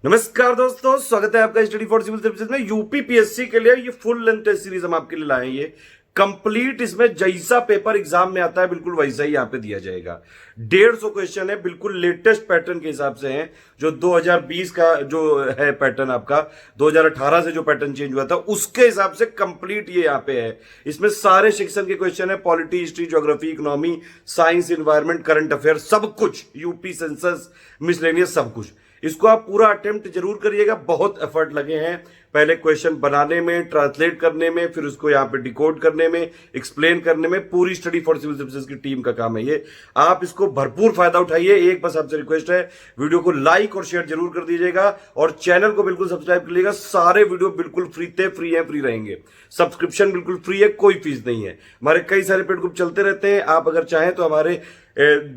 नमस्कार दोस्तों, स्वागत है आपका स्टडी फॉर सिविल सर्विसेज में। यूपी पीएससी के लिए ये फुल लेंथ टेस्ट सीरीज हम आपके लिए लाए हैं। ये कंप्लीट, इसमें जैसा पेपर एग्जाम में आता है बिल्कुल वैसा ही यहाँ पे दिया जाएगा। 150 क्वेश्चन है, बिल्कुल लेटेस्ट पैटर्न के हिसाब से है। जो 2020 का जो है पैटर्न आपका, 2018 से जो पैटर्न चेंज हुआ था उसके हिसाब से कंप्लीट ये यहाँ पे है। इसमें सारे सेक्शन के क्वेश्चन है, polity, history, geography, economy, science, environment, current affair, सब कुछ, यूपी सेंसस, मिसलेनियस, सब कुछ। इसको आप पूरा अटेम्प्ट जरूर करिएगा। बहुत एफर्ट लगे हैं पहले क्वेश्चन बनाने में, ट्रांसलेट करने में, फिर उसको यहाँ पे डिकोड करने में, एक्सप्लेन करने में। पूरी स्टडी फॉर सिविल सर्विसेज की टीम का काम है ये। आप इसको भरपूर फायदा उठाइए। एक बस आपसे रिक्वेस्ट है, वीडियो को लाइक और शेयर जरूर कर दीजिएगा और चैनल को बिल्कुल सब्सक्राइब कर लीजिएगा। सारे वीडियो बिल्कुल फ्री रहेंगे। सब्सक्रिप्शन बिल्कुल फ्री है, कोई फीस नहीं है। हमारे कई सारे पेड ग्रुप चलते रहते हैं। आप अगर चाहें तो हमारे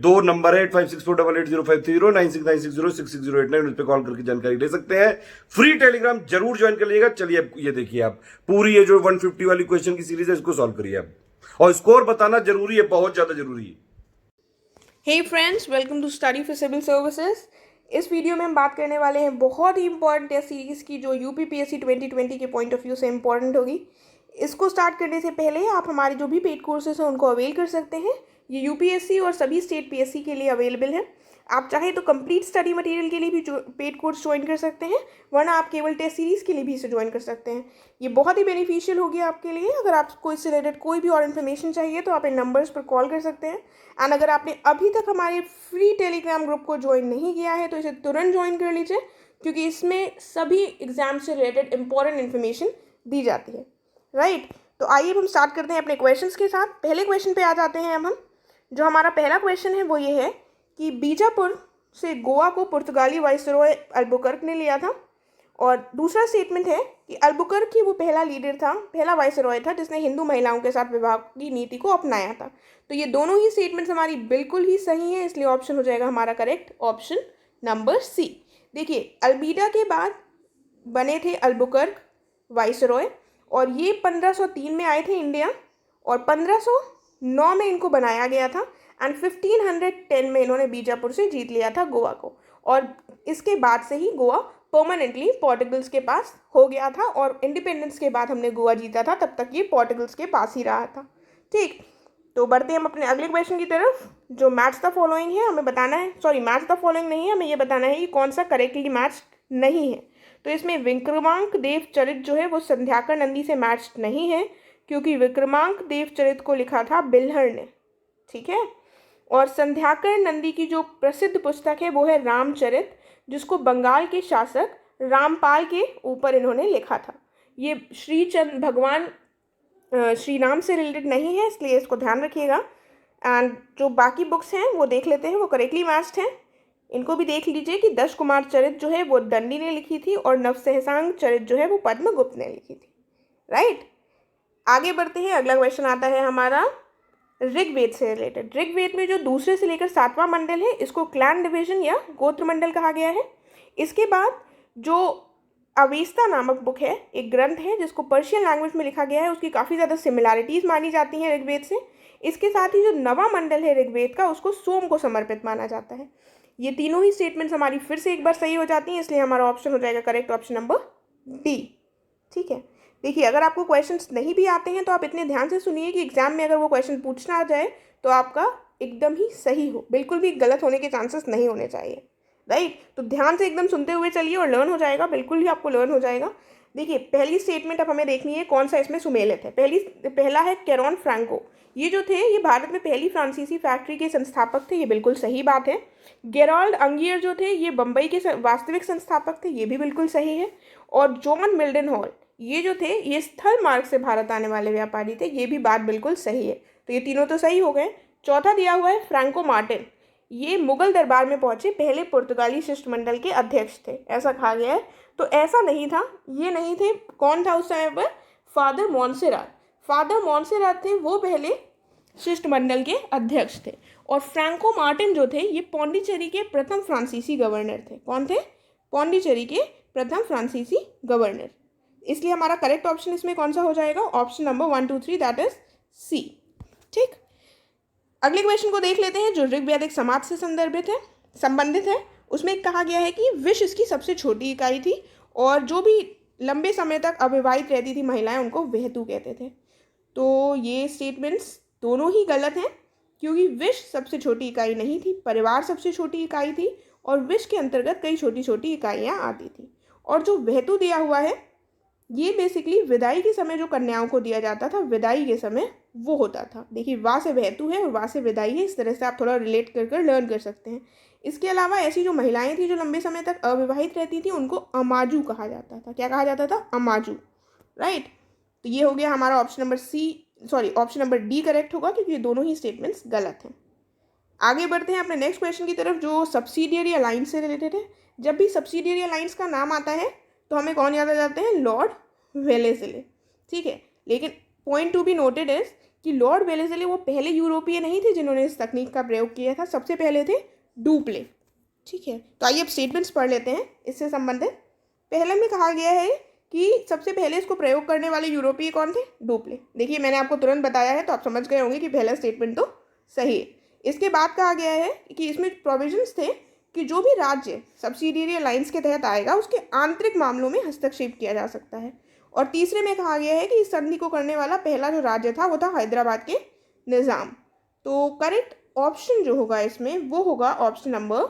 2 नंबर है 8564880530, 9696066089, उस पर कॉल करके जानकारी ले सकते हैं। फ्री टेलीग्राम जरूर ज्वाइन कर लीजिएगा। चलिए अब ये देखिए, आप पूरी ये जो 150 वाली क्वेश्चन की सीरीज है इसको सॉल्व करिए आप, और स्कोर बताना जरूरी है, बहुत ज्यादा जरूरी है। Hey friends, welcome to study for civil services. इस वीडियो में हम बात करने वाले हैं बहुत ही इंपॉर्टेंट टेस्ट सीरीज की, जो यूपी पीएससी 2020 के पॉइंट ऑफ व्यू से इंपॉर्टेंट होगी। इसको स्टार्ट करने से पहले आप हमारे जो भी पेड कोर्सेज हैं उनको अवेल कर सकते हैं। ये यूपीएससी और सभी स्टेट पीएससी के लिए अवेलेबल है। आप चाहे तो कंप्लीट स्टडी मटेरियल के लिए भी पेड कोर्स ज्वाइन कर सकते हैं, वरना आप केवल टेस्ट सीरीज़ के लिए भी इसे ज्वाइन कर सकते हैं। ये बहुत ही बेनिफिशियल होगी आपके लिए। अगर आपको इससे रिलेटेड कोई भी और इन्फॉर्मेशन चाहिए तो आप इन नंबर्स पर कॉल कर सकते हैं। एंड अगर आपने अभी तक हमारे फ्री टेलीग्राम ग्रुप को ज्वाइन नहीं किया है तो इसे तुरंत ज्वाइन कर लीजिए, क्योंकि इसमें सभी एग्जाम से रिलेटेड इंपॉर्टेंट इन्फॉर्मेशन दी जाती है। राइट, तो आइए हम स्टार्ट करते हैं अपने क्वेश्चंस के साथ। पहले क्वेश्चन पे आ जाते हैं हम। जो हमारा पहला क्वेश्चन है वो ये है कि बीजापुर से गोवा को पुर्तगाली वाइसरॉय अल्बुकर्क ने लिया था। और दूसरा स्टेटमेंट है कि अल्बुकर्क ही वो पहला लीडर था, पहला वाइसरॉय था जिसने हिंदू महिलाओं के साथ विवाह की नीति को अपनाया था। तो ये दोनों ही स्टेटमेंट्स हमारी बिल्कुल ही सही हैं, इसलिए ऑप्शन हो जाएगा हमारा करेक्ट ऑप्शन नंबर सी। देखिए, अल्बीडा के बाद बने थे अल्बुकर्क वाइसरॉय, और ये 1503 में आए थे इंडिया, और 1509 में इनको बनाया गया था। एंड 1510 में इन्होंने बीजापुर से जीत लिया था गोवा को, और इसके बाद से ही गोवा परमानेंटली पोर्टुगल्स के पास हो गया था। और इंडिपेंडेंस के बाद हमने गोवा जीता था, तब तक ये पोर्टुगल्स के पास ही रहा था। ठीक, तो बढ़ते हैं हम अपने अगले क्वेश्चन की तरफ, जो मैच द फॉलोइंग है। हमें बताना है, सॉरी मैच द फॉलोइंग नहीं है, हमें ये बताना है कि कौन सा करेक्टली मैच नहीं है। तो इसमें विक्रमांक देव चरित जो है वो संध्याकर नंदी से मैच नहीं है, क्योंकि विक्रमांक देव चरित को लिखा था बिल्हर ने। ठीक है, और संध्याकर नंदी की जो प्रसिद्ध पुस्तक है वो है रामचरित, जिसको बंगाल के शासक रामपाल के ऊपर इन्होंने लिखा था। ये भगवान श्री राम से रिलेटेड नहीं है, इसलिए इसको ध्यान रखिएगा। एंड जो बाकी बुक्स हैं वो देख लेते हैं, वो करेक्टली मैच्ड हैं। इनको भी देख लीजिए कि दश कुमार चरित जो है वो दंडी ने लिखी थी, और नवसहसांग चरित जो है वो पद्मगुप्त ने लिखी थी। राइट, आगे बढ़ते हैं। अगला क्वेश्चन आता है हमारा ऋग्वेद से रिलेटेड। ऋग्वेद में जो दूसरे से लेकर 7वां मंडल है, इसको क्लैन डिवीजन या गोत्र मंडल कहा गया है। इसके बाद जो अवेस्ता नामक बुक है, एक ग्रंथ है जिसको पर्शियन लैंग्वेज में लिखा गया है, उसकी काफ़ी ज़्यादा सिमिलैरिटीज़ मानी जाती हैं ऋग्वेद से। इसके साथ ही जो नवा मंडल है ऋग्वेद का, उसको सोम को समर्पित माना जाता है। ये तीनों ही स्टेटमेंट्स हमारी फिर से एक बार सही हो जाती हैं, इसलिए हमारा ऑप्शन हो जाएगा करेक्ट ऑप्शन नंबर डी। ठीक है, देखिए, अगर आपको क्वेश्चंस नहीं भी आते हैं तो आप इतने ध्यान से सुनिए कि एग्जाम में अगर वो क्वेश्चन पूछना आ जाए तो आपका एकदम ही सही हो, बिल्कुल भी गलत होने के चांसेस नहीं होने चाहिए। राइट, तो ध्यान से एकदम सुनते हुए चलिए और लर्न हो जाएगा, बिल्कुल ही आपको लर्न हो जाएगा। देखिए, पहली स्टेटमेंट अब हमें देखनी है कौन सा इसमें सुमेलित है। पहला है कैरॉन फ्रैंको। ये जो थे ये भारत में पहली फ्रांसीसी फैक्ट्री के संस्थापक थे, ये बिल्कुल सही बात है। गेराल्ड अंगियर जो थे ये बम्बई के वास्तविक संस्थापक थे, ये भी बिल्कुल सही है। और जॉन मिल्डन हॉल ये जो थे ये स्थल मार्ग से भारत आने वाले व्यापारी थे, ये भी बात बिल्कुल सही है। तो ये तीनों तो सही हो गए। चौथा दिया हुआ है फ्रैंको मार्टिन, ये मुगल दरबार में पहुंचे पहले पुर्तगाली शिष्टमंडल के अध्यक्ष थे, ऐसा कहा गया है। तो ऐसा नहीं था, ये नहीं थे। कौन था उस समय पर? फादर मॉन्सेरात। फादर मॉन्सेरात थे वो पहले शिष्टमंडल के अध्यक्ष थे। और फ्रैंको मार्टिन जो थे ये पौंडीचेरी के प्रथम फ्रांसीसी गवर्नर थे। कौन थे? पौंडीचेरी के प्रथम फ्रांसीसी गवर्नर। इसलिए हमारा करेक्ट ऑप्शन इसमें कौन सा हो जाएगा? Option number 1, 2, 3, that is C. ठीक, अगले क्वेश्चन को देख लेते हैं जो ऋग्वैदिक समाज से संबंधित है। उसमें कहा गया है कि विश्व इसकी सबसे छोटी इकाई थी और जो भी लंबे समय तक अविवाहित रहती थी महिलाएं उनको वहतू कहते थे। तो ये स्टेटमेंट्स दोनों ही गलत हैं, क्योंकि विश्व सबसे छोटी इकाई नहीं थी, परिवार सबसे छोटी इकाई थी और विश्व के अंतर्गत कई छोटी छोटी इकाइयाँ आती थी। और जो वहतू दिया हुआ है ये बेसिकली विदाई के समय जो कन्याओं को दिया जाता था, विदाई के समय वो होता था। देखिए वा से वहतू है और वा से विदाई है, इस तरह से आप थोड़ा रिलेट कर लर्न कर सकते हैं। इसके अलावा ऐसी जो महिलाएं थी जो लंबे समय तक अविवाहित रहती थी उनको अमाजू कहा जाता था। क्या कहा जाता था? अमाजू, राइट। तो ये हो गया हमारा ऑप्शन नंबर डी करेक्ट होगा, क्योंकि ये दोनों ही स्टेटमेंट्स गलत हैं। आगे बढ़ते हैं अपने नेक्स्ट क्वेश्चन की तरफ, जो सब्सिडियरी अलायंस से रिलेटेड है। जब भी सब्सिडियरी अलायंस का नाम आता है तो हमें कौन याद आ जाते हैं? लॉर्ड वेलेस्ली, ठीक है। लेकिन point to be noted is कि लॉर्ड वेलेस्ली वो पहले यूरोपीय नहीं थे जिन्होंने इस तकनीक का प्रयोग किया था, सबसे पहले थे डुप्ले, ठीक है। तो आइए अब स्टेटमेंट्स पढ़ लेते हैं इससे संबंधित। पहले में कहा गया है कि सबसे पहले इसको प्रयोग करने वाले यूरोपीय कौन थे? डुप्ले। देखिए मैंने आपको तुरंत बताया है तो आप समझ गए होंगे कि पहला स्टेटमेंट तो सही है। इसके बाद कहा गया है कि इसमें प्रोविजंस थे कि जो भी राज्य सब्सिडियरी अलायंस के तहत आएगा उसके आंतरिक मामलों में हस्तक्षेप किया जा सकता है। और तीसरे में कहा गया है कि इस संधि को करने वाला पहला जो राज्य था वो था हैदराबाद के निज़ाम। तो करेक्ट ऑप्शन जो होगा इसमें वो होगा ऑप्शन नंबर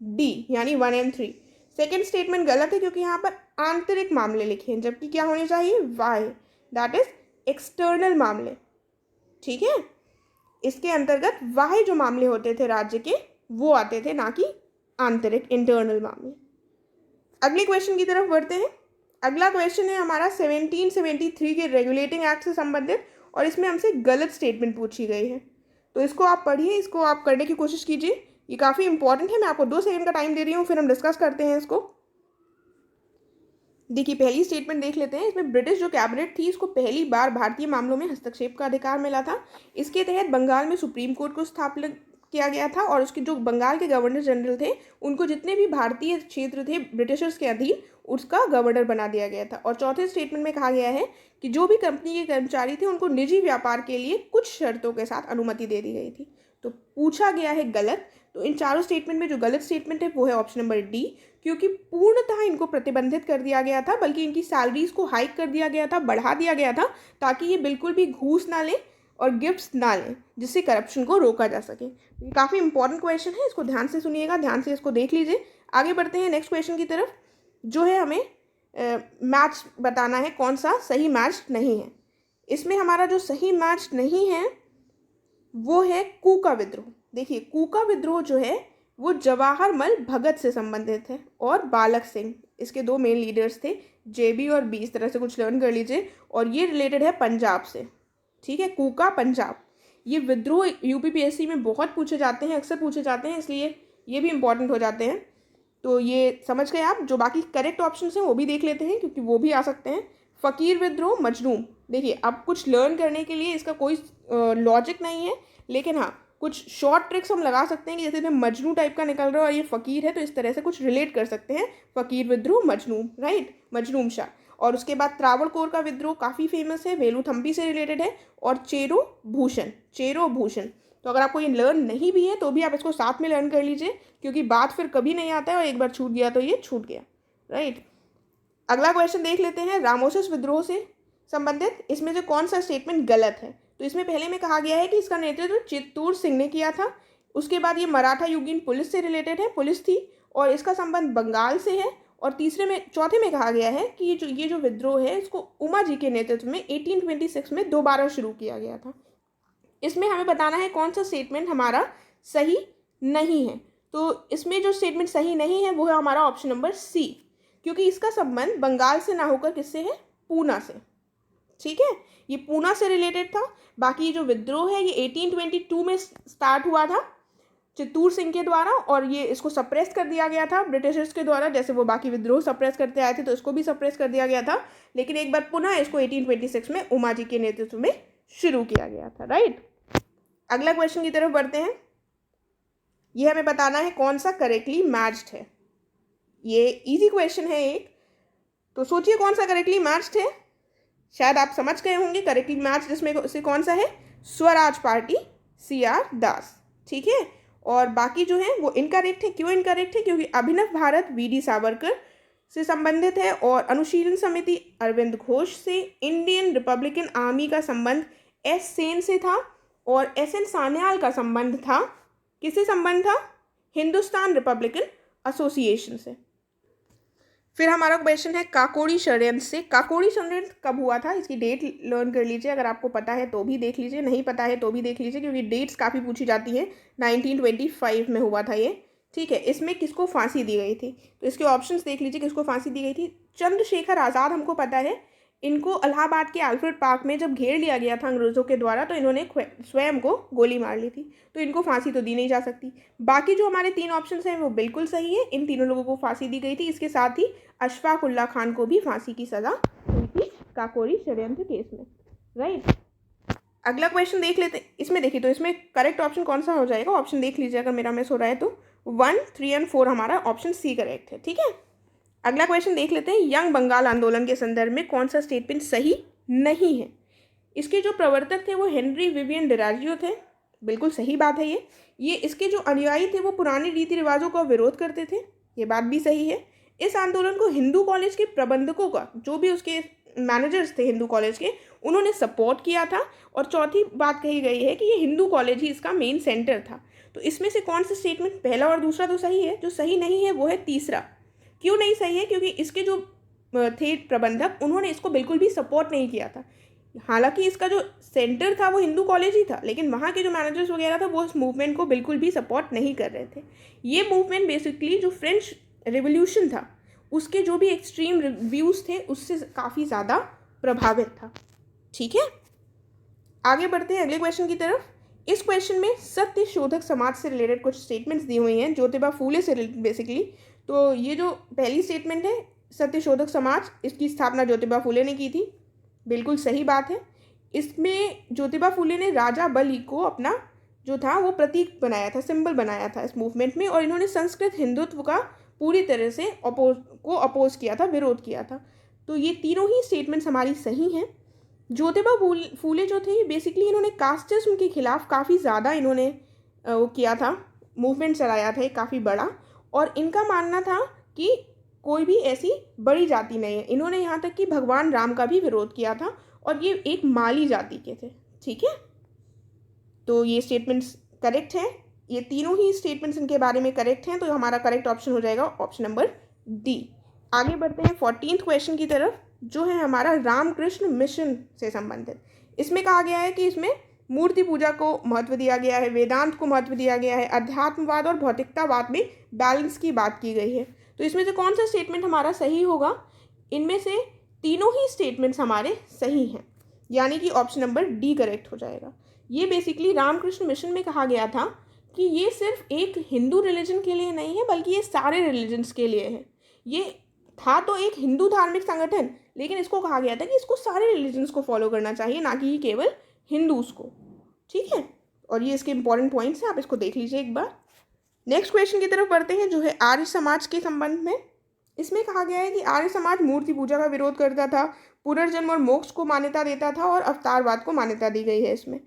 डी, यानी 1 और 3। सेकेंड स्टेटमेंट गलत है क्योंकि यहाँ पर आंतरिक मामले लिखे हैं, जबकि क्या होने चाहिए? वाई, दैट इज एक्सटर्नल मामले, ठीक है। इसके अंतर्गत वाह्य जो मामले होते थे राज्य के वो आते थे, ना कि आंतरिक इंटरनल मामले। अगले क्वेश्चन की तरफ बढ़ते हैं। अगला क्वेश्चन है हमारा 1773 के रेगुलेटिंग एक्ट से संबंधित और इसमें हमसे गलत स्टेटमेंट पूछी गई है। तो इसको आप पढ़िए, इसको आप करने की कोशिश कीजिए, ये काफ़ी इंपॉर्टेंट है। मैं आपको 2 सेकंड का टाइम दे रही हूँ, फिर हम डिस्कस करते हैं इसको। देखिए पहली स्टेटमेंट देख लेते हैं। इसमें ब्रिटिश जो कैबिनेट थी इसको पहली बार भारतीय मामलों में हस्तक्षेप का अधिकार मिला था। इसके तहत बंगाल में सुप्रीम कोर्ट को स्थापित किया गया था और उसके जो बंगाल के गवर्नर जनरल थे उनको जितने भी भारतीय क्षेत्र थे ब्रिटिशर्स के अधीन उसका गवर्नर बना दिया गया था। और चौथे स्टेटमेंट में कहा गया है कि जो भी कंपनी के कर्मचारी थे उनको निजी व्यापार के लिए कुछ शर्तों के साथ अनुमति दे दी गई थी। तो पूछा गया है गलत। तो इन चारों स्टेटमेंट में जो गलत स्टेटमेंट है वो है ऑप्शन नंबर डी, क्योंकि पूर्णतः इनको प्रतिबंधित कर दिया गया था, बल्कि इनकी सैलरीज को हाइक कर दिया गया था, बढ़ा दिया गया था, ताकि ये बिल्कुल भी घूस ना लें और गिफ्ट्स ना लें, जिससे करप्शन को रोका जा सके। ये काफ़ी इंपॉर्टेंट क्वेश्चन है, इसको ध्यान से सुनिएगा, ध्यान से इसको देख लीजिए। आगे बढ़ते हैं नेक्स्ट क्वेश्चन की तरफ, जो है हमें मैच बताना है कौन सा सही मैच नहीं है। इसमें हमारा जो सही मैच नहीं है वो है कूका विद्रोह। देखिए कूका विद्रोह जो है वो जवाहरमल भगत से संबंधित है और बालक सिंह, इसके 2 मेन लीडर्स थे, जेबी और बी, इस तरह से कुछ लर्न कर लीजिए। और ये रिलेटेड है पंजाब से, ठीक है, कूका पंजाब। ये विद्रोह यूपीपीएससी में बहुत पूछे जाते हैं, अक्सर पूछे जाते हैं, इसलिए ये भी इंपॉर्टेंट हो जाते हैं। तो ये समझ गए आप। जो बाकी करेक्ट ऑप्शन हैं वो भी देख लेते हैं क्योंकि वो भी आ सकते हैं। फ़कीर विद्रोह, मजनूम। देखिए अब कुछ लर्न करने के लिए इसका कोई लॉजिक नहीं है, लेकिन हाँ कुछ शॉर्ट ट्रिक्स हम लगा सकते हैं कि जैसे मजनू टाइप का निकल रहा है और ये फ़कीर है तो इस तरह से कुछ रिलेट कर सकते हैं। फ़कीर विद्रोह, मजनूम, राइट, मजनूम शाह। और उसके बाद त्रावणकोर का विद्रोह काफ़ी फेमस है, वेलुथम्पी से रिलेटेड है। और चेरो भूषण। तो अगर आपको ये लर्न नहीं भी है तो भी आप इसको साथ में लर्न कर लीजिए, क्योंकि बात फिर कभी नहीं आता है और एक बार छूट गया तो ये छूट गया, राइट। अगला क्वेश्चन देख लेते हैं रामोसिस विद्रोह से संबंधित। इसमें से कौन सा स्टेटमेंट गलत है? तो इसमें पहले में कहा गया है कि इसका नेतृत्व चित्तूर सिंह ने किया था। उसके बाद ये मराठा युगीन पुलिस से रिलेटेड है, पुलिस थी और इसका संबंध बंगाल से है। और चौथे में कहा गया है कि ये जो विद्रोह है इसको उमा जी के नेतृत्व में 1826 में दोबारा शुरू किया गया था। इसमें हमें बताना है कौन सा स्टेटमेंट हमारा सही नहीं है। तो इसमें जो स्टेटमेंट सही नहीं है वो है हमारा ऑप्शन नंबर सी, क्योंकि इसका संबंध बंगाल से ना होकर किससे है? पूना से, ठीक है, ये पूना से रिलेटेड था। बाकी जो विद्रोह है ये 1822 में स्टार्ट हुआ था चित्तूर सिंह के द्वारा और ये इसको सप्रेस कर दिया गया था ब्रिटिशर्स के द्वारा, जैसे वो बाकी विद्रोह सप्रेस करते आए थे तो इसको भी सप्रेस कर दिया गया था। लेकिन एक बार पुनः इसको 1826 में उमा जी के नेतृत्व में शुरू किया गया था, राइट। अगला क्वेश्चन की तरफ बढ़ते हैं। ये हमें बताना है कौन सा करेक्टली मैच्ड है। ये इजी क्वेश्चन है एक, तो सोचिए कौन सा करेक्टली मैच्ड है। शायद आप समझ गए होंगे करेक्टली मैच जिसमें से कौन सा है? स्वराज पार्टी, CR दास, ठीक है। और बाकी जो है वो इनकरेक्ट है। क्यों इनकरेक्ट है? क्योंकि अभिनव भारत वी.डी. सावरकर से संबंधित है और अनुशीलन समिति अरविंद घोष से। इंडियन रिपब्लिकन आर्मी का संबंध एस सेन से था और एस एन सान्याल का संबंध था, किससे संबंध था? हिंदुस्तान रिपब्लिकन एसोसिएशन से। फिर हमारा क्वेश्चन है काकोरी षड्यंत्र से। काकोरी षड्यंत्र कब हुआ था? इसकी डेट लर्न कर लीजिए, अगर आपको पता है तो भी देख लीजिए, नहीं पता है तो भी देख लीजिए, क्योंकि डेट्स काफ़ी पूछी जाती हैं। 1925 में हुआ था ये, ठीक है। इसमें किसको फांसी दी गई थी? तो इसके ऑप्शंस देख लीजिए, किसको फांसी दी गई थी। चंद्रशेखर आज़ाद हमको पता है, इनको इलाहाबाद के अल्फ्रेड पार्क में जब घेर लिया गया था अंग्रेज़ों के द्वारा तो इन्होंने स्वयं को गोली मार ली थी, तो इनको फांसी तो दी नहीं जा सकती। बाकी जो हमारे 3 ऑप्शंस हैं वो बिल्कुल सही है, इन तीनों लोगों को फांसी दी गई थी। इसके साथ ही अशफाक उल्ला खान को भी फांसी की सज़ा हुई थी काकोरी षड्यंत्र केस में, राइट। अगला क्वेश्चन देख लेते हैं। इसमें देखिए, तो इसमें करेक्ट ऑप्शन कौन सा हो जाएगा? ऑप्शन देख लीजिए, अगर मेरा मिस हो रहा है तो 1, 3 और 4 हमारा ऑप्शन सी करेक्ट है, ठीक है। अगला क्वेश्चन देख लेते हैं। यंग बंगाल आंदोलन के संदर्भ में कौन सा स्टेटमेंट सही नहीं है? इसके जो प्रवर्तक थे वो हेनरी विवियन डिराजियो थे, बिल्कुल सही बात है ये इसके जो अनुयायी थे वो पुराने रीति रिवाजों का विरोध करते थे, ये बात भी सही है। इस आंदोलन को हिंदू कॉलेज के प्रबंधकों का, जो भी उसके मैनेजर्स थे हिंदू कॉलेज के, उन्होंने सपोर्ट किया था। और चौथी बात कही गई है कि ये हिंदू कॉलेज ही इसका मेन सेंटर था। तो इसमें से कौन सा स्टेटमेंट, पहला और दूसरा तो सही है, जो सही नहीं है वो है तीसरा। क्यों नहीं सही है? क्योंकि इसके जो थे प्रबंधक, उन्होंने इसको बिल्कुल भी सपोर्ट नहीं किया था। हालांकि इसका जो सेंटर था वो हिंदू कॉलेज ही था, लेकिन वहाँ के जो मैनेजर्स वगैरह था वो इस मूवमेंट को बिल्कुल भी सपोर्ट नहीं कर रहे थे। ये मूवमेंट बेसिकली जो फ्रेंच रिवॉल्यूशन था उसके जो भी एक्सट्रीम व्यूज़ थे उससे काफ़ी ज़्यादा प्रभावित था, ठीक है। आगे बढ़ते हैं अगले क्वेश्चन की तरफ। इस क्वेश्चन में सत्य शोधक समाज से रिलेटेड कुछ स्टेटमेंट्स दी हुई हैं, ज्योतिबा फूले से रिलेटेड बेसिकली। तो ये जो पहली स्टेटमेंट है, सत्य शोधक समाज, इसकी स्थापना ज्योतिबा फूले ने की थी, बिल्कुल सही बात है। इसमें ज्योतिबा फूले ने राजा बली को अपना जो था वो प्रतीक बनाया था, सिंबल बनाया था इस मूवमेंट में, और इन्होंने संस्कृत हिंदुत्व का पूरी तरह से अपोज किया था, विरोध किया था। तो ये तीनों ही स्टेटमेंट्स हमारी सही हैं। ज्योतिबा फूले जो थे बेसिकली इन्होंने कास्टिज्म के खिलाफ काफ़ी ज़्यादा इन्होंने वो किया था, मूवमेंट चलाया था काफ़ी बड़ा, और इनका मानना था कि कोई भी ऐसी बड़ी जाति नहीं है। इन्होंने यहाँ तक कि भगवान राम का भी विरोध किया था, और ये एक माली जाति के थे, ठीक है। तो ये स्टेटमेंट्स करेक्ट हैं, ये तीनों ही स्टेटमेंट्स इनके बारे में करेक्ट हैं, तो हमारा करेक्ट ऑप्शन हो जाएगा ऑप्शन नंबर डी। आगे बढ़ते हैं 14th क्वेश्चन की तरफ, जो है हमारा रामकृष्ण मिशन से संबंधित। इसमें कहा गया है कि इसमें मूर्ति पूजा को महत्व दिया गया है, वेदांत को महत्व दिया गया है, अध्यात्मवाद और भौतिकतावाद में बैलेंस की बात की गई है। तो इसमें से कौन सा स्टेटमेंट हमारा सही होगा? इनमें से तीनों ही स्टेटमेंट्स हमारे सही हैं, यानी कि ऑप्शन नंबर डी करेक्ट हो जाएगा। ये बेसिकली रामकृष्ण मिशन में कहा गया था कि ये सिर्फ एक हिंदू रिलीजन के लिए नहीं है, बल्कि ये सारे रिलीजन्स के लिए है। ये था तो एक हिंदू धार्मिक संगठन, लेकिन इसको कहा गया था कि इसको सारे रिलीजन्स को फॉलो करना चाहिए, ना कि केवल हिंदूज को, ठीक है। और ये इसके इंपॉर्टेंट पॉइंट्स हैं, आप इसको देख लीजिए एक बार। नेक्स्ट क्वेश्चन की तरफ बढ़ते हैं, जो है आर्य समाज के संबंध में। इसमें कहा गया है कि आर्य समाज मूर्ति पूजा का विरोध करता था, पुनर्जन्म और मोक्ष को मान्यता देता था, और अवतारवाद को मान्यता दी गई है इसमें।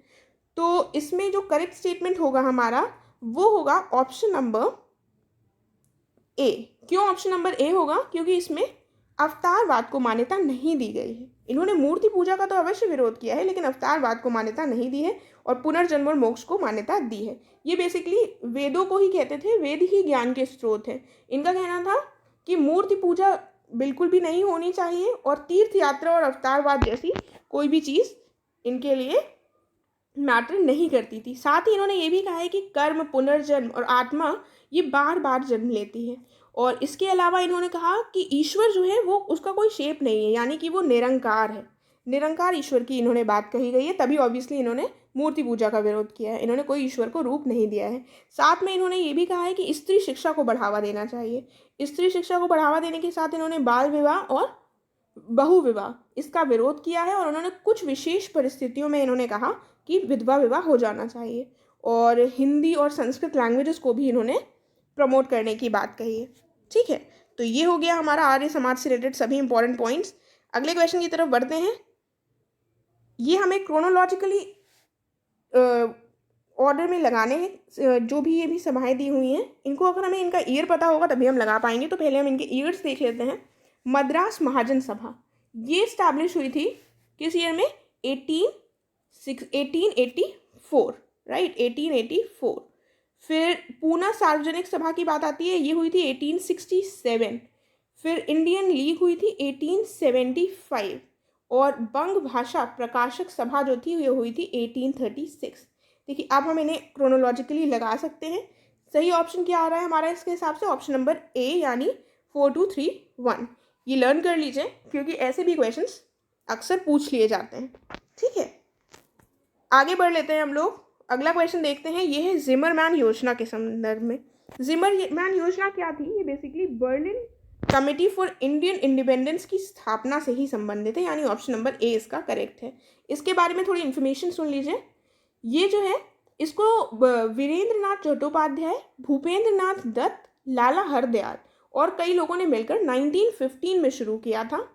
तो इसमें जो करेक्ट स्टेटमेंट होगा हमारा वो होगा ऑप्शन नंबर ए। क्यों ऑप्शन नंबर ए होगा? क्योंकि इसमें अवतारवाद को मान्यता नहीं दी गई है। इन्होंने मूर्ति पूजा का तो अवश्य विरोध किया है, लेकिन अवतारवाद को मान्यता नहीं दी है, और पुनर्जन्म और मोक्ष को मान्यता दी है। ये बेसिकली वेदों को ही कहते थे, वेद ही ज्ञान के स्रोत हैं। इनका कहना था कि मूर्ति पूजा बिल्कुल भी नहीं होनी चाहिए, और तीर्थ यात्रा और अवतारवाद जैसी कोई भी चीज़ इनके लिए मैटर नहीं करती थी। साथ ही इन्होंने ये भी कहा है कि कर्म, पुनर्जन्म और आत्मा ये बार बार जन्म लेती है। और इसके अलावा इन्होंने कहा कि ईश्वर जो है वो उसका कोई शेप नहीं है, यानी कि वो निरंकार है, निरंकार ईश्वर की इन्होंने बात कही गई है। तभी ऑब्वियसली इन्होंने मूर्ति पूजा का विरोध किया है, इन्होंने कोई ईश्वर को रूप नहीं दिया है। साथ में इन्होंने ये भी कहा है कि स्त्री शिक्षा को बढ़ावा देना चाहिए। स्त्री शिक्षा को बढ़ावा देने के साथ इन्होंने बाल विवाह और बहु विवाह इसका विरोध किया है, और उन्होंने कुछ विशेष परिस्थितियों में इन्होंने कहा कि विधवा विवाह हो जाना चाहिए, और हिंदी और संस्कृत लैंग्वेजेस को भी इन्होंने प्रमोट करने की बात कही है, ठीक है। तो ये हो गया हमारा आर्य समाज से रिलेटेड सभी इंपॉर्टेंट पॉइंट्स। अगले क्वेश्चन की तरफ बढ़ते हैं। ये हमें क्रोनोलॉजिकली ऑर्डर में लगाने हैं। जो भी ये भी सभाएं दी हुई हैं इनको अगर हमें इनका ईयर पता होगा तभी हम लगा पाएंगे। तो पहले हम इनके ईयर्स देख लेते हैं। मद्रास महाजन सभा ये इस्टेब्लिश हुई थी किस ईयर में? 1884, राइट, 1884। फिर पूना सार्वजनिक सभा की बात आती है, ये हुई थी 1867। फिर इंडियन लीग हुई थी 1875 और बंग भाषा प्रकाशक सभा जो थी ये हुई थी 1836। देखिए अब हम इन्हें क्रोनोलॉजिकली लगा सकते हैं। सही ऑप्शन क्या आ रहा है हमारा इसके हिसाब से? ऑप्शन नंबर ए यानी 4231। ये लर्न कर लीजिए क्योंकि ऐसे भी क्वेश्चंस अक्सर पूछ लिए जाते हैं। ठीक है, आगे बढ़ लेते हैं हम लोग। अगला क्वेश्चन देखते हैं, ये है जिमरमैन योजना के संदर्भ में। जिमरमैन योजना क्या थी? ये basically Berlin committee for Indian independence की स्थापना से ही संबंधित है, यानी ऑप्शन नंबर ए इसका करेक्ट है। इसके बारे में थोड़ी इन्फॉर्मेशन सुन लीजिए। ये जो है इसको वीरेंद्र नाथ चट्टोपाध्याय, भूपेंद्र नाथ दत्त, लाला हरदयाल और कई लोगों ने मिलकर 1915 में शुरू किया था।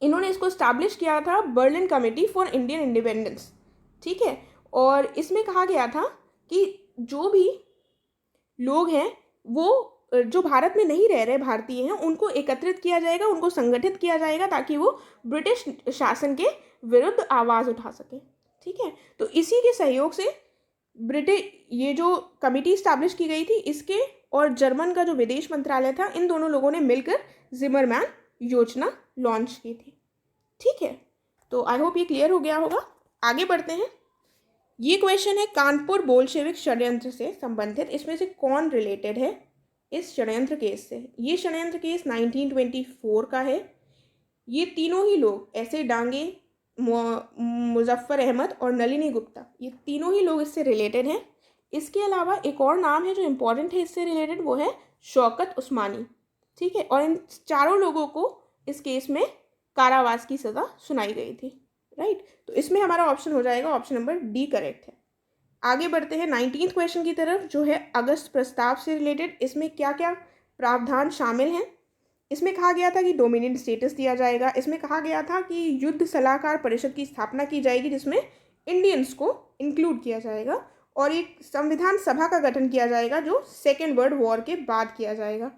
इन्होंने इसको स्टैब्लिश किया था Berlin committee for Indian independence. ठीक है, और इसमें कहा गया था कि जो भी लोग हैं वो जो भारत में नहीं रह रहे भारतीय हैं उनको एकत्रित किया जाएगा, उनको संगठित किया जाएगा ताकि वो ब्रिटिश शासन के विरुद्ध आवाज़ उठा सके। ठीक है, तो इसी के सहयोग से ये जो कमेटी स्टैब्लिश की गई थी इसके और जर्मन का जो विदेश मंत्रालय था इन दोनों लोगों ने मिलकर जिमरमैन योजना लॉन्च की थी। ठीक है, तो आई होप ये क्लियर हो गया होगा। आगे बढ़ते हैं। ये क्वेश्चन है कानपुर बोल्शेविक षड्यंत्र से संबंधित। इसमें से कौन रिलेटेड है इस षड्यंत्र केस से? ये षड्यंत्र केस 1924 का है। ये तीनों ही लोग ऐसे डांगे, मुजफ्फर अहमद और नलिनी गुप्ता, ये तीनों ही लोग इससे रिलेटेड हैं। इसके अलावा एक और नाम है जो इम्पोर्टेंट है इससे रिलेटेड, वो है शौकत उस्मानी। ठीक है, और इन चारों लोगों को इस केस में कारावास की सज़ा सुनाई गई थी। राइट, तो इसमें हमारा ऑप्शन हो जाएगा ऑप्शन नंबर डी करेक्ट है। आगे बढ़ते हैं 19th क्वेश्चन की तरफ जो है अगस्त प्रस्ताव से रिलेटेड। इसमें क्या क्या प्रावधान शामिल हैं? इसमें कहा गया था कि डोमिनियन स्टेटस दिया जाएगा। इसमें कहा गया था कि युद्ध सलाहकार परिषद की स्थापना की जाएगी जिसमें इंडियंस को इंक्लूड किया जाएगा और एक संविधान सभा का गठन किया जाएगा जो सेकेंड वर्ल्ड वॉर के बाद किया जाएगा।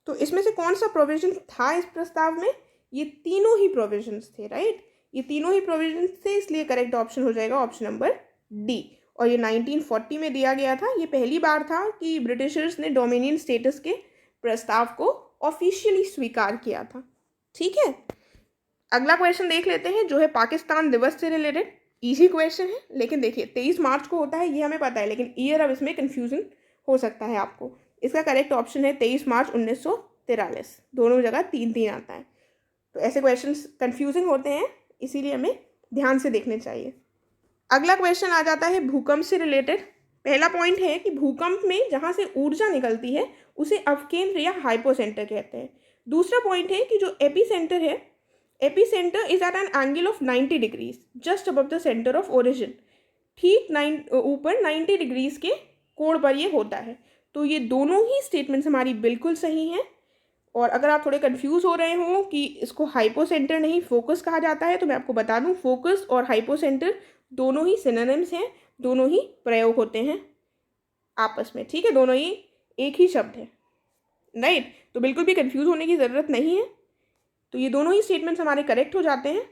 तो इसमें से कौन सा प्रोविजन था इस प्रस्ताव में? ये तीनों ही प्रोविजंस थे। राइट, ये तीनों ही प्रोविजंस थे, इसलिए करेक्ट ऑप्शन हो जाएगा ऑप्शन नंबर डी। और ये 1940 में दिया गया था। ये पहली बार था कि ब्रिटिशर्स ने डोमिनियन स्टेटस के प्रस्ताव को ऑफिशियली स्वीकार किया था। ठीक है, अगला क्वेश्चन देख लेते हैं जो है पाकिस्तान दिवस से रिलेटेड। इजी क्वेश्चन है, लेकिन देखिए 23 मार्च को होता है ये हमें पता है, लेकिन ईयर अब इसमें कन्फ्यूजन हो सकता है आपको। इसका करेक्ट ऑप्शन है 23 मार्च 1943। दोनों जगह 3-3 आता है, तो ऐसे क्वेश्चन कन्फ्यूजिंग होते हैं, इसीलिए हमें ध्यान से देखने चाहिए। अगला क्वेश्चन आ जाता है भूकंप से रिलेटेड। पहला पॉइंट है कि भूकंप में जहाँ से ऊर्जा निकलती है उसे अवकेंद्र या हाइपोसेंटर कहते हैं। दूसरा पॉइंट है कि जो एपीसेंटर है, epicentre is at an angle of 90 degrees just above the centre of origin. ठीक ऊपर 90 डिग्रीज के कोण पर ये होता है। तो ये दोनों ही स्टेटमेंट्स हमारी बिल्कुल सही हैं। और अगर आप थोड़े कंफ्यूज हो रहे हो कि इसको हाइपोसेंटर नहीं फोकस कहा जाता है, तो मैं आपको बता दूं फोकस और हाइपोसेंटर दोनों ही सिनोनिम्स हैं, दोनों ही प्रयोग होते हैं आपस में। ठीक है, दोनों ही एक ही शब्द है। राइट, तो बिल्कुल भी कंफ्यूज होने की ज़रूरत नहीं है। तो ये दोनों ही स्टेटमेंट्स हमारे करेक्ट हो जाते हैं।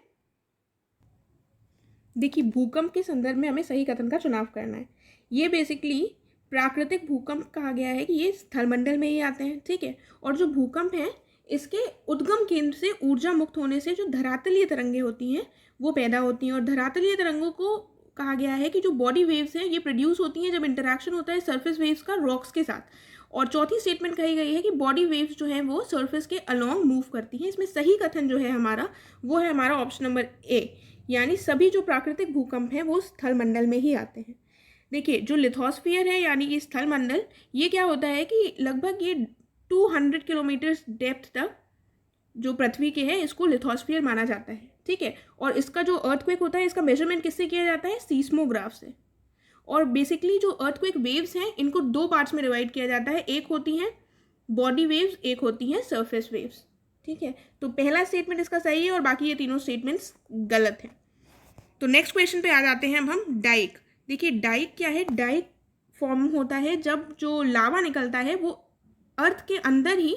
देखिए भूकंप के संदर्भ में हमें सही कथन का चुनाव करना है। ये बेसिकली प्राकृतिक भूकंप कहा गया है कि ये स्थलमंडल में ही आते हैं। ठीक है, और जो भूकंप हैं इसके उद्गम केंद्र से ऊर्जा मुक्त होने से जो धरातलीय तरंगें होती हैं वो पैदा होती हैं। और धरातलीय तरंगों को कहा गया है कि जो बॉडी वेव्स हैं ये प्रोड्यूस होती हैं जब इंटरैक्शन होता है सरफेस वेव्स का रॉक्स के साथ। और चौथी स्टेटमेंट कही गई है कि बॉडी वेव्स जो हैं वो सरफेस के अलोंग मूव करती हैं। इसमें सही कथन जो है हमारा वो है हमारा ऑप्शन नंबर ए, यानी सभी जो प्राकृतिक भूकंप हैं वो स्थलमंडल में ही आते हैं। देखिए जो लिथोस्फीयर है यानी कि स्थलमंडल, ये क्या होता है कि लगभग ये 200 किलोमीटर डेप्थ तक जो पृथ्वी के है इसको लिथोस्फीयर माना जाता है। ठीक है, और इसका जो अर्थक्वेक होता है इसका मेजरमेंट किससे किया जाता है? सीस्मोग्राफ से। और बेसिकली जो अर्थक्वेक वेव्स हैं इनको दो पार्ट्स में डिवाइड किया जाता है, एक होती हैं बॉडी वेव्स, एक होती हैं सरफेस वेव्स। ठीक है, तो पहला स्टेटमेंट इसका सही है और बाकी ये तीनों स्टेटमेंट्स गलत हैं। तो नेक्स्ट क्वेश्चन पे आ जाते हैं अब हम डाइक। देखिए डाइक क्या है, डाइक फॉर्म होता है जब जो लावा निकलता है वो अर्थ के अंदर ही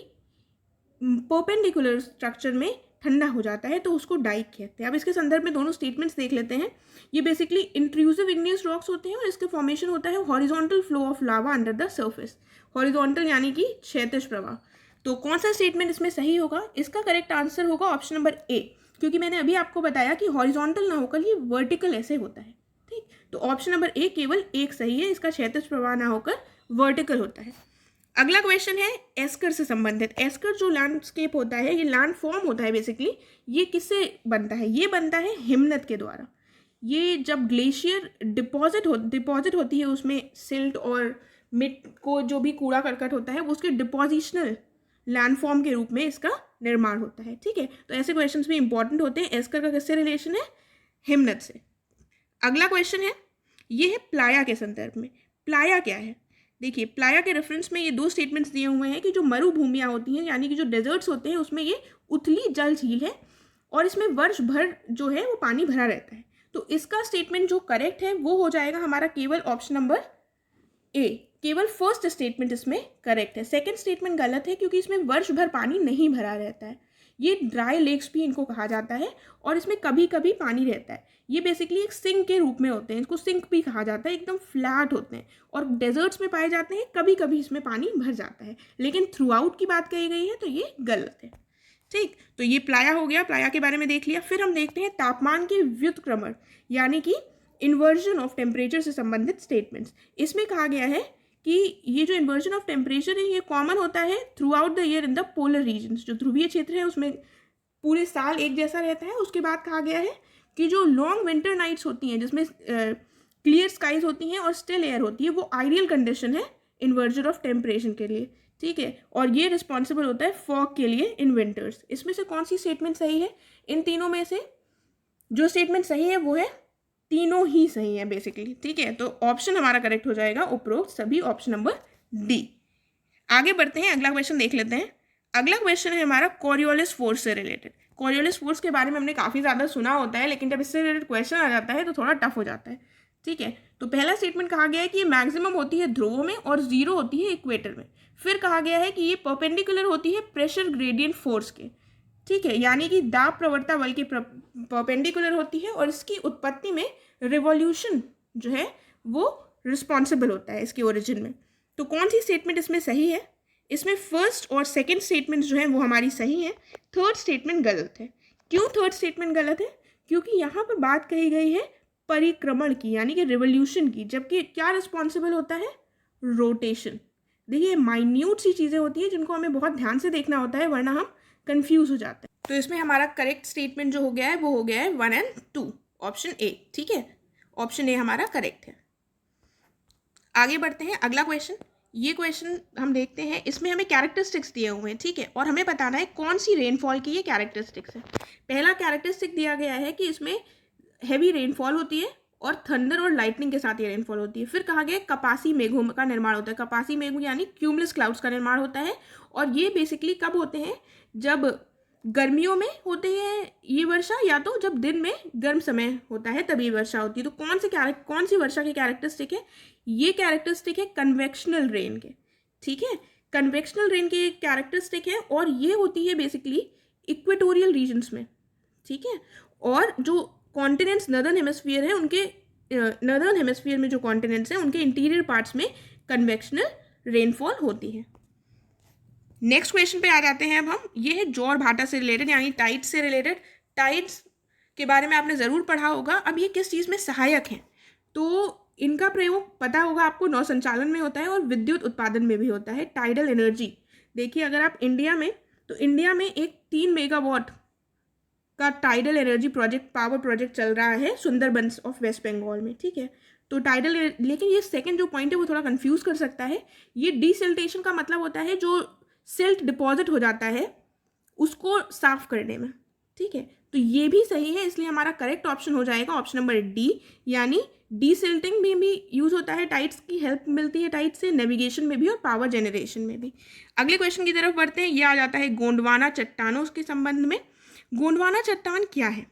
परपेंडिकुलर स्ट्रक्चर में ठंडा हो जाता है, तो उसको डाइक कहते हैं। अब इसके संदर्भ में दोनों स्टेटमेंट्स देख लेते हैं। ये बेसिकली इंट्रूसिव इग्नियस रॉक्स होते हैं और इसके फॉर्मेशन होता है horizontal flow of lava under the surface. Horizontal यानी कि क्षैतिज प्रवाह। तो कौन सा स्टेटमेंट इसमें सही होगा? इसका करेक्ट आंसर होगा ऑप्शन नंबर ए, क्योंकि मैंने अभी आपको बताया कि हॉरिजॉन्टल ना होकर ये वर्टिकल ऐसे होता है। ठीक, तो ऑप्शन नंबर ए केवल एक सही है, इसका क्षैतिज प्रवाह ना होकर वर्टिकल होता है। अगला क्वेश्चन है एस्कर से संबंधित। एस्कर जो लैंडस्केप होता है, ये लैंड फॉर्म होता है बेसिकली, ये किससे बनता है? ये बनता है हिमनद के द्वारा। ये जब ग्लेशियर डिपॉजिट होती है, उसमें सिल्ट और मिट को जो भी कूड़ा करकट होता है वो उसके डिपोजिशनल लैंडफॉर्म के रूप में इसका निर्माण होता है। ठीक है, तो ऐसे क्वेश्चंस भी इंपॉर्टेंट होते हैं। एस्कर का किससे रिलेशन है? हिमनद से। अगला क्वेश्चन है, ये है प्लाया के संदर्भ में। प्लाया क्या है? देखिए प्लाया के रेफरेंस में ये दो स्टेटमेंट्स दिए हुए हैं कि जो मरुभूमियाँ होती हैं यानी कि जो डेजर्ट्स होते हैं उसमें ये उथली जल झील है और इसमें वर्ष भर जो है वो पानी भरा रहता है। तो इसका स्टेटमेंट जो करेक्ट है वो हो जाएगा हमारा केवल ऑप्शन नंबर ए। केवल फर्स्ट स्टेटमेंट इसमें करेक्ट है, सेकंड स्टेटमेंट गलत है क्योंकि इसमें वर्ष भर पानी नहीं भरा रहता है। ये ड्राई लेक्स भी इनको कहा जाता है और इसमें कभी कभी पानी रहता है। ये बेसिकली एक सिंक के रूप में होते हैं, इसको सिंक भी कहा जाता है, एकदम फ्लैट होते हैं और डेजर्ट्स में पाए जाते हैं। कभी कभी इसमें पानी भर जाता है, लेकिन थ्रू आउट की बात कही गई है तो ये गलत है। ठीक, तो ये प्लाया हो गया, प्लाया के बारे में देख लिया। फिर हम देखते हैं तापमान के व्युत्क्रमण यानी कि इन्वर्जन ऑफ टेम्परेचर से संबंधित स्टेटमेंट्स। इसमें कहा गया है कि ये जो इन्वर्जन ऑफ टेम्परेचर है ये कॉमन होता है throughout the year in the polar regions. जो ध्रुवीय क्षेत्र है उसमें पूरे साल एक जैसा रहता है। उसके बाद कहा गया है कि जो लॉन्ग विंटर नाइट्स होती हैं जिसमें क्लियर स्काइज होती हैं और स्टिल एयर होती है, वो आइडियल कंडीशन है इन्वर्जन ऑफ टेम्परेचर के लिए। ठीक है, और ये रिस्पॉन्सिबल होता है फॉग के लिए इन विंटर्स। इसमें से कौन सी स्टेटमेंट सही है? इन तीनों में से जो स्टेटमेंट सही है वो है, तीनों ही सही है बेसिकली। ठीक है, तो ऑप्शन हमारा करेक्ट हो जाएगा उपरोक्त सभी, ऑप्शन नंबर डी। आगे बढ़ते हैं, अगला क्वेश्चन देख लेते हैं। अगला क्वेश्चन है हमारा कोरियोलिस फोर्स से रिलेटेड। कोरियोलिस फोर्स के बारे में हमने काफ़ी ज़्यादा सुना होता है, लेकिन जब इससे रिलेटेड क्वेश्चन आ जाता है तो थोड़ा टफ हो जाता है। ठीक है, तो पहला स्टेटमेंट कहा गया है कि ये मैक्सिमम होती है ध्रुवों में और जीरो होती है इक्वेटर में। फिर कहा गया है कि ये परपेंडिकुलर होती है प्रेशर ग्रेडियंट फोर्स के। ठीक है, यानी कि दाब प्रवणता बल के परपेंडिकुलर होती है और इसकी उत्पत्ति में रिवॉल्यूशन जो है वो रिस्पॉन्सिबल होता है इसके ओरिजिन में। तो कौन सी स्टेटमेंट इसमें सही है? इसमें फर्स्ट और सेकंड स्टेटमेंट जो है वो हमारी सही है, थर्ड स्टेटमेंट गलत है। क्यों थर्ड स्टेटमेंट गलत है? क्योंकि यहाँ पर बात कही गई है परिक्रमण की यानी कि रिवॉल्यूशन की, जबकि क्या रिस्पॉन्सिबल होता है? रोटेशन। देखिए माइन्यूट सी चीज़ें होती हैं जिनको हमें बहुत ध्यान से देखना होता है, वरना हम कंफ्यूज हो जाते हैं। तो इसमें हमारा करेक्ट स्टेटमेंट जो हो गया है वो हो गया है 1 और 2, ऑप्शन ए। ठीक है, ऑप्शन ए हमारा करेक्ट है। आगे बढ़ते हैं, अगला क्वेश्चन। ये क्वेश्चन हम देखते हैं, इसमें हमें कैरेक्टरिस्टिक्स दिए हुए हैं। ठीक है, और हमें बताना है कौन सी रेनफॉल की ये कैरेक्टरिस्टिक्स है। पहला कैरेक्टरिस्टिक दिया गया है कि इसमें हैवी रेनफॉल होती है और थंडर और लाइटनिंग के साथ ये रेनफॉल होती है। फिर कहा गया कपासी मेघों का निर्माण होता है। कपासी मेघ यानी क्यूमुलस क्लाउड्स का निर्माण होता है और ये बेसिकली कब होते हैं? जब गर्मियों में होते हैं ये वर्षा, या तो जब दिन में गर्म समय होता है तभी वर्षा होती है। तो कौन सी वर्षा की कैरेक्टरिस्टिक है? ये कैरेक्टरिस्टिक है कन्वेक्शनल रेन के। ठीक है, कन्वेक्शनल रेन की कैरेक्टरिस्टिक है और ये होती है बेसिकली इक्वेटोरियल रीजन्स में। ठीक है, और जो कॉन्टिनेंट्स नर्दर्न हेमिस्फीयर है उनके नर्दर्न हेमिस्फीयर में जो कॉन्टिनेंट्स हैं उनके इंटीरियर पार्ट्स में कन्वेक्शनल रेनफॉल होती है। नेक्स्ट क्वेश्चन पे आ जाते हैं अब हम। ये है ज्वार भाटा से रिलेटेड यानी टाइड्स से रिलेटेड। टाइड्स के बारे में आपने ज़रूर पढ़ा होगा। अब ये किस चीज़ में सहायक हैं? तो इनका प्रयोग पता होगा आपको, नौ संचालन में होता है और विद्युत उत्पादन में भी होता है। टाइडल एनर्जी, देखिए अगर आप इंडिया में एक 3 मेगावाट का टाइडल एनर्जी पावर प्रोजेक्ट चल रहा है सुंदरबंस ऑफ वेस्ट बंगाल में। ठीक है, तो टाइडल, लेकिन ये सेकंड जो पॉइंट है वो थोड़ा कंफ्यूज कर सकता है। ये डिसिल्टेशन का मतलब होता है जो सिल्ट डिपॉजिट हो जाता है उसको साफ करने में। ठीक है, तो ये भी सही है, इसलिए हमारा करेक्ट ऑप्शन हो जाएगा ऑप्शन नंबर डी, यानी डीसिल्टिंग में भी यूज होता है, टाइड्स की हेल्प मिलती है टाइड्स से, नेविगेशन में भी और पावर जनरेशन में भी। अगले क्वेश्चन की तरफ बढ़ते हैं। ये आ जाता है गोंडवाना चट्टानों के संबंध में। गोंडवाना चट्टान क्या है?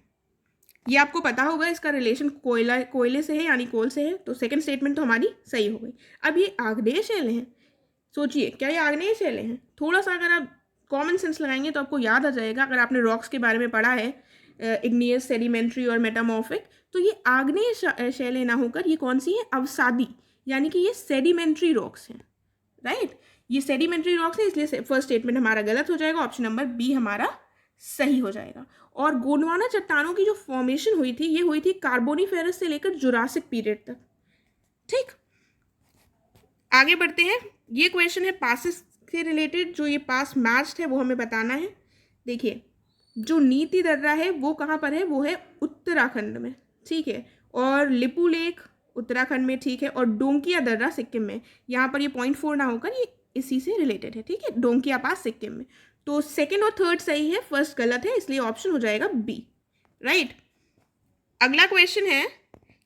ये आपको पता होगा, इसका रिलेशन कोयले से है यानी कोल से है, तो सेकंड स्टेटमेंट तो हमारी सही हो गई। अब ये आग्नेय शैलें हैं, सोचिए क्या ये आग्नेय शैलें हैं? थोड़ा सा अगर आप कॉमन सेंस लगाएंगे तो आपको याद आ जाएगा, अगर आपने रॉक्स के बारे में पढ़ा है, इग्नियस, सेडिमेंट्री और मेटामॉर्फिक, तो ये आग्नेय शैलें ना होकर ये कौन सी है? अवसादी, यानी कि ये सेडिमेंट्री रॉक्स हैं, राइट। ये सेडिमेंट्री रॉक्स है, इसलिए फर्स्ट स्टेटमेंट हमारा गलत हो जाएगा, ऑप्शन नंबर बी हमारा सही हो जाएगा। और गोंडवाना चट्टानों की जो फॉर्मेशन हुई थी, ये हुई थी कार्बोनिफेरस से लेकर जुरासिक पीरियड तक, ठीक। आगे बढ़ते हैं, ये क्वेश्चन है पासेस से रिलेटेड, जो ये पास मैच्ड है वो हमें बताना है। देखिए, जो नीति दर्रा है वो कहाँ पर है? वो है उत्तराखंड में, ठीक है। और लिपू लेक उत्तराखंड में, ठीक है। और डोंकिया दर्रा सिक्किम में। यहाँ पर ये 0.4 ना होकर ये इसी से रिलेटेड है, ठीक है, डोंकिया पास सिक्किम में। तो सेकंड और थर्ड सही है, फर्स्ट गलत है, इसलिए ऑप्शन हो जाएगा बी, राइट। अगला क्वेश्चन है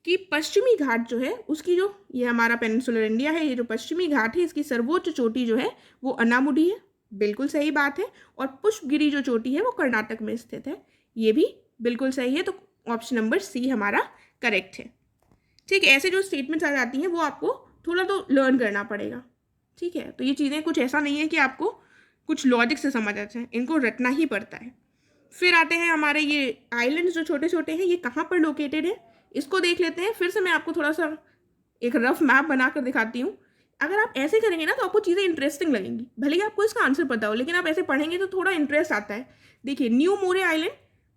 कि पश्चिमी घाट जो है उसकी, जो ये हमारा पेनिनसुलर इंडिया है, ये जो पश्चिमी घाट है इसकी सर्वोच्च चोटी जो है वो अनामुडी है, बिल्कुल सही बात है। और पुष्पगिरी जो चोटी है वो कर्नाटक में स्थित है, ये भी बिल्कुल सही है, तो ऑप्शन नंबर सी हमारा करेक्ट है, ठीक है। ऐसे जो स्टेटमेंट्स आ जाती हैं वो आपको थोड़ा तो लर्न करना पड़ेगा, ठीक है। तो ये चीज़ें कुछ ऐसा नहीं है कि आपको कुछ लॉजिक से समझ आ जाए, इनको रटना ही पड़ता है। फिर आते हैं हमारे ये आइलैंड्स जो छोटे छोटे हैं, ये कहाँ पर लोकेटेड है, इसको देख लेते हैं। फिर से मैं आपको थोड़ा सा एक रफ मैप बनाकर दिखाती हूँ। अगर आप ऐसे करेंगे ना तो आपको चीज़ें इंटरेस्टिंग लगेंगी, भले ही आपको इसका आंसर पता हो, लेकिन आप ऐसे पढ़ेंगे तो थोड़ा इंटरेस्ट आता है। देखिए, न्यू मोरे आइलैंड,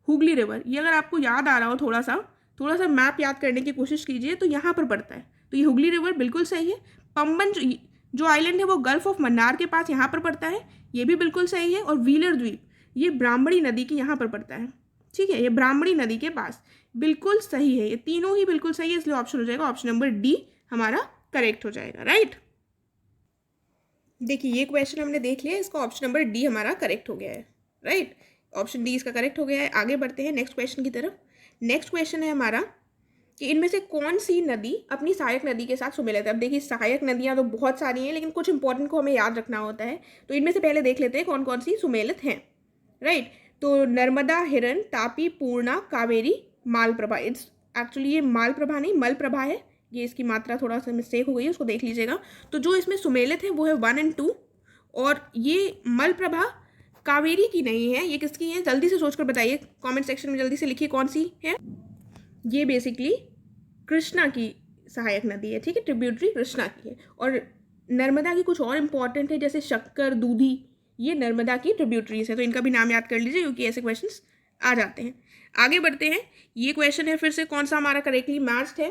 हुगली रिवर, ये अगर आपको याद आ रहा हो थोड़ा सा मैप याद करने की कोशिश कीजिए तो यहाँ पर पड़ता है, तो ये हुगली रिवर बिल्कुल सही है। पंबन जो आइलैंड है वो गल्फ ऑफ मन्नार के पास यहाँ पर पड़ता है, ये भी बिल्कुल सही है। और व्हीलर द्वीप, ये ब्राह्मणी नदी के यहाँ पर पड़ता है, ठीक है, ये ब्राह्मणी नदी के पास, बिल्कुल सही है। ये तीनों ही बिल्कुल सही है, इसलिए ऑप्शन हो जाएगा ऑप्शन नंबर डी हमारा करेक्ट हो जाएगा, राइट। देखिए, ये क्वेश्चन हमने देख लिया, इसका ऑप्शन नंबर डी हमारा करेक्ट हो गया है, राइट। ऑप्शन डी इसका करेक्ट हो गया है। आगे बढ़ते हैं नेक्स्ट क्वेश्चन की तरफ। नेक्स्ट क्वेश्चन है हमारा कि इनमें से कौन सी नदी अपनी सहायक नदी के साथ सुमेलित है। अब देखिए, सहायक नदियाँ तो बहुत सारी हैं, लेकिन कुछ इंपॉर्टेंट को हमें याद रखना होता है, तो इनमें से पहले देख लेते हैं कौन कौन सी सुमेलित हैं, राइट। तो नर्मदा, हिरन, तापी, पूर्णा, कावेरी, मालप्रभा। इट्स एक्चुअली ये मालप्रभा नहीं मलप्रभा है, ये इसकी मात्रा थोड़ा सा मिस्टेक हो गई है, उसको देख लीजिएगा। तो जो इसमें सुमेलित है वो है 1 और 2, और ये मलप्रभा कावेरी की नहीं है, ये किसकी है? जल्दी से सोचकर बताइए, कमेंट सेक्शन में जल्दी से लिखिए कौन सी है। ये बेसिकली कृष्णा की सहायक नदी है, ठीक है, ट्रिब्यूटरी कृष्णा की है। और नर्मदा की कुछ और इंपॉर्टेंट है, जैसे शक्कर, दूधी, ये नर्मदा की ट्रिब्यूटरीज है, तो इनका भी नाम याद कर लीजिए क्योंकि ऐसे क्वेश्चंस आ जाते हैं। आगे बढ़ते हैं, ये क्वेश्चन है फिर से कौन सा हमारा करेक्टली मैच्ड है,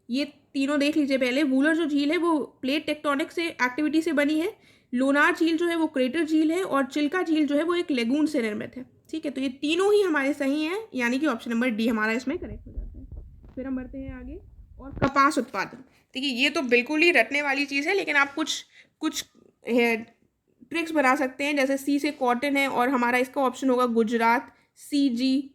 ये तीनों देख लीजिए पहले। वूलर जो झील है वो प्लेट टेक्टोनिक से एक्टिविटी से बनी है, लोनार झील जो है वो क्रेटर झील है, और चिल्का झील जो है वो एक लेगून से निर्मित है, ठीक है। तो ये तीनों ही हमारे सही हैं, यानी कि ऑप्शन नंबर डी हमारा इसमें करेक्ट हो जाता है। फिर हम बढ़ते हैं आगे, और कपास उत्पादन। देखिए, ये तो बिल्कुल ही रटने वाली चीज़ है, लेकिन आप कुछ ट्रिक्स बना सकते हैं, जैसे सी से कॉटन है, और हमारा इसका ऑप्शन होगा गुजरात, सी जी,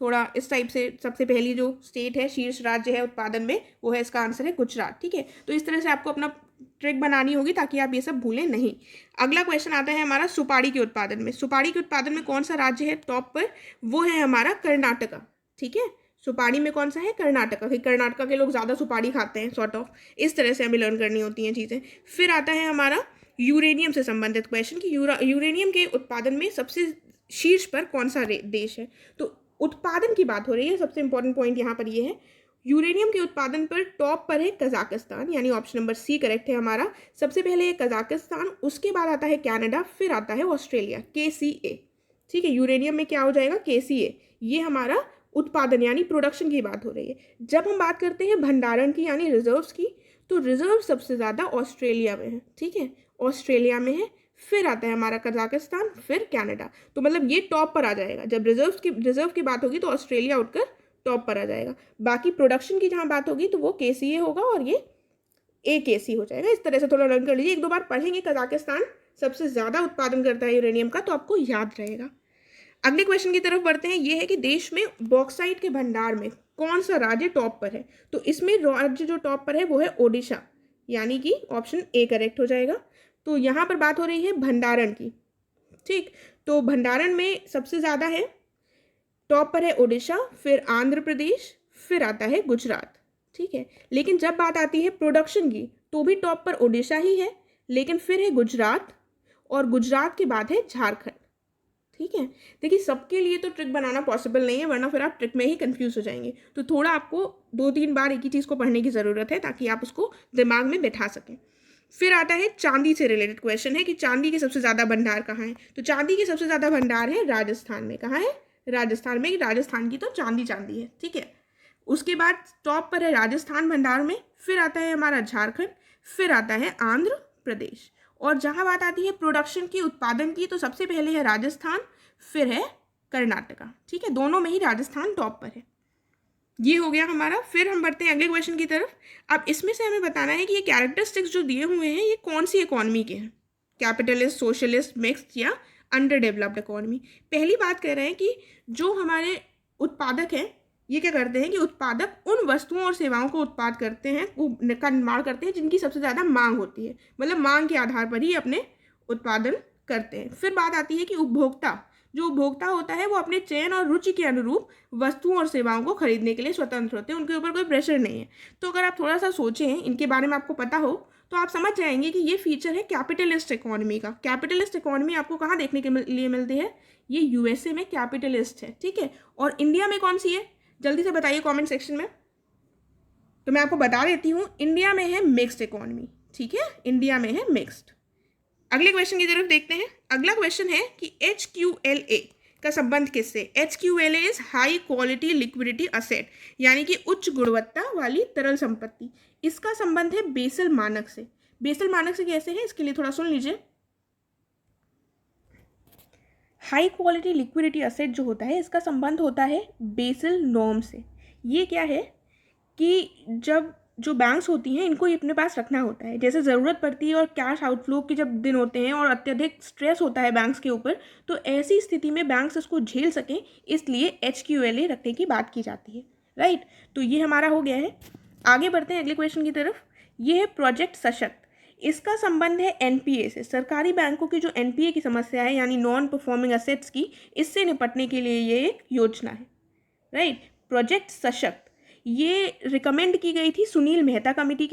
थोड़ा इस टाइप से। सबसे पहली जो स्टेट है, शीर्ष राज्य है उत्पादन में, वो है, इसका आंसर है गुजरात, ठीक है। तो इस तरह से आपको अपना ट्रिक बनानी होगी ताकि आप ये सब भूलें नहीं। अगला क्वेश्चन आता है हमारा सुपारी के उत्पादन में। सुपारी के उत्पादन में कौन सा राज्य है टॉप पर? वो है हमारा कर्नाटका, ठीक है। सुपारी में कौन सा है? कर्नाटका। कर्नाटका के लोग ज़्यादा सुपारी खाते हैं, सॉर्ट ऑफ इस तरह से हमें लर्न करनी होती हैं चीज़ें। फिर आता है हमारा यूरेनियम से संबंधित क्वेश्चन कि यूरेनियम के उत्पादन में सबसे शीर्ष पर कौन सा देश है। तो उत्पादन की बात हो रही है, सबसे इंपॉर्टेंट पॉइंट यहाँ पर ये है, यूरेनियम के उत्पादन पर टॉप पर है कजाकिस्तान, यानी ऑप्शन नंबर सी करेक्ट है हमारा। सबसे पहले है कजाकिस्तान, उसके बाद आता है कनाडा, फिर आता है ऑस्ट्रेलिया, KCA, ठीक है। यूरेनियम में क्या हो जाएगा? KCA। ये हमारा उत्पादन यानी प्रोडक्शन की बात हो रही है। जब हम बात करते हैं भंडारण की यानी रिजर्व्स की, तो रिजर्व सबसे ज़्यादा ऑस्ट्रेलिया में है, ठीक है, ऑस्ट्रेलिया में है। फिर आता है हमारा कजाकिस्तान, फिर कनाडा। तो मतलब ये टॉप पर आ जाएगा। जब रिजर्व की बात होगी तो ऑस्ट्रेलिया उठकर टॉप पर आ जाएगा। बाकी प्रोडक्शन की जहाँ बात होगी तो वो KCA होगा, और ये AKC हो जाएगा। इस तरह से थोड़ा लर्न कर लीजिए, एक दो बार पढ़ेंगे कजाकिस्तान सबसे ज़्यादा उत्पादन करता है यूरेनियम का, तो आपको याद रहेगा। अगले क्वेश्चन की तरफ बढ़ते हैं, ये है कि देश में बॉक्साइट के भंडार में कौन सा राज्य टॉप पर है। तो इसमें राज्य जो टॉप पर है वो है ओडिशा, यानी कि ऑप्शन A करेक्ट हो जाएगा। तो यहाँ पर बात हो रही है भंडारण की, ठीक। तो भंडारण में सबसे ज़्यादा है टॉप पर है उड़ीसा, फिर आंध्र प्रदेश, फिर आता है गुजरात। ठीक है, लेकिन जब बात आती है प्रोडक्शन की तो भी टॉप पर उड़ीसा ही है, लेकिन फिर है गुजरात, और गुजरात के बाद है झारखंड। ठीक है, देखिए सबके लिए तो ट्रिक बनाना पॉसिबल नहीं है, वरना फिर आप ट्रिक में ही कंफ्यूज हो जाएंगे। तो थोड़ा आपको 2-3 बार एक ही चीज़ को पढ़ने की ज़रूरत है ताकि आप उसको दिमाग में बैठा सकें। फिर आता है चांदी से रिलेटेड क्वेश्चन है कि चांदी के सबसे ज़्यादा भंडार कहाँ है। तो चांदी के सबसे ज़्यादा भंडार है राजस्थान में। कहाँ है? राजस्थान में। राजस्थान की तो चांदी चांदी है। ठीक है, उसके बाद टॉप पर है राजस्थान भंडार में, फिर आता है हमारा झारखंड, फिर आता है आंध्र प्रदेश। और जहाँ बात आती है प्रोडक्शन की, उत्पादन की, तो सबसे पहले है राजस्थान, फिर है कर्नाटका। ठीक है, दोनों में ही राजस्थान टॉप पर है। ये हो गया हमारा। फिर हम बढ़ते हैं अगले क्वेश्चन की तरफ। अब इसमें से हमें बताना है कि ये कैरेक्टरिस्टिक्स जो दिए हुए हैं ये कौन सी इकोनॉमी के हैं, कैपिटलिस्ट, सोशलिस्ट, मिक्स्ड या अंडर डेवलप्ड इकोनॉमी। पहली बात कर रहे हैं कि जो हमारे उत्पादक हैं ये क्या करते हैं कि उत्पादक उन वस्तुओं और सेवाओं को उत्पाद करते हैं, का निर्माण करते हैं जिनकी सबसे ज़्यादा मांग होती है, मतलब मांग के आधार पर ही अपने उत्पादन करते हैं। फिर बात आती है कि उपभोक्ता, जो उपभोक्ता होता है वो अपने चयन और रुचि के अनुरूप वस्तुओं और सेवाओं को खरीदने के लिए स्वतंत्र होते हैं, उनके ऊपर कोई प्रेशर नहीं है। तो अगर आप थोड़ा सा सोचें, इनके बारे में आपको पता हो, तो आप समझ जाएंगे कि ये फीचर है कैपिटलिस्ट इकोनॉमी का। कैपिटलिस्ट इकोनॉमी आपको कहाँ देखने के लिए मिलती है? ये यूएसए में कैपिटलिस्ट है। ठीक है, और इंडिया में कौन सी है? जल्दी से बताइए कमेंट सेक्शन में। तो मैं आपको बता देती हूँ, इंडिया में है मिक्स्ड इकोनॉमी। ठीक है, इंडिया में है मिक्स्ड। अगले क्वेश्चन की तरफ देखते हैं। अगला क्वेश्चन है कि HQLA का संबंध किससे? HQLA is high quality liquidity asset, यानी कि उच्च गुणवत्ता वाली तरल संपत्ति। इसका संबंध है बेसल मानक से। बेसल मानक से कैसे है, इसके लिए थोड़ा सुन लीजिए। हाई क्वालिटी लिक्विडिटी असेट जो होता है इसका संबंध होता है बेसल नॉर्म से। ये क्या है कि जब जो बैंक्स होती हैं इनको अपने पास रखना होता है, जैसे ज़रूरत पड़ती है और कैश आउटफ्लो के जब दिन होते हैं और अत्यधिक स्ट्रेस होता है बैंक्स के ऊपर, तो ऐसी स्थिति में बैंक्स इसको झेल सकें, इसलिए HQLA रखने की बात की जाती है। राइट, तो ये हमारा हो गया है। आगे बढ़ते हैं अगले क्वेश्चन की तरफ। ये है प्रोजेक्ट सशक्त। इसका संबंध है NPA से। सरकारी बैंकों की जो NPA की समस्या है, यानी नॉन परफॉर्मिंग असेट्स की, इससे निपटने के लिए ये एक योजना है। राइट, प्रोजेक्ट सशक्त ये रिकमेंड की गई थी सुनील मेहता कमेटी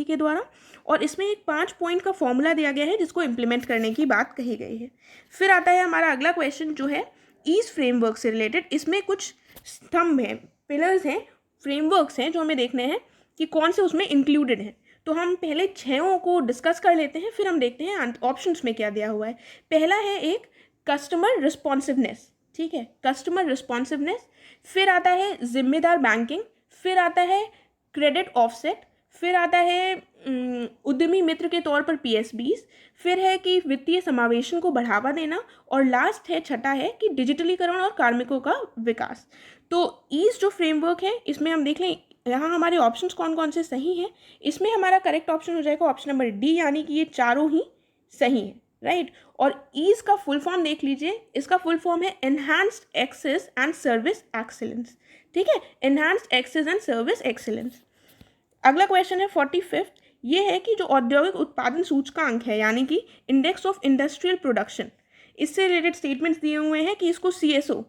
के द्वारा, और इसमें एक 5 पॉइंट का फॉर्मूला दिया गया है जिसको इम्प्लीमेंट करने की बात कही गई है। फिर आता है हमारा अगला क्वेश्चन जो है ईस्ट फ्रेमवर्क से रिलेटेड। इसमें कुछ स्तंभ हैं, पिलर्स हैं, फ्रेमवर्क्स हैं जो हमें देखने हैं कि कौन से उसमें इंक्लूडेड हैं। तो हम पहले 6 को डिस्कस कर लेते हैं, फिर हम देखते हैं ऑप्शंस में क्या दिया हुआ है। पहला है एक कस्टमर रिस्पॉन्सिवनेस। ठीक है, कस्टमर रिस्पॉन्सिवनेस। फिर आता है जिम्मेदार बैंकिंग, फिर आता है क्रेडिट ऑफसेट, फिर आता है उद्यमी मित्र के तौर पर PSBs, फिर है कि वित्तीय समावेशन को बढ़ावा देना, और लास्ट है, छठा है कि डिजिटलीकरण और कार्मिकों का विकास। तो ईस्ट जो फ्रेमवर्क है इसमें हम देख लें यहाँ हमारे ऑप्शंस कौन कौन से सही हैं। इसमें हमारा करेक्ट ऑप्शन हो जाएगा ऑप्शन नंबर D, यानी कि ये चारों ही सही हैं। राइट, और ईज का फुल फॉर्म देख लीजिए। इसका फुल फॉर्म है enhanced access and service excellence. ठीक है, enhanced access and service excellence. अगला क्वेश्चन है 45। ये है कि जो औद्योगिक उत्पादन सूचकांक है, यानी कि इंडेक्स ऑफ इंडस्ट्रियल प्रोडक्शन, इससे रिलेटेड स्टेटमेंट्स दिए हुए हैं कि इसको CSO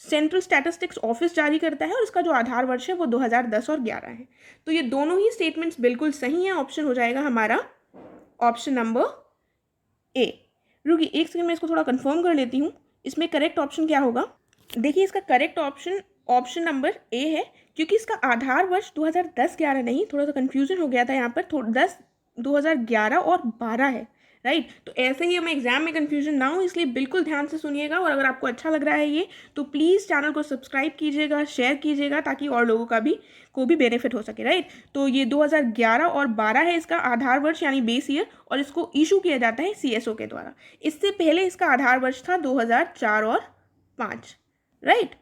सेंट्रल स्टैटिस्टिक्स ऑफिस जारी करता है, और इसका जो आधार वर्ष है वो 2010 और 11 है। तो ये दोनों ही स्टेटमेंट्स बिल्कुल सही हैं। ऑप्शन हो जाएगा हमारा ऑप्शन नंबर A। रुकिए एक सेकंड, मैं इसको थोड़ा कंफर्म कर लेती हूँ। इसमें करेक्ट ऑप्शन क्या होगा? देखिए, इसका correct option option number A है, क्योंकि इसका आधार वर्ष 2010-11 नहीं, थोड़ा सा कन्फ्यूजन हो गया था यहाँ पर, 2011 और 12 है। राइट, तो ऐसे ही हमें एग्जाम में कन्फ्यूजन ना हो, इसलिए बिल्कुल ध्यान से सुनिएगा। और अगर आपको अच्छा लग रहा है ये, तो प्लीज़ चैनल को सब्सक्राइब कीजिएगा, शेयर कीजिएगा, ताकि और लोगों का को भी बेनिफिट हो सके। राइट, तो ये 2011 और 12 है इसका आधार वर्ष, यानी बेस ईयर, और इसको इशू किया जाता है CSO के द्वारा। इससे पहले इसका आधार वर्ष था 2004 और 5। राइट,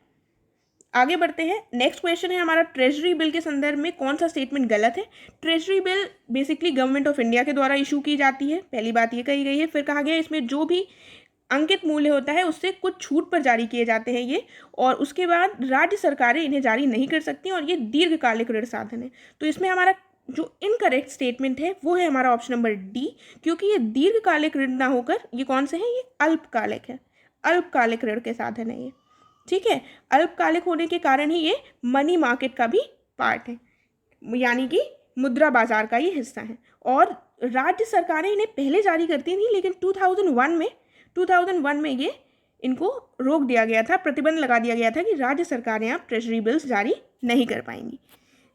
आगे बढ़ते हैं। नेक्स्ट क्वेश्चन है हमारा, ट्रेजरी बिल के संदर्भ में कौन सा स्टेटमेंट गलत है? Treasury bill basically government of India के द्वारा इशू की जाती है, पहली बात ये कही गई है। फिर कहा गया इसमें जो भी अंकित मूल्य होता है उससे कुछ छूट पर जारी किए जाते हैं ये, और उसके बाद राज्य सरकारें इन्हें जारी नहीं कर सकती, और ये दीर्घकालिक ऋण साधन है। तो इसमें हमारा जो इनकरेक्ट स्टेटमेंट है वो है हमारा ऑप्शन नंबर D, क्योंकि ये दीर्घकालिक ऋण ना होकर ये कौन से हैं, ये अल्पकालिक है, अल्पकालिक ऋण के साधन है ये। ठीक है, अल्पकालिक होने के कारण ही ये मनी मार्केट का भी पार्ट है, यानी कि मुद्रा बाजार का ये हिस्सा है। और राज्य सरकारें इन्हें पहले जारी करती थी, लेकिन 2001 में ये इनको रोक दिया गया था, प्रतिबंध लगा दिया गया था कि राज्य सरकारें अब ट्रेजरी बिल्स जारी नहीं कर पाएंगी।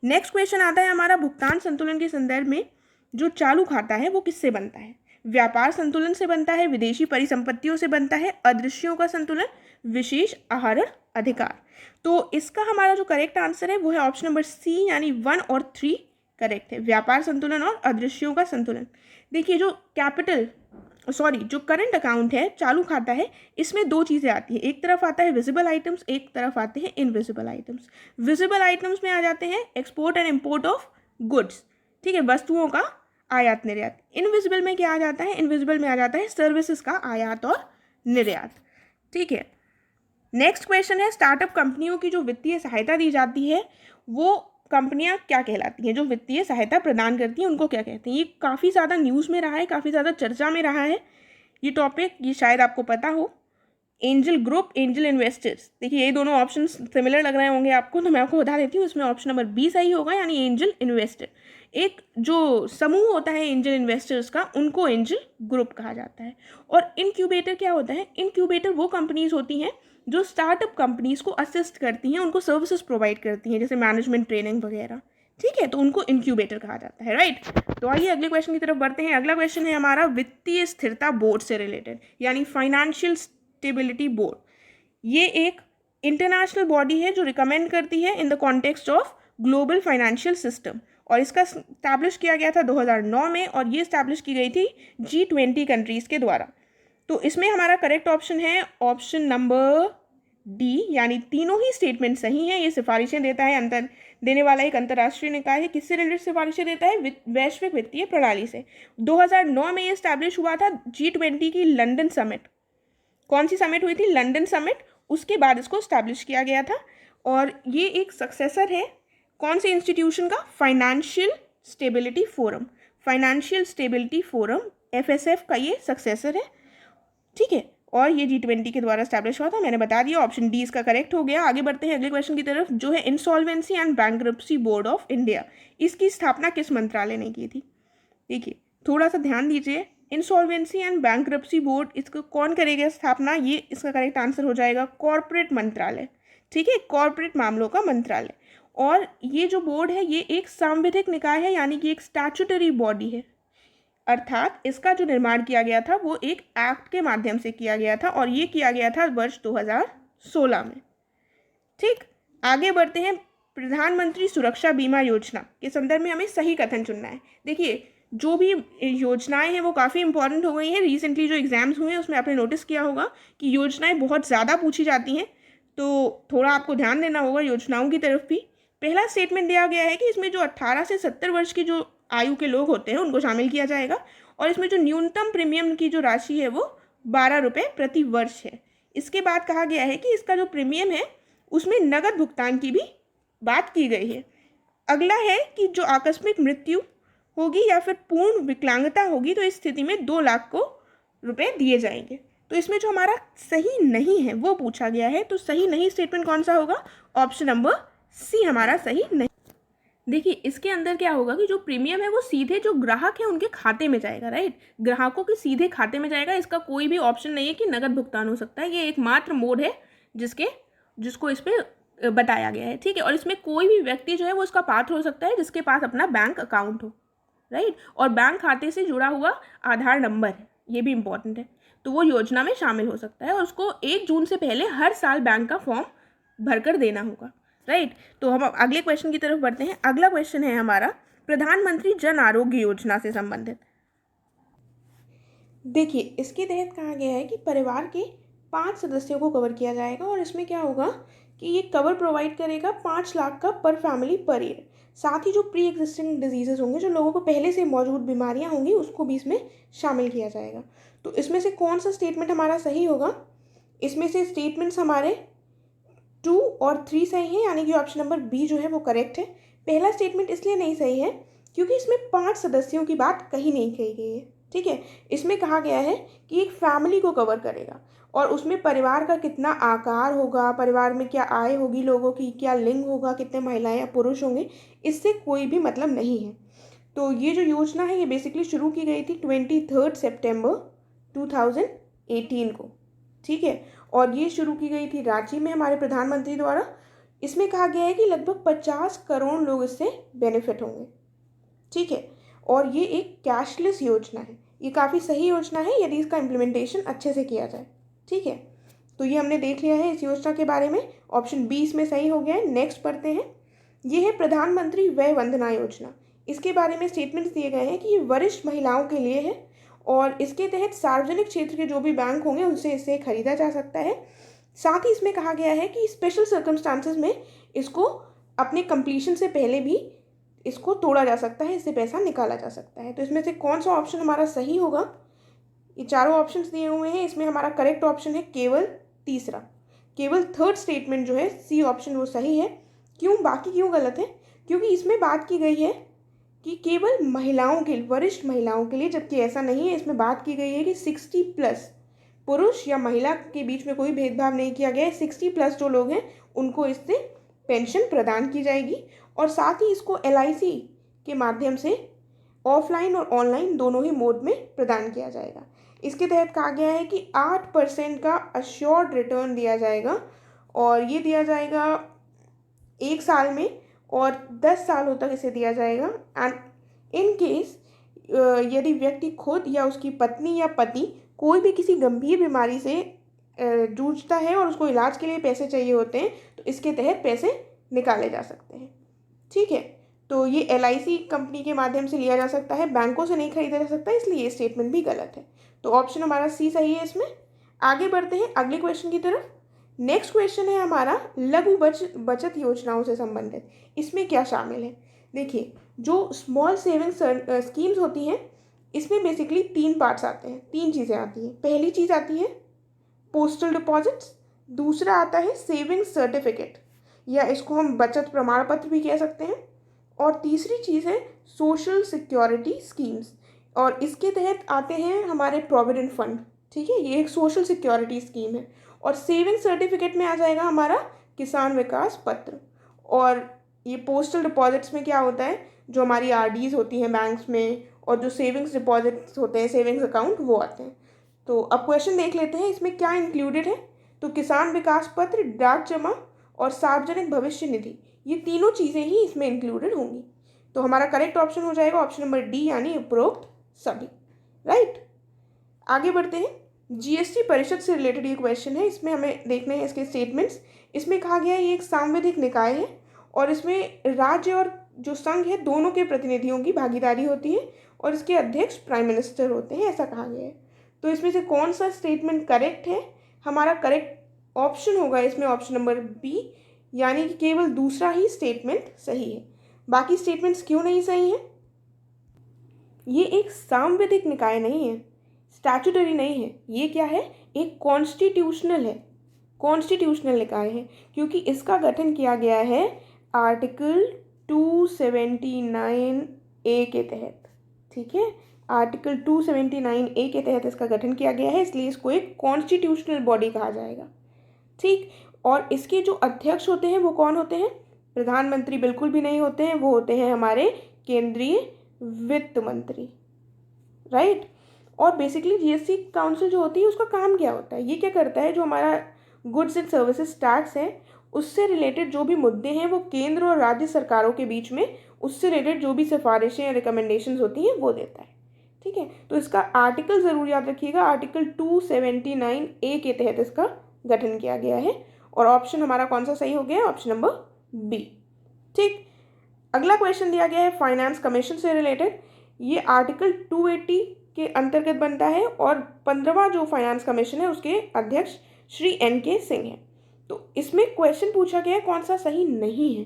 नेक्स्ट क्वेश्चन आता है हमारा, भुगतान संतुलन के संदर्भ में जो चालू खाता है वो किससे बनता है? व्यापार संतुलन से बनता है, विदेशी परिसंपत्तियों से बनता है, अदृश्यों का संतुलन, विशेष आहरण अधिकार। तो इसका हमारा जो करेक्ट आंसर है वो है ऑप्शन नंबर सी, यानी 1 और 3 करेक्ट है, व्यापार संतुलन और अदृश्यों का संतुलन। देखिए जो करंट अकाउंट है, चालू खाता है, इसमें दो चीज़ें आती हैं, एक तरफ आता है विजिबल आइटम्स, एक तरफ आते हैं इनविजिबल आइटम्स। विजिबल आइटम्स में आ जाते हैं export and import of goods, ठीक है, वस्तुओं का आयात निर्यात। इनविजिबल में क्या आ जाता है? इनविजिबल में आ जाता है सर्विसेज का आयात और निर्यात, ठीक है। नेक्स्ट क्वेश्चन है, स्टार्टअप कंपनियों की जो वित्तीय सहायता दी जाती है वो कंपनियां क्या कहलाती हैं? जो वित्तीय सहायता प्रदान करती हैं उनको क्या कहते हैं? ये काफ़ी ज़्यादा न्यूज़ में रहा है, काफ़ी ज़्यादा चर्चा में रहा है ये टॉपिक, ये शायद आपको पता हो। Angel group, angel investors. देखिए ये दोनों ऑप्शन सिमिलर लग रहे होंगे आपको, तो मैं आपको बता देती हूँ, इसमें ऑप्शन नंबर बी सही होगा, यानी एंजल इन्वेस्टर। एक जो समूह होता है एंजल इन्वेस्टर्स का, उनको एंजल ग्रुप कहा जाता है। और इनक्यूबेटर क्या होता है? इनक्यूबेटर वो कंपनीज होती हैं जो स्टार्टअप कंपनीज को असिस्ट करती हैं, उनको सर्विसेज प्रोवाइड करती हैं, जैसे मैनेजमेंट ट्रेनिंग वगैरह, ठीक है, तो उनको इनक्यूबेटर कहा जाता है, राइट। तो आइए अगले क्वेश्चन की तरफ बढ़ते हैं। अगला क्वेश्चन है हमारा वित्तीय स्थिरता बोर्ड से रिलेटेड, यानी फाइनेंशियल स्टेबिलिटी बोर्ड। ये एक इंटरनेशनल बॉडी है जो रिकमेंड करती है in the context of global financial system, और इसका स्टैब्लिश किया गया था 2009 में, और ये स्टैब्लिश की गई थी G20 कंट्रीज़ के द्वारा। तो इसमें हमारा करेक्ट ऑप्शन है ऑप्शन नंबर डी, यानी तीनों ही स्टेटमेंट सही हैं। ये सिफारिशें देता है, देने वाला एक अंतर्राष्ट्रीय निकाय है। किससे रिलेटेड सिफारिशें देता है? वैश्विक वित्तीय प्रणाली से। 2009 में ये स्टैब्लिश हुआ था G20 की लंदन समिट। कौन सी समिट हुई थी? London summit. उसके बाद इसको स्टैब्लिश किया गया था, और ये एक सक्सेसर है कौन से इंस्टीट्यूशन का? Financial stability forum. Financial stability forum FSF का ये सक्सेसर है, ठीक है, और ये G20 के द्वारा स्टैब्लिश हुआ था, मैंने बता दिया। ऑप्शन डी इसका करेक्ट हो गया। आगे बढ़ते हैं अगले क्वेश्चन की तरफ, जो है insolvency and bankruptcy board of India. इसकी स्थापना किस मंत्रालय ने की थी? देखिए थोड़ा सा ध्यान दीजिए, इंसॉल्वेंसी एंड बैंक्रप्सी बोर्ड, इसको कौन करेगा स्थापना? ये इसका करेक्ट आंसर हो जाएगा कॉर्पोरेट मंत्रालय, ठीक है, कॉर्पोरेट मामलों का मंत्रालय। और ये जो बोर्ड है ये एक सांविधिक निकाय है, यानी कि एक स्टैट्यूटरी बॉडी है, अर्थात इसका जो निर्माण किया गया था वो एक एक्ट के माध्यम से किया गया था, और ये किया गया था वर्ष 2016 में, ठीक। आगे बढ़ते हैं, प्रधानमंत्री सुरक्षा बीमा योजना के संदर्भ में हमें सही कथन चुनना है। देखिए जो भी योजनाएं हैं वो काफ़ी इंपॉर्टेंट हो गई हैं। रिसेंटली जो एग्जाम्स हुए हैं उसमें आपने नोटिस किया होगा कि योजनाएं बहुत ज़्यादा पूछी जाती हैं, तो थोड़ा आपको ध्यान देना होगा योजनाओं की तरफ भी। पहला स्टेटमेंट दिया गया है कि इसमें जो 18 से 70 वर्ष की जो आयु के लोग होते हैं उनको शामिल किया जाएगा, और इसमें जो न्यूनतम प्रीमियम की जो राशि है वो 12 रुपये प्रति वर्ष है। इसके बाद कहा गया है कि इसका जो प्रीमियम है उसमें नगद भुगतान की भी बात की गई है। अगला है कि जो आकस्मिक मृत्यु होगी या फिर पूर्ण विकलांगता होगी तो इस स्थिति में 2 लाख को रुपए दिए जाएंगे। तो इसमें जो हमारा सही नहीं है वो पूछा गया है, तो सही नहीं स्टेटमेंट कौन सा होगा? ऑप्शन नंबर सी हमारा सही नहीं। देखिए इसके अंदर क्या होगा कि जो प्रीमियम है वो सीधे जो ग्राहक है उनके खाते में जाएगा, राइट, ग्राहकों के सीधे खाते में जाएगा। इसका कोई भी ऑप्शन नहीं है कि नगद भुगतान हो सकता है। ये एकमात्र मोड है जिसको इस पर बताया गया है, ठीक है। और इसमें कोई भी व्यक्ति जो है वो इसका पात्र हो सकता है जिसके पास अपना बैंक अकाउंट हो, राइट, और बैंक खाते से जुड़ा हुआ आधार नंबर है, ये भी इंपॉर्टेंट है, तो वो योजना में शामिल हो सकता है। और उसको 1 जून से पहले हर साल बैंक का फॉर्म भरकर देना होगा, राइट। तो हम अगले क्वेश्चन की तरफ बढ़ते हैं। अगला क्वेश्चन है हमारा प्रधानमंत्री जन आरोग्य योजना से संबंधित। देखिए इसके तहत कहा गया है कि परिवार के 5 सदस्यों को कवर किया जाएगा, और इसमें क्या होगा कि ये कवर प्रोवाइड करेगा 5 लाख का पर फैमिली पर ईयर। साथ ही जो प्री एग्जिस्टिंग डिजीजेज होंगे, जो लोगों को पहले से मौजूद बीमारियां होंगी, उसको भी इसमें शामिल किया जाएगा। तो इसमें से कौन सा स्टेटमेंट हमारा सही होगा? इसमें से स्टेटमेंट्स हमारे 2 और 3 सही हैं, यानी कि ऑप्शन नंबर बी जो है वो करेक्ट है। पहला स्टेटमेंट इसलिए नहीं सही है क्योंकि इसमें 5 सदस्यों की बात कहीं नहीं कही गई है, ठीक है। इसमें कहा गया है कि एक फैमिली को कवर करेगा, और उसमें परिवार का कितना आकार होगा, परिवार में क्या आय होगी लोगों की, क्या लिंग होगा, कितने महिलाएं या पुरुष होंगे, इससे कोई भी मतलब नहीं है। तो ये जो योजना है ये बेसिकली शुरू की गई थी 23 सितंबर 2018 को, ठीक है। और ये शुरू की गई थी रांची में हमारे प्रधानमंत्री द्वारा। इसमें कहा गया है कि लगभग 50 करोड़ लोग इससे बेनिफिट होंगे, ठीक है। और ये एक कैशलेस योजना है, ये काफ़ी सही योजना है यदि इसका इम्प्लीमेंटेशन अच्छे से किया जाए, ठीक है। तो ये हमने देख लिया है इस योजना के बारे में, ऑप्शन बी इसमें सही हो गया है। नेक्स्ट पढ़ते हैं, ये है प्रधानमंत्री वय वंदना योजना। इसके बारे में स्टेटमेंट्स दिए गए हैं कि ये वरिष्ठ महिलाओं के लिए है और इसके तहत सार्वजनिक क्षेत्र के जो भी बैंक होंगे उनसे इसे खरीदा जा सकता है। साथ ही इसमें कहा गया है कि स्पेशल सर्कमस्टांसेस में इसको अपने कंप्लीशन से पहले भी इसको तोड़ा जा सकता है, इससे पैसा निकाला जा सकता है। तो इसमें से कौन सा ऑप्शन हमारा सही होगा? ये चारों ऑप्शंस दिए हुए हैं, इसमें हमारा करेक्ट ऑप्शन है केवल तीसरा, केवल थर्ड स्टेटमेंट जो है सी ऑप्शन वो सही है। क्यों, बाकी क्यों गलत है? क्योंकि इसमें बात की गई है कि केवल महिलाओं के, वरिष्ठ महिलाओं के लिए, जबकि ऐसा नहीं है। इसमें बात की गई है कि 60+ पुरुष या महिला के बीच में कोई भेदभाव नहीं किया गया है। 60+ जो लोग हैं उनको इससे पेंशन प्रदान की जाएगी और साथ ही इसको LIC के माध्यम से ऑफलाइन और ऑनलाइन दोनों ही मोड में प्रदान किया जाएगा। इसके तहत कहा गया है कि 8% का अश्योर्ड रिटर्न दिया जाएगा और ये दिया जाएगा 1 साल में और 10 सालों तक इसे दिया जाएगा। एंड इन केस यदि व्यक्ति खुद या उसकी पत्नी या पति कोई भी किसी गंभीर बीमारी से जूझता है और उसको इलाज के लिए पैसे चाहिए होते हैं तो इसके तहत पैसे निकाले जा सकते हैं, ठीक है। तो ये LIC कंपनी के माध्यम से लिया जा सकता है, बैंकों से नहीं खरीदा जा सकता, इसलिए ये स्टेटमेंट भी गलत है। तो ऑप्शन हमारा सी सही है इसमें। आगे बढ़ते हैं अगले क्वेश्चन की तरफ। नेक्स्ट क्वेश्चन है हमारा लघु बचत योजनाओं से संबंधित। इसमें क्या शामिल है? देखिए, जो स्मॉल सेविंग स्कीम्स होती हैं इसमें बेसिकली 3 पार्ट्स आते हैं, 3 चीज़ें आती हैं। पहली चीज़ आती है पोस्टल डिपॉजिट्स, दूसरा आता है सेविंग सर्टिफिकेट या इसको हम बचत प्रमाण पत्र भी कह सकते हैं, और तीसरी चीज़ है सोशल सिक्योरिटी स्कीम्स और इसके तहत आते हैं हमारे प्रोविडेंट फंड, ठीक है। ये एक सोशल सिक्योरिटी स्कीम है। और सेविंग सर्टिफिकेट में आ जाएगा हमारा किसान विकास पत्र। और ये पोस्टल डिपॉजिट्स में क्या होता है, जो हमारी RDs होती हैं बैंक्स में और जो सेविंग्स डिपॉजिट्स होते हैं, सेविंग्स अकाउंट, वो आते हैं। तो अब क्वेश्चन देख लेते हैं इसमें क्या इंक्लूडेड है। तो किसान विकास पत्र, डाक जमा और सार्वजनिक भविष्य निधि, ये तीनों चीज़ें ही इसमें इंक्लूडेड होंगी। तो हमारा करेक्ट ऑप्शन हो जाएगा ऑप्शन नंबर डी, यानी उपरोक्त सभी, राइट। आगे बढ़ते हैं, GST परिषद से रिलेटेड ये क्वेश्चन है। इसमें हमें देखने हैं इसके स्टेटमेंट्स। इसमें कहा गया है ये एक सांविधिक निकाय है और इसमें राज्य और जो संघ है दोनों के प्रतिनिधियों की भागीदारी होती है और इसके अध्यक्ष प्राइम मिनिस्टर होते हैं, ऐसा कहा गया है। तो इसमें से कौन सा स्टेटमेंट करेक्ट है? हमारा करेक्ट ऑप्शन होगा इसमें ऑप्शन नंबर बी, यानी कि केवल दूसरा ही स्टेटमेंट सही है, बाकी स्टेटमेंट्स क्यों नहीं सही हैं? ये एक सांविधिक निकाय नहीं है, स्टैट्यूटरी नहीं है, ये क्या है, एक कॉन्स्टिट्यूशनल है, कॉन्स्टिट्यूशनल निकाय है, क्योंकि इसका गठन किया गया है आर्टिकल 279A के तहत, ठीक है। आर्टिकल 279A के तहत इसका गठन किया गया है, इसलिए इसको एक कॉन्स्टिट्यूशनल बॉडी कहा जाएगा, ठीक। और इसके जो अध्यक्ष होते हैं वो कौन होते हैं? प्रधानमंत्री बिल्कुल भी नहीं होते हैं, वो होते हैं हमारे केंद्रीय वित्त मंत्री, राइट। और बेसिकली GST काउंसिल जो होती है उसका काम क्या होता है? ये क्या करता है, जो हमारा गुड्स एंड सर्विसेज टैक्स है उससे रिलेटेड जो भी मुद्दे हैं वो केंद्र और राज्य सरकारों के बीच में उससे रिलेटेड जो भी सिफारिशें या रिकमेंडेशंस होती हैं वो देता है, ठीक है। तो इसका आर्टिकल ज़रूर याद रखिएगा, आर्टिकल 279A के तहत इसका गठन किया गया है और ऑप्शन हमारा कौन सा सही हो गया? ऑप्शन नंबर बी, ठीक। अगला क्वेश्चन दिया गया है फाइनेंस कमीशन से रिलेटेड। ये आर्टिकल 280 के अंतर्गत बनता है और 15वां जो फाइनेंस कमीशन है उसके अध्यक्ष श्री NK सिंह हैं। तो इसमें क्वेश्चन पूछा गया है कौन सा सही नहीं है,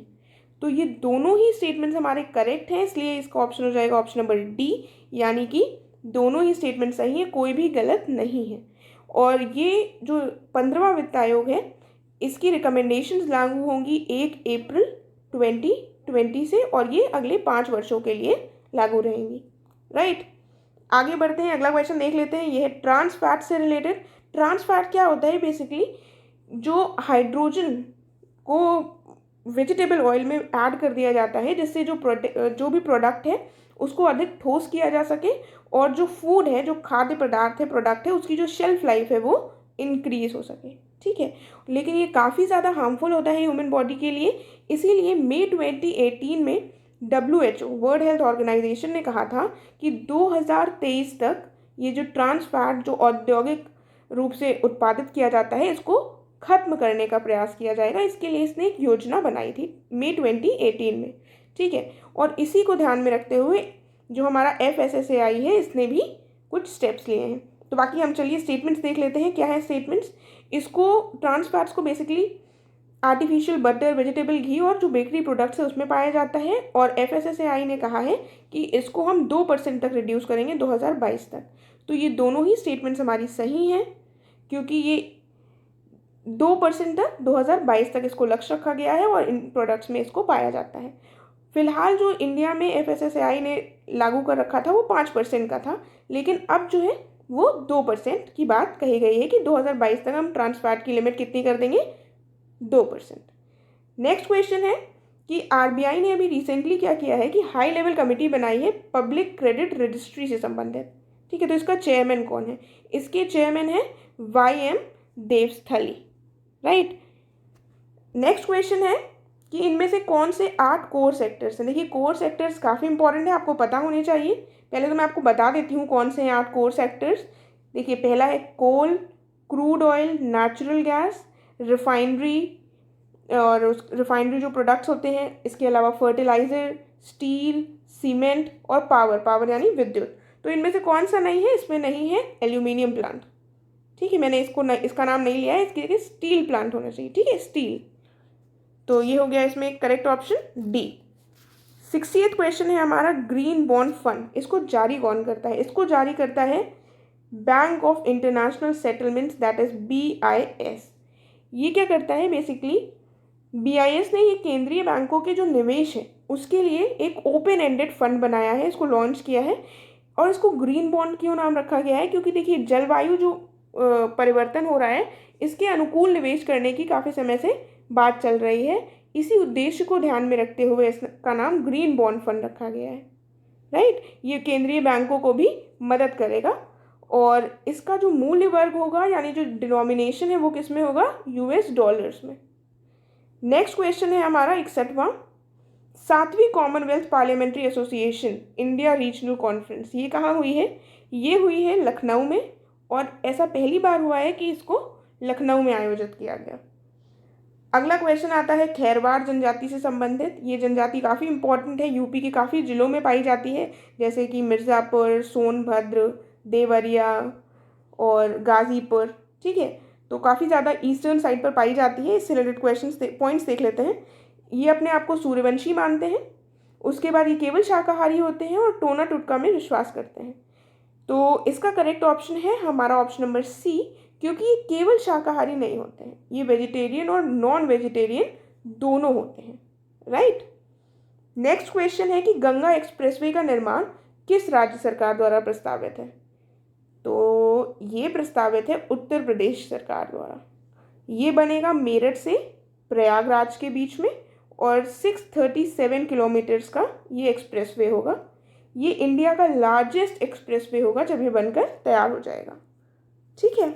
तो ये दोनों ही स्टेटमेंट्स हमारे करेक्ट हैं, इसलिए इसका ऑप्शन हो जाएगा ऑप्शन नंबर डी, यानी कि दोनों ही स्टेटमेंट सही है, कोई भी गलत नहीं है। और ये जो 15वां वित्त आयोग है इसकी रिकमेंडेशंस लागू होंगी 1 अप्रैल 2020 से और ये अगले 5 वर्षों के लिए लागू रहेंगी, राइट। आगे बढ़ते हैं, अगला क्वेश्चन देख लेते हैं। ये है ट्रांस फैट से रिलेटेड। ट्रांस फैट क्या होता है? बेसिकली जो हाइड्रोजन को वेजिटेबल ऑयल में ऐड कर दिया जाता है, जिससे जो भी प्रोडक्ट है उसको अधिक ठोस किया जा सके, और जो फूड है, जो खाद्य पदार्थ है, प्रोडक्ट है, उसकी जो शेल्फ लाइफ है वो इंक्रीज हो सके। ठीक है, लेकिन ये काफ़ी ज़्यादा हार्मफुल होता है ह्यूमन बॉडी के लिए। इसीलिए मई 2018 में WHO वर्ल्ड हेल्थ ऑर्गेनाइजेशन ने कहा था कि 2023 तक ये जो ट्रांस फैट जो औद्योगिक रूप से उत्पादित किया जाता है, इसको खत्म करने का प्रयास किया जाएगा। इसके लिए इसने एक योजना बनाई थी मई 2018 में। ठीक है, और इसी को ध्यान में रखते हुए जो हमारा FSSAI है, इसने भी कुछ स्टेप्स लिए हैं। तो बाकी हम चलिए स्टेटमेंट्स देख लेते हैं। क्या है स्टेटमेंट्स? इसको ट्रांस फैट्स को बेसिकली आर्टिफिशियल बटर, वेजिटेबल घी और जो बेकरी प्रोडक्ट्स है उसमें पाया जाता है, और FSSAI ने कहा है कि इसको हम 2% तक रिड्यूस करेंगे 2022 तक। तो ये दोनों ही स्टेटमेंट्स हमारी सही हैं, क्योंकि ये 2% तक 2022 तक इसको लक्ष्य रखा गया है और इन प्रोडक्ट्स में इसको पाया जाता है। फिलहाल जो इंडिया में FSSAI ने लागू कर रखा था वो 5% का था, लेकिन अब जो है वो 2% की बात कही गई है कि 2022 तक हम ट्रांस फैट की लिमिट कितनी कर देंगे? 2%। नेक्स्ट क्वेश्चन है कि RBI ने अभी रिसेंटली क्या किया है कि हाई लेवल कमेटी बनाई है पब्लिक क्रेडिट रजिस्ट्री से संबंधित। ठीक है, तो इसका चेयरमैन कौन है? इसके चेयरमैन है YM Devasthali. Right. Next question है कि इनमें से कौन से 8 कोर सेक्टर्स हैं? देखिए, कोर सेक्टर्स काफ़ी इंपॉर्टेंट है, आपको पता होने चाहिए। पहले तो मैं आपको बता देती हूँ कौन से हैं 8 कोर सेक्टर्स। देखिए, पहला है coal, crude oil, natural gas, refinery और उस रिफाइनरी जो प्रोडक्ट्स होते हैं, इसके अलावा फर्टिलाइज़र, स्टील, सीमेंट और पावर यानी विद्युत। तो इनमें से कौन सा नहीं है? इसमें नहीं है एल्यूमिनियम प्लांट। ठीक है, मैंने इसका नाम नहीं लिया है, इसकी जगह स्टील प्लांट होना चाहिए। ठीक है, स्टील। तो ये हो गया इसमें correct option D. 60th question है हमारा ग्रीन बॉन्ड फंड। इसको जारी कौन करता है? इसको जारी करता है bank of international settlements, that is BIS। ये क्या करता है? बेसिकली BIS ने ये केंद्रीय बैंकों के जो निवेश है उसके लिए एक ओपन एंडेड फंड बनाया है, इसको लॉन्च किया है। और इसको ग्रीन बॉन्ड क्यों नाम रखा गया है? क्योंकि देखिए, जलवायु जो परिवर्तन हो रहा है, इसके अनुकूल निवेश करने की काफ़ी समय से बात चल रही है। इसी उद्देश्य को ध्यान में रखते हुए इसका नाम ग्रीन बॉन्ड फंड रखा गया है। राइट। ये केंद्रीय बैंकों को भी मदद करेगा, और इसका जो मूल्य वर्ग होगा यानी जो डिनोमिनेशन है वो किस में होगा? US डॉलर्स में। नेक्स्ट क्वेश्चन है हमारा 61वां, 7वीं Commonwealth parliamentary association India regional conference, ये कहाँ हुई है? ये हुई है लखनऊ में, और ऐसा पहली बार हुआ है कि इसको लखनऊ में आयोजित किया गया। अगला क्वेश्चन आता है खैरवाड़ जनजाति से संबंधित। ये जनजाति काफ़ी इंपॉर्टेंट है, यूपी के काफ़ी जिलों में पाई जाती है, जैसे कि मिर्ज़ापुर, सोनभद्र, देवरिया और गाज़ीपुर। ठीक है, तो काफ़ी ज़्यादा ईस्टर्न साइड पर पाई जाती है। इससे रिलेटेड पॉइंट्स देख लेते हैं। ये अपने आप को सूर्यवंशी मानते हैं, उसके बाद ये केवल शाकाहारी होते हैं और टोना टुटका में विश्वास करते हैं। तो इसका करेक्ट ऑप्शन है हमारा ऑप्शन नंबर C, क्योंकि ये केवल शाकाहारी नहीं होते हैं, ये वेजिटेरियन और नॉन वेजिटेरियन दोनों होते हैं। राइट। नेक्स्ट क्वेश्चन है कि गंगा एक्सप्रेसवे का निर्माण किस राज्य सरकार द्वारा प्रस्तावित है? तो ये प्रस्तावित है उत्तर प्रदेश सरकार द्वारा। ये बनेगा मेरठ से प्रयागराज के बीच में, और 637 किलोमीटर्स का ये एक्सप्रेसवे होगा। ये इंडिया का लार्जेस्ट एक्सप्रेसवे होगा जब ये बनकर तैयार हो जाएगा। ठीक है,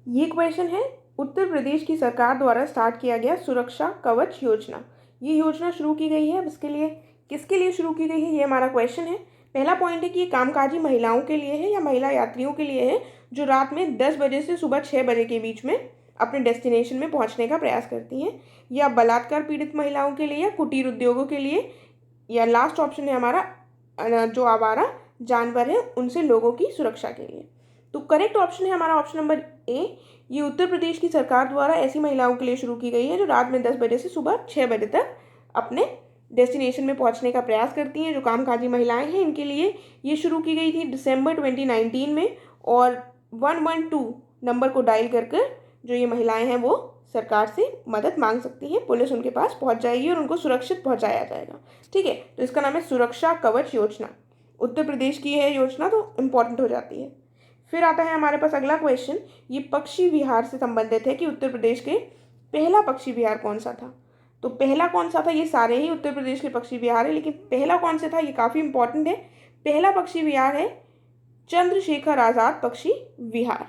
ये क्वेश्चन है उत्तर प्रदेश की सरकार द्वारा स्टार्ट किया गया सुरक्षा कवच योजना। ये योजना शुरू की गई है, अब इसके लिए किसके लिए शुरू की गई है, ये हमारा क्वेश्चन है। पहला पॉइंट है कि ये कामकाजी महिलाओं के लिए है या महिला यात्रियों के लिए है जो रात में 10 बजे से सुबह 6 बजे के बीच में अपने डेस्टिनेशन में पहुंचने का प्रयास करती हैं, या बलात्कार पीड़ित महिलाओं के लिए, या कुटीर उद्योगों के लिए, या लास्ट ऑप्शन है हमारा जो आवारा जानवर है उनसे लोगों की सुरक्षा के लिए। तो करेक्ट ऑप्शन है हमारा ऑप्शन नंबर A। ये उत्तर प्रदेश की सरकार द्वारा ऐसी महिलाओं के लिए शुरू की गई है जो रात में 10 बजे से सुबह 6 बजे तक अपने डेस्टिनेशन में पहुंचने का प्रयास करती हैं। जो कामकाजी महिलाएं हैं इनके लिए ये शुरू की गई थी दिसंबर 2019 में, और 112 नंबर को डायल करके जो ये महिलाएं हैं वो सरकार से मदद मांग सकती हैं, पुलिस उनके पास पहुंच जाएगी और उनको सुरक्षित पहुंचाया जाएगा। ठीक है, तो इसका नाम है सुरक्षा कवच योजना। उत्तर प्रदेश की है योजना, तो इम्पॉर्टेंट हो जाती है। फिर आता है हमारे पास अगला क्वेश्चन, ये पक्षी विहार से संबंधित है कि उत्तर प्रदेश के पहला पक्षी विहार कौन सा था। तो पहला कौन सा था, ये सारे ही उत्तर प्रदेश के पक्षी विहार है, लेकिन पहला कौन सा था ये काफ़ी इंपॉर्टेंट है। पहला पक्षी विहार है चंद्रशेखर आज़ाद पक्षी विहार।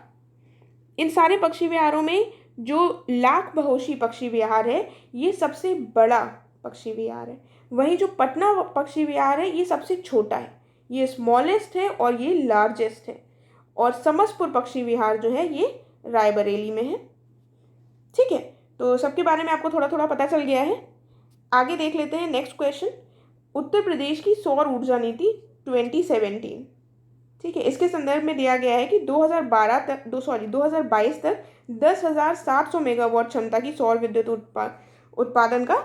इन सारे पक्षी विहारों में जो लाख बहोशी पक्षी विहार है ये सबसे बड़ा पक्षी विहार है, वहीं जो पटना पक्षी विहार है ये सबसे छोटा है, ये स्मॉलेस्ट है और ये लार्जेस्ट है। और समसपुर पक्षी विहार जो है ये रायबरेली में है। ठीक है, तो सबके बारे में आपको थोड़ा थोड़ा पता चल गया है। आगे देख लेते हैं नेक्स्ट क्वेश्चन, उत्तर प्रदेश की सौर ऊर्जा नीति 2017। ठीक है, इसके संदर्भ में दिया गया है कि 2022 तक 10,700 मेगावाट क्षमता की सौर विद्युत उत्पादन का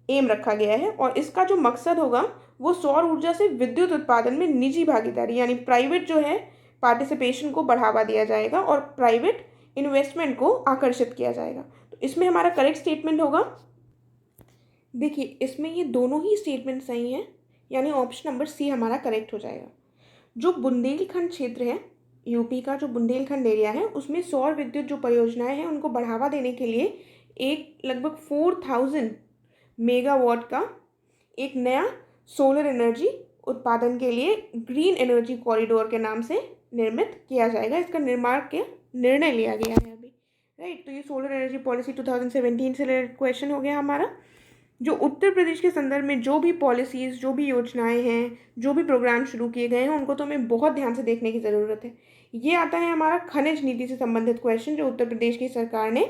एम रखा गया है। और इसका जो मकसद होगा वो सौर ऊर्जा से विद्युत उत्पादन में निजी भागीदारी यानी प्राइवेट जो है पार्टिसिपेशन को बढ़ावा दिया जाएगा और प्राइवेट इन्वेस्टमेंट को आकर्षित किया जाएगा। तो इसमें हमारा करेक्ट स्टेटमेंट होगा, देखिए इसमें ये दोनों ही स्टेटमेंट सही हैं, यानी ऑप्शन नंबर सी हमारा करेक्ट हो जाएगा। जो बुंदेलखंड क्षेत्र है, यूपी का जो बुंदेलखंड एरिया है, उसमें सौर विद्युत जो परियोजनाएं हैं उनको बढ़ावा देने के लिए एक लगभग 4,000 मेगावाट का एक नया सोलर एनर्जी उत्पादन के लिए ग्रीन एनर्जी कॉरिडोर के नाम से निर्मित किया जाएगा। इसका निर्माण के निर्णय लिया गया है अभी, राइट। तो ये सोलर एनर्जी पॉलिसी 2017 से रिलेटेड क्वेश्चन हो गया हमारा। जो उत्तर प्रदेश के संदर्भ में जो भी पॉलिसीज़, जो भी योजनाएं हैं, जो भी प्रोग्राम शुरू किए गए हैं उनको तो हमें बहुत ध्यान से देखने की ज़रूरत है। ये आता है हमारा खनिज नीति से संबंधित क्वेश्चन जो उत्तर प्रदेश की सरकार ने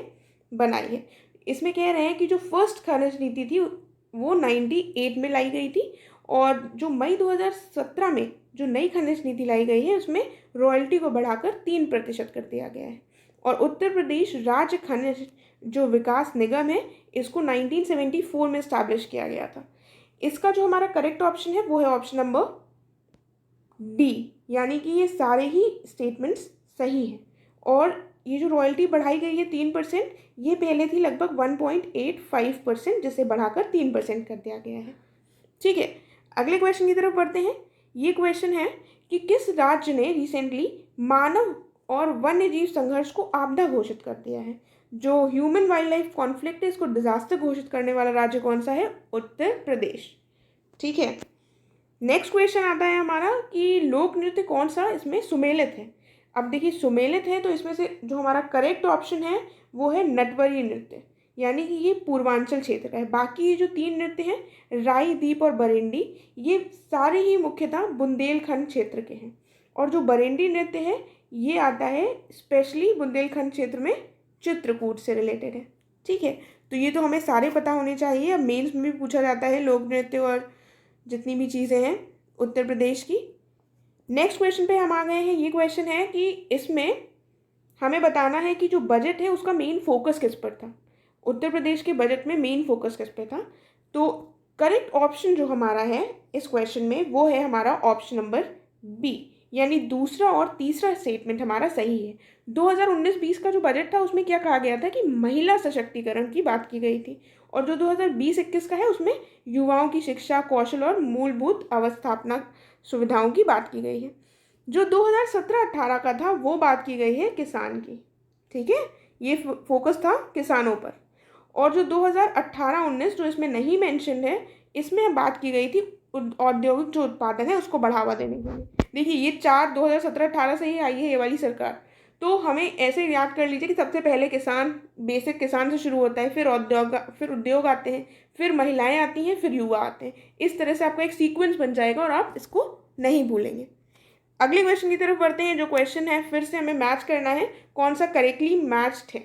बनाई है। इसमें कह रहे हैं कि जो फर्स्ट खनिज नीति थी वो 98 में लाई गई थी और जो मई 2017 में जो नई खनिज नीति लाई गई है उसमें रॉयल्टी को बढ़ाकर 3% कर दिया गया है। और उत्तर प्रदेश राज्य खनिज जो विकास निगम है इसको 1974 में स्टैब्लिश किया गया था। इसका जो हमारा करेक्ट ऑप्शन है वो है ऑप्शन नंबर बी, यानी कि ये सारे ही स्टेटमेंट्स सही हैं। और ये जो रॉयल्टी बढ़ाई गई है 3%, ये पहले थी लगभग 1.85%, जिसे बढ़ाकर 3% कर दिया गया है। ठीक है, अगले क्वेश्चन की तरफ बढ़ते हैं। ये क्वेश्चन है कि किस राज्य ने रिसेंटली मानव और वन्य जीव संघर्ष को आपदा घोषित कर दिया है। जो ह्यूमन वाइल्ड लाइफ कॉन्फ्लिक्ट है इसको डिजास्टर घोषित करने वाला राज्य कौन सा है, उत्तर प्रदेश। ठीक है, नेक्स्ट क्वेश्चन आता है हमारा कि लोक नृत्य कौन सा इसमें सुमेलित है। अब देखिए सुमेलित है तो इसमें से जो हमारा करेक्ट ऑप्शन है वो है नटवरी नृत्य, यानी कि ये पूर्वांचल क्षेत्र का है। बाकी ये जो 3 नृत्य हैं राई, दीप और बरेंडी, ये सारे ही मुख्यतः बुंदेलखंड क्षेत्र के हैं। और जो बरेंडी नृत्य है ये आता है स्पेशली बुंदेलखंड क्षेत्र में चित्रकूट से रिलेटेड है। ठीक है, तो ये तो हमें सारे पता होने चाहिए। अब मेंस में भी पूछा जाता है लोक नृत्य और जितनी भी चीज़ें हैं उत्तर प्रदेश की। नेक्स्ट क्वेश्चन पे हम आ गए हैं। ये क्वेश्चन है कि इसमें हमें बताना है कि जो बजट है उसका मेन फोकस किस पर था। उत्तर प्रदेश के बजट में मेन फोकस किस पे था। तो करेक्ट ऑप्शन जो हमारा है इस क्वेश्चन में वो है हमारा ऑप्शन नंबर बी, यानी दूसरा और तीसरा स्टेटमेंट हमारा सही है। 2019-20 का जो बजट था उसमें क्या कहा गया था कि महिला सशक्तिकरण की बात की गई थी, और जो 2020-21 का है उसमें युवाओं की शिक्षा, कौशल और मूलभूत अवस्थापना सुविधाओं की बात की गई है। जो 2017-18 का था वो बात की गई है किसान की। ठीक है, ये फोकस था किसानों पर। और जो 2018-19 जो इसमें नहीं मेंशन है इसमें बात की गई थी औद्योगिक जो उत्पादन है उसको बढ़ावा देने के लिए। देखिए ये 2017-18 से ही आई है ये वाली सरकार, तो हमें ऐसे याद कर लीजिए कि सबसे पहले किसान, बेसिक किसान से शुरू होता है, फिर उद्योग आते हैं, फिर महिलाएं आती हैं, फिर युवा आते हैं। इस तरह से आपका एक सीक्वेंस बन जाएगा और आप इसको नहीं भूलेंगे। अगले क्वेश्चन की तरफ बढ़ते हैं। जो क्वेश्चन है फिर से हमें मैच करना है कौन सा करेक्टली मैच्ड है।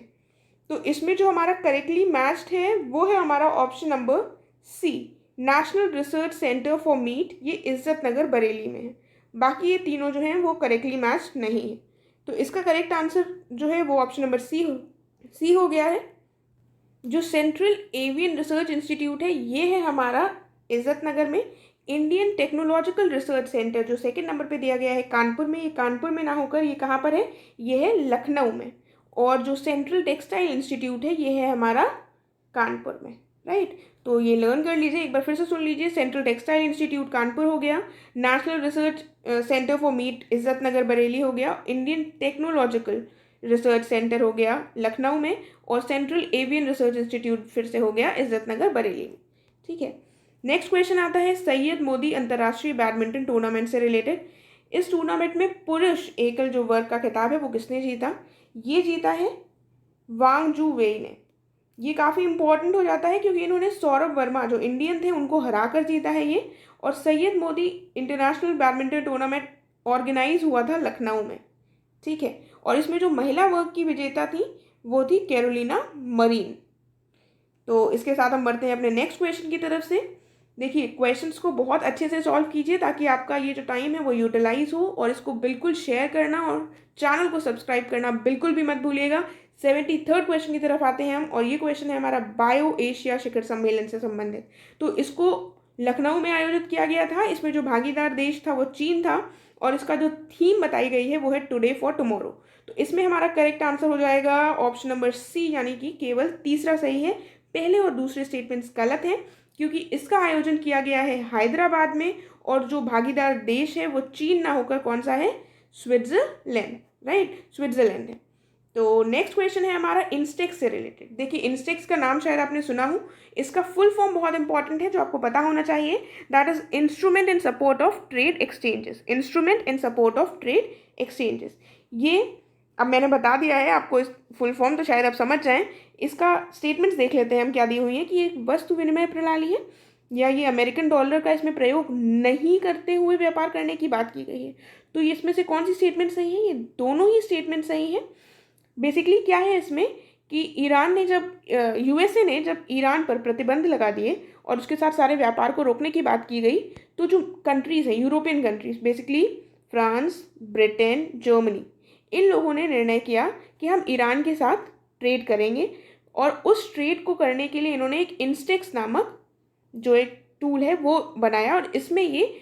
तो इसमें जो हमारा करेक्टली मैच्ड है वो है हमारा option number C, national research centre for meat, ये इज्जत नगर बरेली में है। बाकी ये तीनों जो हैं वो करेक्टली मैच्ड नहीं है। तो इसका करेक्ट आंसर जो है वो ऑप्शन नंबर सी हो गया है। जो सेंट्रल एवियन रिसर्च इंस्टीट्यूट है ये है हमारा इज्जत नगर में। इंडियन टेक्नोलॉजिकल रिसर्च सेंटर जो सेकंड नंबर पे दिया गया है कानपुर में, ये कानपुर में ना होकर ये कहाँ पर है, ये है लखनऊ में। और जो सेंट्रल टेक्सटाइल इंस्टीट्यूट है ये है हमारा कानपुर में। राइट। तो ये लर्न कर लीजिए, एक बार फिर से सुन लीजिए। सेंट्रल टेक्सटाइल इंस्टीट्यूट कानपुर हो गया, national research centre for meet इज्जत नगर बरेली हो गया, इंडियन टेक्नोलॉजिकल रिसर्च सेंटर हो गया लखनऊ में, और सेंट्रल एवियन रिसर्च इंस्टीट्यूट फिर से हो गया इज्जत नगर बरेली में। ठीक है, नेक्स्ट क्वेश्चन आता है सैयद मोदी अंतर्राष्ट्रीय बैडमिंटन टूर्नामेंट से रिलेटेड। इस टूर्नामेंट में पुरुष एकल जो वर्ग का खिताब है वो किसने जीता? ये जीता है वांग जू वेई ने। ये काफ़ी इंपॉर्टेंट हो जाता है क्योंकि इन्होंने सौरभ वर्मा जो इंडियन थे उनको हराकर जीता है ये। और Syed Modi international badminton tournament organise हुआ था लखनऊ में। ठीक है, और इसमें जो महिला वर्ग की विजेता थी वो थी कैरोलिना मरीन। तो इसके साथ हम बढ़ते हैं अपने नेक्स्ट क्वेश्चन की तरफ से। देखिए, क्वेश्चंस को बहुत अच्छे से सॉल्व कीजिए ताकि आपका ये जो टाइम है वो यूटिलाइज हो, और इसको बिल्कुल शेयर करना और चैनल को सब्सक्राइब करना बिल्कुल भी मत भूलिएगा। 73rd क्वेश्चन की तरफ आते हैं हम, और ये क्वेश्चन है हमारा बायो एशिया शिखर सम्मेलन से संबंधित। तो इसको लखनऊ में आयोजित किया गया था। इसमें जो भागीदार देश था वो चीन था, और इसका जो थीम बताई गई है वो है टुडे फॉर टुमारो। तो इसमें हमारा करेक्ट आंसर हो जाएगा ऑप्शन नंबर सी, यानी कि केवल तीसरा सही है। पहले और दूसरे स्टेटमेंट्स गलत हैं क्योंकि इसका आयोजन किया गया है हैदराबाद में, और जो भागीदार देश है वो चीन ना होकर कौन सा है? स्विट्जरलैंड, राइट, स्विट्जरलैंड है। तो नेक्स्ट क्वेश्चन है हमारा इंस्टेक्स से रिलेटेड। देखिए, इंस्टेक्स का नाम शायद आपने सुना हो, इसका फुल फॉर्म बहुत इंपॉर्टेंट है जो आपको पता होना चाहिए। That is instrument in support of trade exchanges. Instrument in support of trade exchanges, ये अब मैंने बता दिया है आपको इस फुल फॉर्म, तो शायद आप समझ जाएं। इसका स्टेटमेंट्स देख लेते हैं हम क्या दी हुई है कि एक वस्तु विनिमय प्रणाली है, या ये अमेरिकन डॉलर का इसमें प्रयोग नहीं करते हुए व्यापार करने की बात की गई है। तो ये इसमें से कौन सी स्टेटमेंट सही है? ये दोनों ही स्टेटमेंट सही है। बेसिकली क्या है इसमें कि ईरान ने जब यूएसए ने जब ईरान पर प्रतिबंध लगा दिए और उसके साथ सारे व्यापार को रोकने की बात की गई, तो जो कंट्रीज़ हैं, European countries, basically France, Britain, Germany, इन लोगों ने निर्णय किया कि हम ईरान के साथ ट्रेड करेंगे, और उस ट्रेड को करने के लिए इन्होंने एक इंस्टेक्स नामक जो एक टूल है वो बनाया, और इसमें ये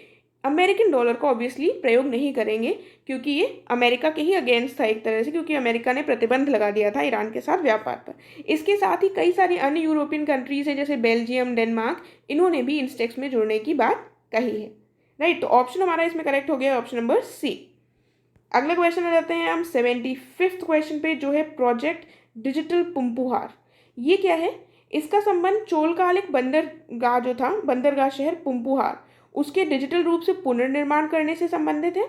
अमेरिकन डॉलर का ऑब्वियसली प्रयोग नहीं करेंगे क्योंकि ये अमेरिका के ही अगेंस्ट था एक तरह से, क्योंकि अमेरिका ने प्रतिबंध लगा दिया था ईरान के साथ व्यापार पर। इसके साथ ही कई सारी अन्य यूरोपियन कंट्रीज हैं जैसे बेल्जियम, डेनमार्क, इन्होंने भी इंस्टेक्स में जुड़ने की बात कही है, राइट। तो ऑप्शन हमारा इसमें करेक्ट हो गया ऑप्शन नंबर सी। अगले क्वेश्चन आ जाते हैं हम 75th क्वेश्चन पे, जो है प्रोजेक्ट डिजिटल पुम्पुहार। ये क्या है? इसका संबंध चोलकालिक बंदरगाह जो था, बंदरगाह शहर पुम्पुहार, उसके डिजिटल रूप से पुनर्निर्माण करने से संबंधित है,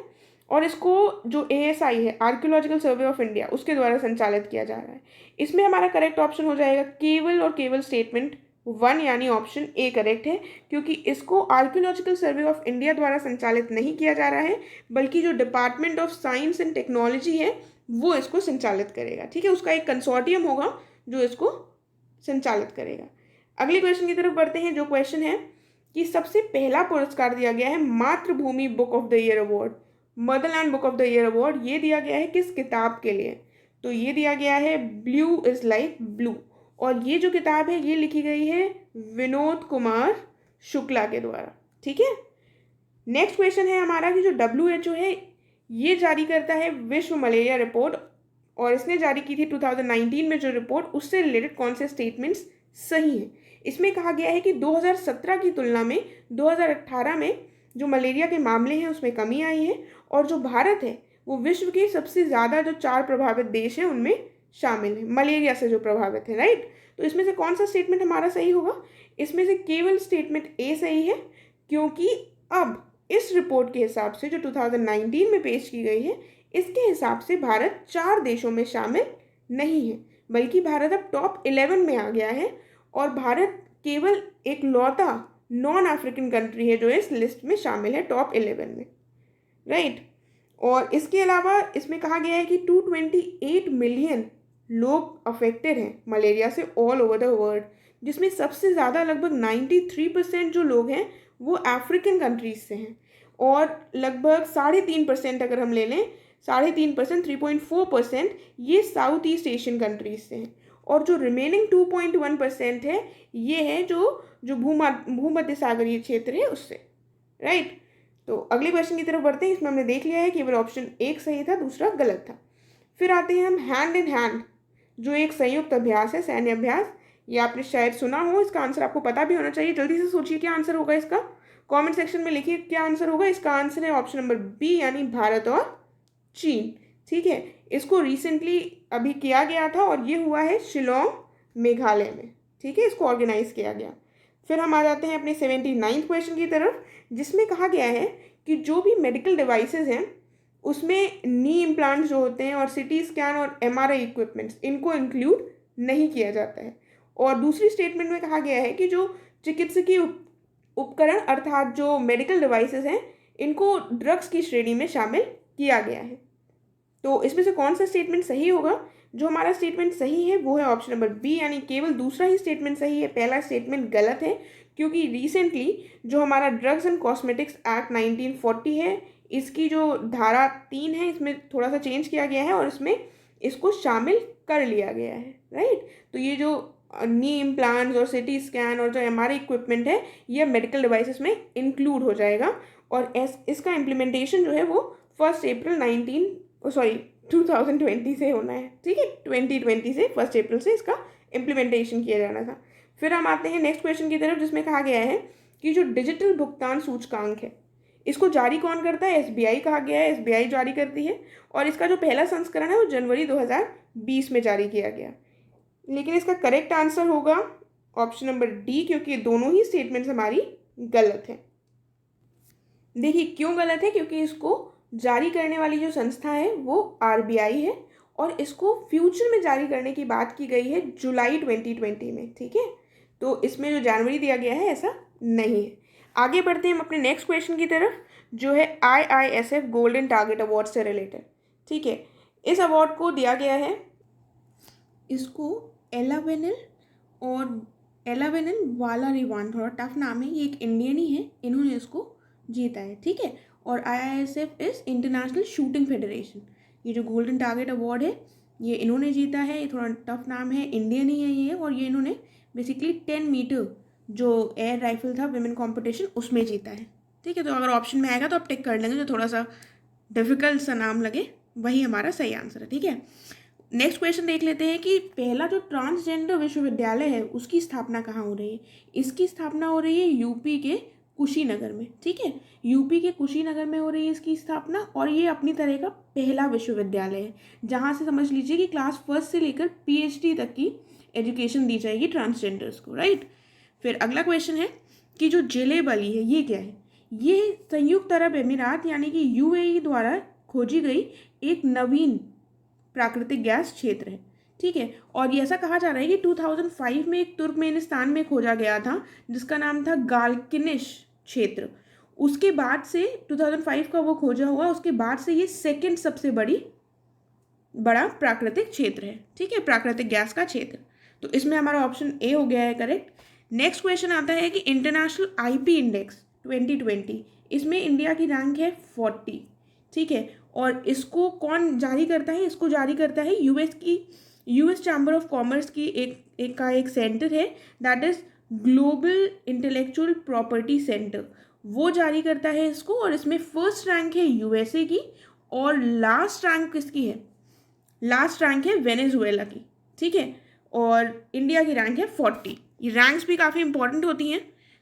और इसको जो ASI है, आर्कियोलॉजिकल सर्वे ऑफ इंडिया, उसके द्वारा संचालित किया जा रहा है। इसमें हमारा करेक्ट ऑप्शन हो जाएगा केवल और केवल स्टेटमेंट 1, यानी ऑप्शन ए करेक्ट है, क्योंकि इसको आर्कियोलॉजिकल सर्वे ऑफ इंडिया द्वारा संचालित नहीं किया जा रहा है, बल्कि जो department of science and technology है वो इसको संचालित करेगा। ठीक है, उसका एक कंसोर्टियम होगा जो इसको संचालित करेगा। अगले क्वेश्चन की तरफ बढ़ते हैं, जो क्वेश्चन है कि सबसे पहला पुरस्कार दिया गया है मातृभूमि book of the year award, Motherland book of the year award. ये दिया गया है किस किताब के लिए? तो ये दिया गया है ब्लू इज लाइक ब्लू, और ये जो किताब है ये लिखी गई है विनोद कुमार शुक्ला के द्वारा। ठीक है, नेक्स्ट क्वेश्चन है हमारा कि जो WHO है ये जारी करता है विश्व मलेरिया रिपोर्ट, और इसने जारी की थी 2019 में जो रिपोर्ट, उससे रिलेटेड कौन से स्टेटमेंट्स सही हैं? इसमें कहा गया है कि 2017 की तुलना में 2018 में जो मलेरिया के मामले हैं उसमें कमी आई है, और जो भारत है वो विश्व के सबसे ज़्यादा जो 4 प्रभावित देश हैं उनमें शामिल है, मलेरिया से जो प्रभावित है, राइट। तो इसमें से कौन सा स्टेटमेंट हमारा सही होगा? इसमें से केवल स्टेटमेंट ए सही है, क्योंकि अब इस रिपोर्ट के हिसाब से जो 2019 में पेश की गई है, इसके हिसाब से भारत 4 देशों में शामिल नहीं है, बल्कि भारत अब टॉप 11 में आ गया है, और भारत केवल एक लौता नॉन अफ्रीकन कंट्री है जो इस लिस्ट में शामिल है टॉप 11 में, राइट। और इसके अलावा इसमें कहा गया है कि 228 मिलियन लोग अफेक्टेड हैं मलेरिया से ऑल ओवर द वर्ल्ड, जिसमें सबसे ज़्यादा लगभग 93% जो लोग हैं वो अफ्रीकन कंट्रीज से हैं, और लगभग 3.5% अगर हम ले लें, 3.5%, 3.4% ये साउथ ईस्ट एशियन कंट्रीज से हैं, और जो रिमेनिंग 2.1% है ये है जो भूमध्य सागरीय क्षेत्र है उससे, राइट। तो अगले क्वेश्चन की तरफ बढ़ते हैं। इसमें हमने देख लिया है केवल ऑप्शन 1 सही था, दूसरा गलत था। फिर आते हैं हम हैंड इन हैंड, जो एक संयुक्त अभ्यास है, सैन्य अभ्यास। ये आपने शायद सुना हो, इसका आंसर आपको पता भी होना चाहिए। जल्दी से सोचिए क्या आंसर होगा इसका, कमेंट सेक्शन में लिखिए क्या आंसर होगा। इसका आंसर है ऑप्शन नंबर बी, यानी भारत और चीन। ठीक है, इसको रिसेंटली अभी किया गया था और ये हुआ है शिलोंग मेघालय में। ठीक है, इसको ऑर्गेनाइज किया गया। फिर हम आ जाते हैं अपने 79th क्वेश्चन की तरफ, जिसमें कहा गया है कि जो भी मेडिकल डिवाइसेज हैं उसमें नी इम्प्लांट्स जो होते हैं और सिटी स्कैन और एमआरआई इक्विपमेंट्स, इनको इंक्लूड नहीं किया जाता है। और दूसरी स्टेटमेंट में कहा गया है कि जो चिकित्सकीय उपकरण अर्थात जो मेडिकल डिवाइसेस हैं, इनको ड्रग्स की श्रेणी में शामिल किया गया है। तो इसमें से कौन सा स्टेटमेंट सही होगा? जो हमारा स्टेटमेंट सही है वो है ऑप्शन नंबर बी, यानी केवल दूसरा ही स्टेटमेंट सही है, पहला स्टेटमेंट गलत है। क्योंकि रिसेंटली जो हमारा ड्रग्स एंड कॉस्मेटिक्स एक्ट 1940 है, इसकी जो धारा 3 है, इसमें थोड़ा सा चेंज किया गया है और इसमें इसको शामिल कर लिया गया है। राइट, तो ये जो नी इम्प्लांट्स और सिटी स्कैन और जो एमआरआई इक्विपमेंट है, ये मेडिकल डिवाइसेस में इंक्लूड हो जाएगा। और इसका इम्प्लीमेंटेशन जो है वो 1 अप्रैल 2020 से होना है। ठीक है, 2020 से 1 अप्रैल से इसका इम्प्लीमेंटेशन किया जाना था। फिर हम आते हैं नेक्स्ट क्वेश्चन की तरफ, जिसमें कहा गया है कि जो डिजिटल भुगतान सूचकांक है, इसको जारी कौन करता है? एसबीआई कहा गया है, एसबीआई जारी करती है। और इसका जो पहला संस्करण है वो जनवरी 2020 में जारी किया गया। लेकिन इसका करेक्ट आंसर होगा ऑप्शन नंबर डी, क्योंकि दोनों ही स्टेटमेंट्स हमारी गलत है। देखिए क्यों गलत है, क्योंकि इसको जारी करने वाली जो संस्था है वो आरबीआई है और इसको फ्यूचर में जारी करने की बात की गई है जुलाई 2020 में। ठीक है, तो इसमें जो जनवरी दिया गया है ऐसा नहीं है। आगे बढ़ते हैं हम अपने नेक्स्ट क्वेश्चन की तरफ, जो है IISF गोल्डन टारगेट अवार्ड से रिलेटेड। ठीक है, इस अवार्ड को दिया गया है, इसको एलावेनिल वाला रिवान, थोड़ा टफ नाम है, ये एक इंडियन ही है, इन्होंने इसको जीता है। ठीक है, और IISF is international shooting federation. ये जो गोल्डन टारगेट अवार्ड है ये इन्होंने जीता है, ये थोड़ा टफ नाम है, इंडियन ही है ये, और ये इन्होंने बेसिकली 10 मीटर जो एयर राइफल था विमेन कंपटीशन उसमें जीता है। ठीक है, तो अगर ऑप्शन में आएगा तो आप टिक कर लेंगे, जो थोड़ा सा डिफिकल्ट सा नाम लगे वही हमारा सही आंसर है। ठीक है, नेक्स्ट क्वेश्चन देख लेते हैं कि पहला जो ट्रांसजेंडर विश्वविद्यालय है उसकी स्थापना कहाँ हो रही है? इसकी स्थापना हो रही है यूपी के कुशीनगर में। ठीक है, यूपी के कुशीनगर में हो रही है इसकी स्थापना, और ये अपनी तरह का पहला विश्वविद्यालय है जहाँ से समझ लीजिए कि क्लास 1 से लेकर PhD तक की एजुकेशन दी जाएगी ट्रांसजेंडर्स को। राइट, फिर अगला क्वेश्चन है कि जो जिले बली है ये क्या है? ये संयुक्त अरब अमीरात यानी कि UAE द्वारा खोजी गई एक नवीन प्राकृतिक गैस क्षेत्र है। ठीक है, और ये ऐसा कहा जा रहा है कि 2005 में एक तुर्कमेनिस्तान में खोजा गया था जिसका नाम था गालकिनिश क्षेत्र। उसके बाद से 2005 का वो खोजा हुआ, उसके बाद से ये सेकंड सबसे बड़ा प्राकृतिक क्षेत्र है। ठीक है, प्राकृतिक गैस का क्षेत्र। तो इसमें हमारा ऑप्शन ए हो गया है करेक्ट। नेक्स्ट क्वेश्चन आता है कि इंटरनेशनल IP इंडेक्स 2020, इसमें इंडिया की रैंक है 40। ठीक है, और इसको कौन जारी करता है? इसको जारी करता है यूएस चैम्बर ऑफ कॉमर्स की एक सेंटर है, that is global intellectual property centre, वो जारी करता है इसको। और इसमें फर्स्ट रैंक है USA की और लास्ट रैंक किसकी है? लास्ट रैंक है वेनेजुएला की। ठीक है, और इंडिया की रैंक है 40। ये रैंक्स भी काफ़ी इंपॉर्टेंट होती हैं,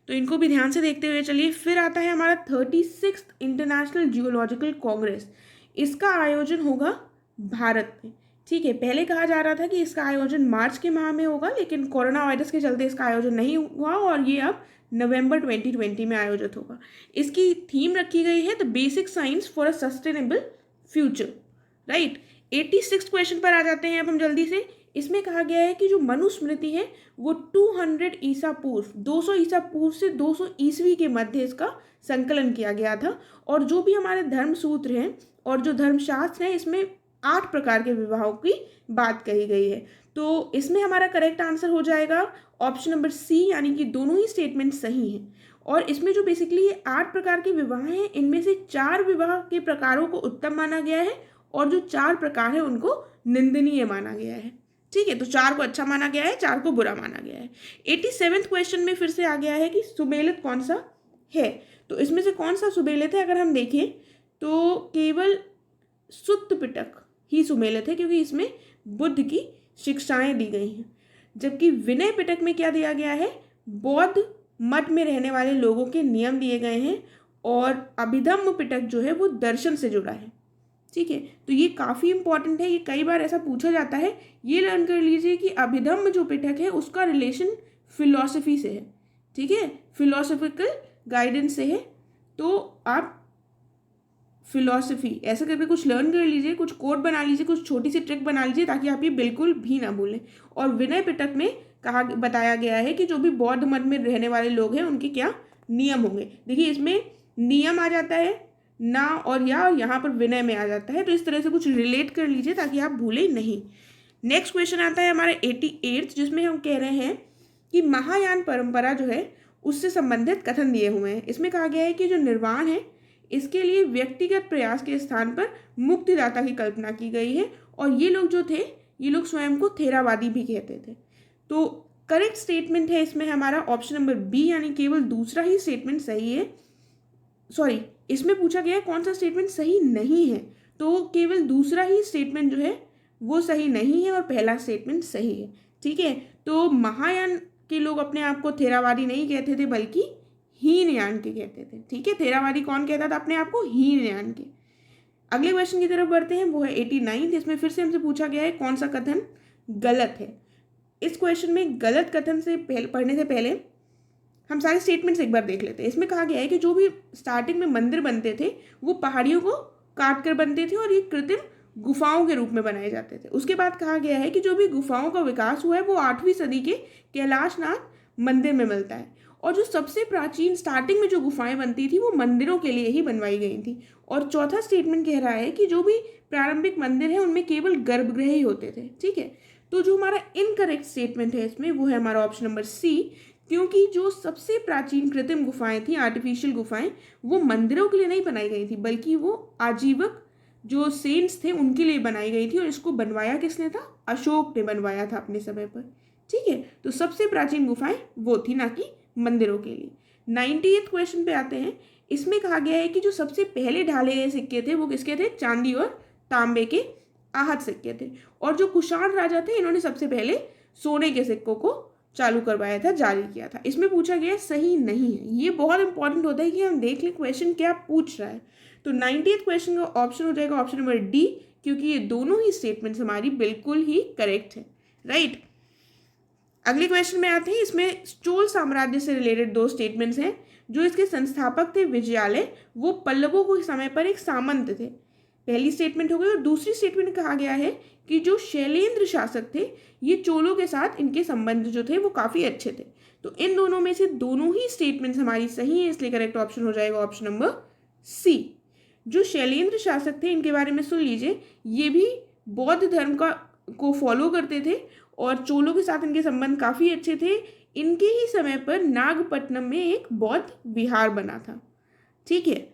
तो इनको भी ध्यान से देखते हुए चलिए। फिर आता है हमारा 36th इंटरनेशनल जियोलॉजिकल कांग्रेस, इसका आयोजन होगा भारत में। ठीक है, पहले कहा जा रहा था कि इसका आयोजन मार्च के माह में होगा, लेकिन कोरोना वायरस के चलते इसका आयोजन नहीं हुआ और ये अब नवंबर 2020 में आयोजित होगा। इसकी थीम रखी गई है the basic science for a sustainable future. Right, 86 question पर आ जाते हैं अब हम जल्दी से। इसमें कहा गया है कि जो मनुस्मृति है वो 200 ईसा पूर्व, 200 ईसा पूर्व से 200 ईस्वी के मध्य इसका संकलन किया गया था। और जो भी हमारे धर्म सूत्र हैं और जो धर्मशास्त्र हैं, इसमें 8 प्रकार के विवाहों की बात कही गई है। तो इसमें हमारा करेक्ट आंसर हो जाएगा ऑप्शन नंबर सी, यानी कि दोनों ही स्टेटमेंट सही हैं। और इसमें जो बेसिकली ये 8 प्रकार के विवाह हैं, इनमें से 4 विवाह के प्रकारों को उत्तम माना गया है और जो 4 प्रकार है उनको निंदनीय माना गया है। ठीक है, तो 4 को अच्छा माना गया है, 4 को बुरा माना गया है। 87वें क्वेश्चन में फिर से आ गया है कि सुमेलित कौन सा है? तो इसमें से कौन सा सुमेलित है? अगर हम देखें तो केवल सुत्त पिटक ही सुमेलित है, क्योंकि इसमें बुद्ध की शिक्षाएं दी गई हैं। जबकि विनय पिटक में क्या दिया गया है, बौद्ध मठ में रहने वाले लोगों के नियम दिए गए हैं, और अभिधम्म पिटक जो है वो दर्शन से जुड़ा है। ठीक है, तो ये काफ़ी इंपॉर्टेंट है, ये कई बार ऐसा पूछा जाता है। ये लर्न कर लीजिए कि अभिधम्म जो पिटक है उसका रिलेशन फिलॉसफी से है। ठीक है, फिलॉसफिकल गाइडेंस से है। तो आप फिलॉसफी ऐसा करके कुछ लर्न कर लीजिए, कुछ कोड बना लीजिए, कुछ छोटी सी ट्रिक बना लीजिए, ताकि आप ये बिल्कुल भी ना भूलें। और विनय पिटक में बताया गया है कि जो भी बौद्ध मठ में रहने वाले लोग हैं उनके क्या नियम होंगे। देखिए, इसमें नियम आ जाता है ना, और यहाँ पर विनय में आ जाता है। तो इस तरह से कुछ रिलेट कर लीजिए ताकि आप भूलें नहीं। नेक्स्ट क्वेश्चन आता है हमारा 88, जिसमें हम कह रहे हैं कि महायान परंपरा जो है उससे संबंधित कथन दिए हुए हैं। इसमें कहा गया है कि जो निर्वाण है इसके लिए व्यक्तिगत प्रयास के स्थान पर मुक्तिदाता की कल्पना की गई है, और ये लोग जो थे ये लोग स्वयं को थेरावादी भी कहते थे। तो करेक्ट स्टेटमेंट है इसमें हमारा ऑप्शन नंबर बी, यानी केवल दूसरा ही स्टेटमेंट सही है। सॉरी, इसमें पूछा गया है कौन सा स्टेटमेंट सही नहीं है, तो केवल दूसरा ही स्टेटमेंट जो है वो सही नहीं है और पहला स्टेटमेंट सही है। ठीक है, तो महायान के लोग अपने आप को थेरावादी नहीं कहते थे बल्कि हीनयान के कहते थे। ठीक है, थेरावादी कौन कहता था अपने आप को, हीनयान के। अगले क्वेश्चन की तरफ बढ़ते हैं, वो है 89। इसमें फिर से हमसे पूछा गया है कौन सा कथन गलत है। इस क्वेश्चन में गलत कथन से पढ़ने से पहले हम सारे स्टेटमेंट्स एक बार देख लेते हैं। इसमें कहा गया है कि जो भी स्टार्टिंग में मंदिर बनते थे वो पहाड़ियों को काट कर बनते थे और ये कृत्रिम गुफाओं के रूप में बनाए जाते थे। उसके बाद कहा गया है कि जो भी गुफाओं का विकास हुआ है वो 8वीं सदी के कैलाशनाथ मंदिर में मिलता है, और जो सबसे प्राचीन स्टार्टिंग में जो गुफाएं बनती थी वो मंदिरों के लिए ही बनवाई गई थी। और चौथा स्टेटमेंट कह रहा है कि जो भी प्रारंभिक मंदिर है उनमें केवल गर्भगृह ही होते थे। ठीक है, तो जो हमारा इनकरेक्ट स्टेटमेंट है इसमें वो है हमारा ऑप्शन नंबर सी, क्योंकि जो सबसे प्राचीन कृत्रिम गुफाएं थी, आर्टिफिशियल गुफाएं, वो मंदिरों के लिए नहीं बनाई गई थी बल्कि वो आजीवक जो सेंट्स थे उनके लिए बनाई गई थी। और इसको बनवाया किसने था, अशोक ने बनवाया था अपने समय पर। ठीक है, तो सबसे प्राचीन गुफाएं वो थी, ना कि मंदिरों के लिए। 98 क्वेश्चन पे आते हैं। इसमें कहा गया है कि जो सबसे पहले ढाले गए सिक्के थे वो किसके थे, चांदी और तांबे के आहत सिक्के थे। और जो कुषाण राजा थे इन्होंने सबसे पहले सोने के सिक्कों को चालू करवाया था, जारी किया था। इसमें पूछा गया सही नहीं है। ये बहुत इंपॉर्टेंट होता है कि हम देख लें क्वेश्चन क्या पूछ रहा है। तो 98 क्वेश्चन का ऑप्शन हो जाएगा ऑप्शन नंबर डी, क्योंकि ये दोनों ही स्टेटमेंट्स हमारी बिल्कुल ही करेक्ट है। राइट, अगले क्वेश्चन में आते हैं। इसमें चोल साम्राज्य से रिलेटेड दो स्टेटमेंट्स हैं। जो इसके संस्थापक थे विजयालय, वो पल्लवों के समय पर एक सामंत थे, पहली स्टेटमेंट हो गई। और दूसरी स्टेटमेंट कहा गया है कि जो शैलेंद्र शासक थे ये चोलों के साथ इनके संबंध जो थे वो काफ़ी अच्छे थे। तो इन दोनों में से दोनों ही स्टेटमेंट्स हमारी सही है, इसलिए करेक्ट ऑप्शन हो जाएगा ऑप्शन नंबर सी। जो शैलेंद्र शासक थे इनके बारे में सुन लीजिए, ये भी बौद्ध धर्म को फॉलो करते थे और चोलों के साथ इनके संबंध काफ़ी अच्छे थे। इनके ही समय पर नागपट्टनम में एक बौद्ध विहार बना था। ठीक है,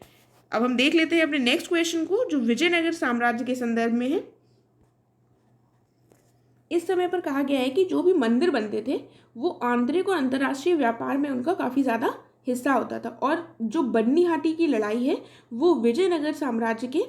अब हम देख लेते हैं अपने नेक्स्ट क्वेश्चन को, जो विजयनगर साम्राज्य के संदर्भ में है। इस समय पर कहा गया है कि जो भी मंदिर बनते थे वो आंतरिक और अंतर्राष्ट्रीय व्यापार में उनका काफ़ी ज़्यादा हिस्सा होता था, और जो बन्नी हाटी की लड़ाई है वो विजयनगर साम्राज्य के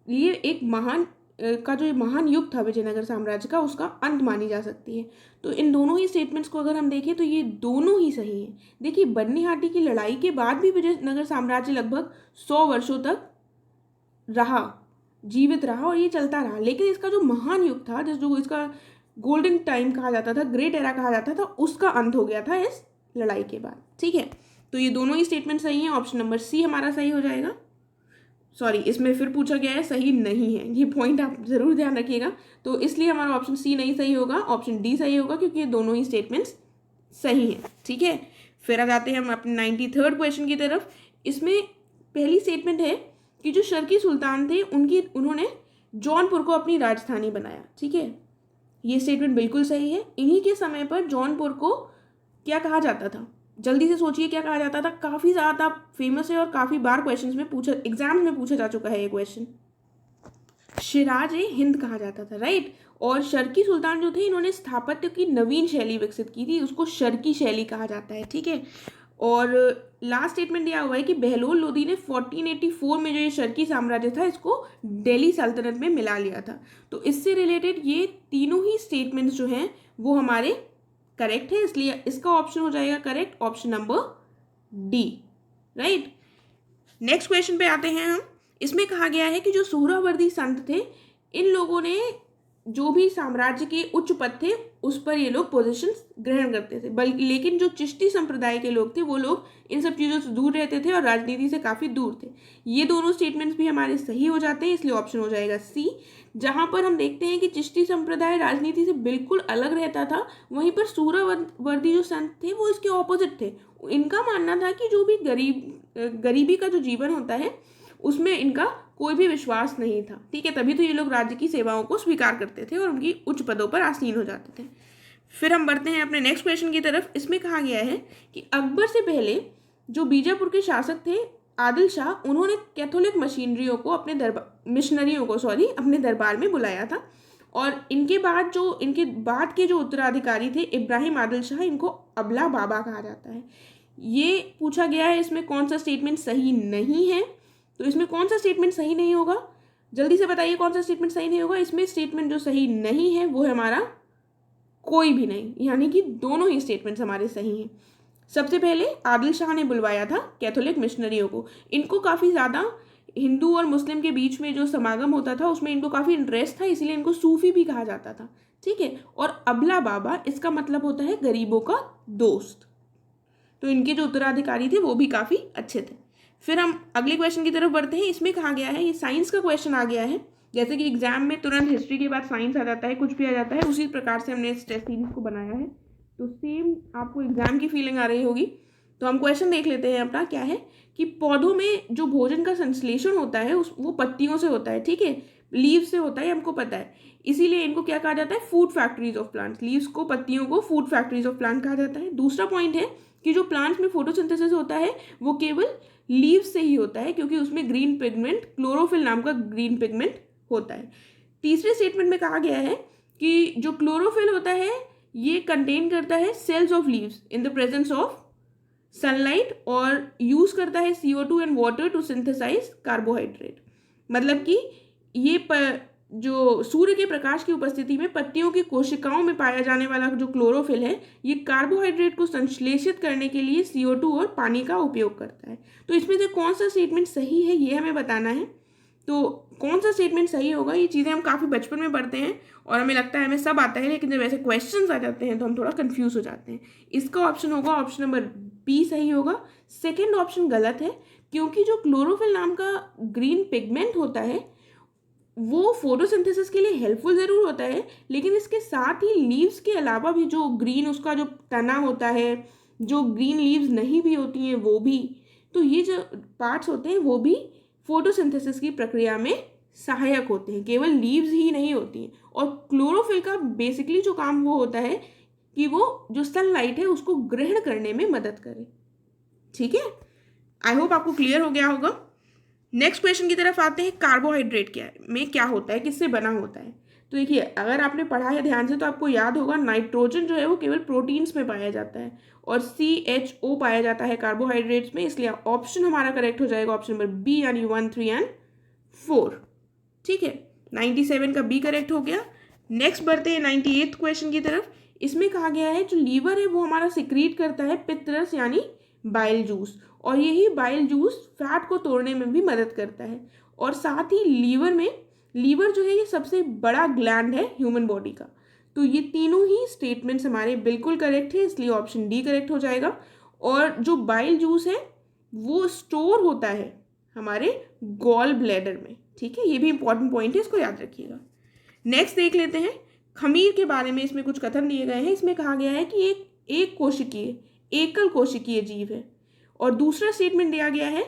लिए एक महान युग था विजयनगर साम्राज्य का, उसका अंत मानी जा सकती है। तो इन दोनों ही स्टेटमेंट्स को अगर हम देखें तो ये दोनों ही सही हैं। देखिए, बन्नी हाटी की लड़ाई के बाद भी विजयनगर साम्राज्य लगभग 100 वर्षों तक जीवित रहा और ये चलता रहा, लेकिन इसका जो महान युग था, जो इसका गोल्डन टाइम कहा जाता था, ग्रेट एरा कहा जाता था, उसका अंत हो गया था इस लड़ाई के बाद। ठीक है, तो ये दोनों ही स्टेटमेंट सही हैं, ऑप्शन नंबर सी हमारा सही हो जाएगा। सॉरी, इसमें फिर पूछा गया है सही नहीं है, ये पॉइंट आप ज़रूर ध्यान रखिएगा। तो इसलिए हमारा ऑप्शन सी नहीं सही होगा, ऑप्शन डी सही होगा, क्योंकि ये दोनों ही स्टेटमेंट्स सही हैं। ठीक है, फिर आ जाते हैं हम अपने 93rd क्वेश्चन की तरफ। इसमें पहली स्टेटमेंट है कि जो शर्की सुल्तान थे उन्होंने जौनपुर को अपनी राजधानी बनाया। ठीक है, ये स्टेटमेंट बिल्कुल सही है। इन्हीं के समय पर जौनपुर को क्या कहा जाता था, जल्दी से सोचिए क्या कहा जाता था, काफ़ी ज़्यादा फेमस है और काफ़ी बार क्वेश्चंस में एग्जाम में पूछा जा चुका है ये क्वेश्चन। शिराज ए हिंद कहा जाता था। राइट, और शर्की सुल्तान जो थे इन्होंने स्थापत्य की नवीन शैली विकसित की थी, उसको शर्की शैली कहा जाता है। ठीक है, और लास्ट स्टेटमेंट दिया हुआ है कि बहलोल लोदी ने 1484 में जो ये शर्की साम्राज्य था इसको दिल्ली सल्तनत में मिला लिया था। तो इससे रिलेटेड ये तीनों ही स्टेटमेंट्स जो हैं वो हमारे करेक्ट है, इसलिए इसका ऑप्शन हो जाएगा correct option number D, right. Next question पे आते हैं हम। इसमें कहा गया है कि जो सुहरावर्दी संत थे, इन लोगों ने जो भी साम्राज्य के उच्च पद थे उस पर ये लोग पोजीशन ग्रहण करते थे, बल्कि लेकिन जो चिश्ती संप्रदाय के लोग थे वो लोग इन सब चीज़ों से दूर रहते थे और राजनीति से काफ़ी दूर थे। ये दोनों स्टेटमेंट्स भी हमारे सही हो जाते हैं, इसलिए ऑप्शन हो जाएगा सी। जहाँ पर हम देखते हैं कि चिश्ती संप्रदाय राजनीति से बिल्कुल अलग रहता था, वहीं पर सुहरावर्दी जो संत थे वो इसके ऑपोजिट थे। इनका मानना था कि जो भी गरीबी का जो जीवन होता है उसमें इनका कोई भी विश्वास नहीं था, ठीक है। तभी तो ये लोग राज्य की सेवाओं को स्वीकार करते थे और उनकी उच्च पदों पर आसीन हो जाते थे। फिर हम बढ़ते हैं अपने नेक्स्ट क्वेश्चन की तरफ। इसमें कहा गया है कि अकबर से पहले जो बीजापुर के शासक थे आदिल शाह, उन्होंने कैथोलिक मिशनरियों को अपने दरबार में बुलाया था, और इनके बाद के जो उत्तराधिकारी थे इब्राहिम आदिल शाह, इनको अबला बाबा कहा जाता है। ये पूछा गया है इसमें कौन सा स्टेटमेंट सही नहीं है, तो इसमें कौन सा स्टेटमेंट सही नहीं होगा, जल्दी से बताइए कौन सा स्टेटमेंट सही नहीं होगा। इसमें स्टेटमेंट जो सही नहीं है वो है हमारा कोई भी नहीं, यानी कि दोनों ही स्टेटमेंट्स हमारे सही हैं। सबसे पहले आदिल शाह ने बुलवाया था कैथोलिक मिशनरियों को, इनको काफ़ी ज़्यादा हिंदू और मुस्लिम के बीच में जो समागम होता था उसमें इनको काफ़ी इंटरेस्ट था, इसीलिए इनको सूफी भी कहा जाता था, ठीक है। और अबला बाबा इसका मतलब होता है गरीबों का दोस्त, तो इनके जो उत्तराधिकारी थे वो भी काफ़ी अच्छे थे। फिर हम अगले क्वेश्चन की तरफ बढ़ते हैं। इसमें कहा गया है, ये साइंस का क्वेश्चन आ गया है, जैसे कि एग्जाम में तुरंत हिस्ट्री के बाद साइंस आ जाता है, कुछ भी आ जाता है, उसी प्रकार से हमने इस टेस्ट सीरीज को बनाया है, तो सेम आपको एग्जाम की फीलिंग आ रही होगी। तो हम क्वेश्चन देख लेते हैं अपना। क्या है कि पौधों में जो भोजन का संश्लेषण होता है वो पत्तियों से होता है, ठीक है, लीव से होता है, हमको पता है, इसीलिए इनको क्या कहा जाता है, food factories of plants. Leaves को, पत्तियों को फूड फैक्ट्रीज ऑफ प्लांट कहा जाता है। दूसरा पॉइंट है कि जो प्लांट्स में फोटोसिंथेसिस होता है वो केवल लीव्स से ही होता है, क्योंकि उसमें ग्रीन पिगमेंट, क्लोरोफिल नाम का ग्रीन पिगमेंट होता है। तीसरे स्टेटमेंट में कहा गया है कि जो क्लोरोफिल होता है ये कंटेन करता है cells of leaves in the presence of sunlight, और यूज करता है CO2 and water to synthesise carbohydrate. मतलब कि ये जो सूर्य के प्रकाश की उपस्थिति में पत्तियों की कोशिकाओं में पाया जाने वाला जो क्लोरोफिल है ये कार्बोहाइड्रेट को संश्लेषित करने के लिए CO2 और पानी का उपयोग करता है। तो इसमें से कौन सा स्टेटमेंट सही है ये हमें बताना है। तो कौन सा स्टेटमेंट सही होगा, ये चीज़ें हम काफ़ी बचपन में पढ़ते हैं और हमें लगता है हमें सब आता है, लेकिन जब ऐसे क्वेश्चंस आ जाते हैं तो हम थोड़ा कंफ्यूज हो जाते हैं। इसका ऑप्शन होगा ऑप्शन नंबर बी सही होगा। सेकेंड ऑप्शन गलत है, क्योंकि जो क्लोरोफिल नाम का ग्रीन पिगमेंट होता है वो फोटोसिंथेसिस के लिए हेल्पफुल ज़रूर होता है, लेकिन इसके साथ ही लीव्स के अलावा भी जो ग्रीन उसका जो तना होता है, जो ग्रीन लीव्स नहीं भी होती हैं वो भी, तो ये जो पार्ट्स होते हैं वो भी फोटोसिंथेसिस की प्रक्रिया में सहायक होते हैं, केवल लीव्स ही नहीं होती हैं। और क्लोरोफिल का बेसिकली जो काम वो होता है कि वो जो सनलाइट है उसको ग्रहण करने में मदद करे, ठीक है। आई होप आपको क्लियर हो गया होगा। नेक्स्ट क्वेश्चन की तरफ आते हैं। कार्बोहाइड्रेट क्या होता है, किससे बना होता है। तो देखिए, अगर आपने पढ़ा है ध्यान से तो आपको याद होगा नाइट्रोजन जो है वो केवल प्रोटीन्स में पाया जाता है और CHO पाया जाता है कार्बोहाइड्रेट्स में, इसलिए ऑप्शन हमारा करेक्ट हो जाएगा ऑप्शन नंबर बी, यानी 1, 3 एंड 4, ठीक है। 97 का बी करेक्ट हो गया। नेक्स्ट बढ़ते हैं 98th क्वेश्चन की तरफ। इसमें कहा गया है जो लीवर है वो हमारा सिक्रीट करता है पित्तरस यानी बाइल जूस, और यही बाइल जूस फैट को तोड़ने में भी मदद करता है। और साथ ही लीवर जो है ये सबसे बड़ा ग्लैंड है ह्यूमन बॉडी का। तो ये तीनों ही स्टेटमेंट्स हमारे बिल्कुल करेक्ट है, इसलिए ऑप्शन डी करेक्ट हो जाएगा। और जो बाइल जूस है वो स्टोर होता है हमारे गॉल ब्लैडर में, ठीक है। ये भी इंपॉर्टेंट पॉइंट है, इसको याद रखिएगा। नेक्स्ट देख लेते हैं खमीर के बारे में। इसमें कुछ कथन दिए गए हैं। इसमें कहा गया है कि एकल कोशिकीय जीव है, और दूसरा स्टेटमेंट दिया गया है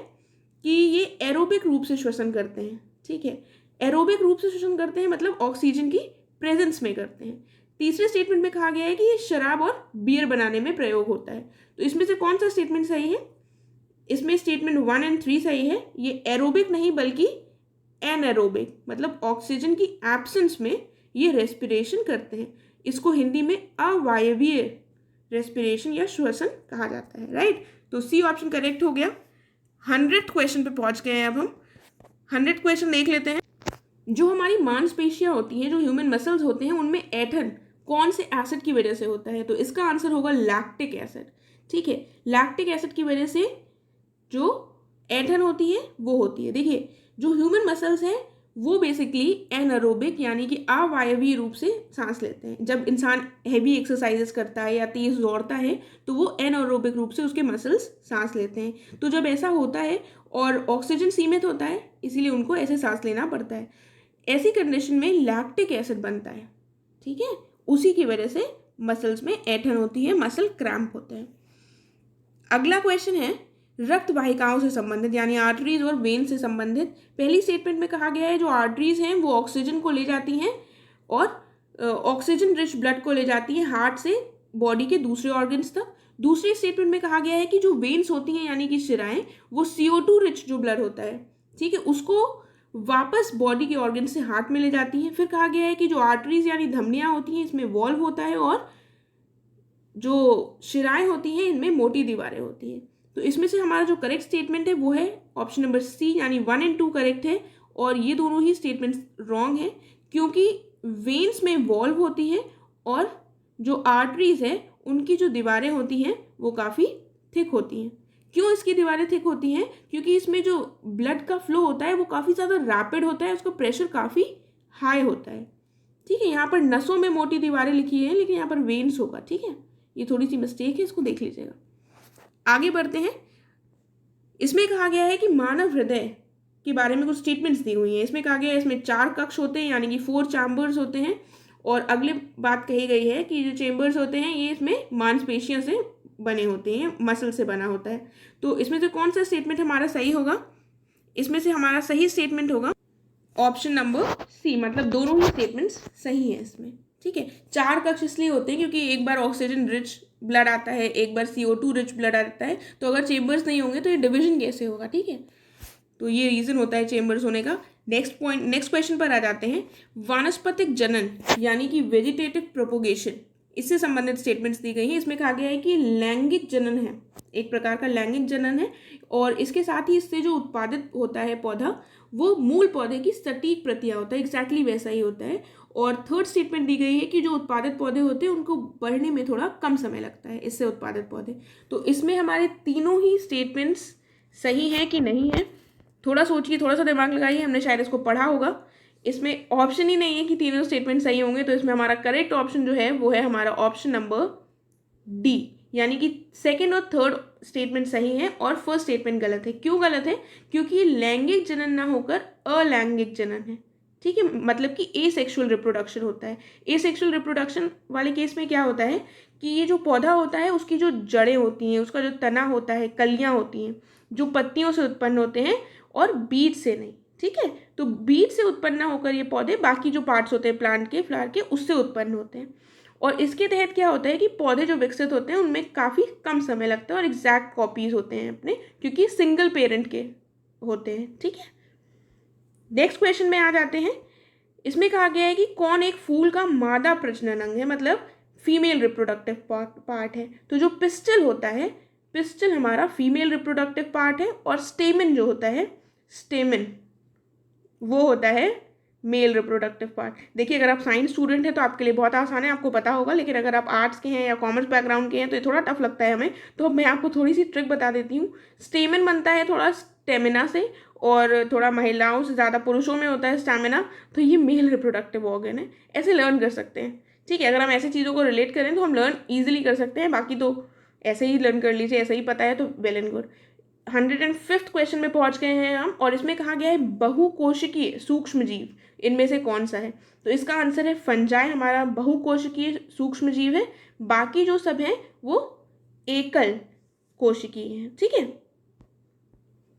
कि ये एरोबिक रूप से श्वसन करते हैं, ठीक है। एरोबिक रूप से श्वसन करते हैं मतलब ऑक्सीजन की प्रेजेंस में करते हैं। तीसरे स्टेटमेंट में कहा गया है कि ये शराब और बियर बनाने में प्रयोग होता है। तो इसमें से कौन सा स्टेटमेंट सही है? इसमें स्टेटमेंट 1 और 3 सही है। ये एरोबिक नहीं बल्कि एनएरोबिक, मतलब ऑक्सीजन की एब्सेंस में ये रेस्पिरेशन करते हैं। इसको हिंदी में अवायवीय रेस्पिरेशन या श्वसन कहा जाता है, राइट। तो सी ऑप्शन करेक्ट हो गया। 100th क्वेश्चन पे पहुंच गए हैं। अब हम 100th क्वेश्चन देख लेते हैं। जो हमारी मांसपेशियां होती हैं, जो ह्यूमन मसल्स होते हैं, उनमें ऐंठन कौन से एसिड की वजह से होता है? तो इसका आंसर होगा लैक्टिक एसिड। ठीक है, लैक्टिक एसिड की वजह से जो ऐंठन होती है वो होती है। देखिए, जो ह्यूमन मसल्स हैं वो बेसिकली एनारोबिक यानी कि अवायवीय रूप से सांस लेते हैं। जब इंसान हैवी एक्सरसाइजेस करता है या तेज दौड़ता है तो वो एनारोबिक रूप से उसके मसल्स सांस लेते हैं। तो जब ऐसा होता है और ऑक्सीजन सीमित होता है, इसीलिए उनको ऐसे सांस लेना पड़ता है। ऐसी कंडीशन में लैक्टिक एसिड बनता है। ठीक है, उसी की वजह से मसल्स में ऐंठन होती है, मसल क्रैम्प होते हैं। अगला क्वेश्चन है रक्त वाहिकाओं से संबंधित यानी आर्टरीज और वेन से संबंधित। पहली स्टेटमेंट में कहा गया है जो आर्टरीज हैं वो ऑक्सीजन को ले जाती हैं और ऑक्सीजन रिच ब्लड को ले जाती हैं हार्ट से बॉडी के दूसरे ऑर्गन्स तक। दूसरी स्टेटमेंट में कहा गया है कि जो वेन्स होती हैं यानी कि शिराएं, वो CO2 रिच जो ब्लड होता है, ठीक है, उसको वापस बॉडी के ऑर्गन से हार्ट में ले जाती हैं। फिर कहा गया है कि जो आर्टरीज यानी धमनियाँ होती हैं इसमें वॉल्व होता है और जो शिराएं होती हैं इनमें मोटी दीवारें होती हैं। तो इसमें से हमारा जो करेक्ट स्टेटमेंट है वो है ऑप्शन नंबर सी यानी 1 और 2 करेक्ट है। और ये दोनों ही स्टेटमेंट्स रॉन्ग है क्योंकि वेन्स में वॉल्व होती है और जो आर्टरीज है उनकी जो दीवारें होती हैं वो काफ़ी थिक होती हैं। क्यों इसकी दीवारें थिक होती हैं? क्योंकि इसमें जो ब्लड का फ्लो होता है वो काफ़ी ज़्यादा रैपिड होता है, उसका प्रेशर काफ़ी हाई होता है। ठीक है, यहाँ पर नसों में मोटी दीवारें लिखी है लेकिन यहाँ पर वेन्स होगा। ठीक है, ये थोड़ी सी मिस्टेक है, इसको देख लीजिएगा। आगे बढ़ते हैं। इसमें कहा गया है कि मानव हृदय के बारे में कुछ स्टेटमेंट्स दी हुई हैं। इसमें कहा गया है इसमें 4 कक्ष होते हैं यानी कि 4 चैम्बर्स होते हैं। और अगले बात कही गई है कि जो चेम्बर्स होते हैं ये इसमें मांसपेशियों से बने होते हैं, मसल से बना होता है। तो इसमें से कौन सा स्टेटमेंट हमारा सही होगा? इसमें से हमारा सही स्टेटमेंट होगा ऑप्शन नंबर सी, मतलब दोनों ही स्टेटमेंट्स सही है इसमें। ठीक है, 4 कक्ष इसलिए होते हैं क्योंकि एक बार ऑक्सीजन रिच ब्लड आता है, एक बार CO2 रिच ब्लड आता है। तो अगर चेम्बर्स नहीं होंगे तो ये डिवीजन कैसे होगा? ठीक है, तो ये रीज़न होता है चेम्बर्स होने का। नेक्स्ट क्वेश्चन पर आ जाते हैं। वानस्पतिक जनन यानी कि वेजिटेटिव प्रोपोगेशन, इससे संबंधित स्टेटमेंट्स दी गई हैं। इसमें कहा गया है कि लैंगिक जनन है, एक प्रकार का लैंगिक जनन है और इसके साथ ही इससे जो उत्पादित होता है पौधा वो मूल पौधे की सटीक प्रतियां होता है, एग्जैक्टली वैसा ही होता है। और थर्ड स्टेटमेंट दी गई है कि जो उत्पादित पौधे होते हैं उनको बढ़ने में थोड़ा कम समय लगता है इससे उत्पादित पौधे। तो इसमें हमारे तीनों ही स्टेटमेंट्स सही हैं कि नहीं है? थोड़ा सोचिए, थोड़ा सा दिमाग लगाइए, हमने शायद इसको पढ़ा होगा। इसमें ऑप्शन ही नहीं है कि तीनों स्टेटमेंट सही होंगे। तो इसमें हमारा करेक्ट ऑप्शन जो है वो है हमारा ऑप्शन नंबर डी, यानी कि सेकेंड और थर्ड स्टेटमेंट सही है और फर्स्ट स्टेटमेंट गलत है। क्यों गलत है? क्योंकि ये लैंगिक जनन ना होकर अलैंगिक जनन है। ठीक है, मतलब कि एसेक्सुअल रिप्रोडक्शन होता है। एसेक्सुअल रिप्रोडक्शन वाले केस में क्या होता है कि ये जो पौधा होता है उसकी जो जड़ें होती हैं, उसका जो तना होता है, कलियां होती हैं, जो पत्तियों से उत्पन्न होते हैं और बीज से नहीं। ठीक है, तो बीज से उत्पन्न ना होकर ये पौधे बाकी जो पार्ट्स होते हैं प्लांट के, फ्लावर के, उससे उत्पन्न होते हैं। और इसके तहत क्या होता है कि पौधे जो विकसित होते हैं उनमें काफ़ी कम समय लगता है और एग्जैक्ट कॉपीज होते हैं अपने, क्योंकि सिंगल पेरेंट के होते हैं। ठीक है, नेक्स्ट क्वेश्चन में आ जाते हैं। इसमें कहा गया है कि कौन एक फूल का मादा प्रजनन अंग है, मतलब फीमेल रिप्रोडक्टिव पार्ट है। तो जो पिस्टल होता है, पिस्टल हमारा फीमेल रिप्रोडक्टिव पार्ट है और स्टेमन जो होता है, स्टेमन वो होता है मेल रिप्रोडक्टिव पार्ट। देखिए, अगर आप साइंस स्टूडेंट हैं तो आपके लिए बहुत आसान है, आपको पता होगा। लेकिन अगर आप आर्ट्स के हैं या कॉमर्स बैकग्राउंड के हैं तो ये थोड़ा टफ लगता है हमें। तो मैं आपको थोड़ी सी ट्रिक बता देती हूँ। स्टेमन बनता है थोड़ा स्टेमिना से और थोड़ा महिलाओं से ज़्यादा पुरुषों में होता है स्टैमिना। तो ये मेल रिप्रोडक्टिव ऑर्गन है, ऐसे लर्न कर सकते हैं। ठीक है, अगर हम ऐसी चीज़ों को रिलेट करें तो हम लर्न ईजिली कर सकते हैं। बाकी तो ऐसे ही लर्न कर लीजिए, ऐसे ही पता है तो well and good. 105th question में पहुंच गए हैं हम और इसमें कहा गया है बहुकोशिकीय सूक्ष्म जीव इनमें से कौन सा है? तो इसका आंसर है फंजाई, हमारा बहुकोशिकीय सूक्ष्म जीव है। बाकी जो सब हैं वो एकल कोशिकीय हैं। ठीक है,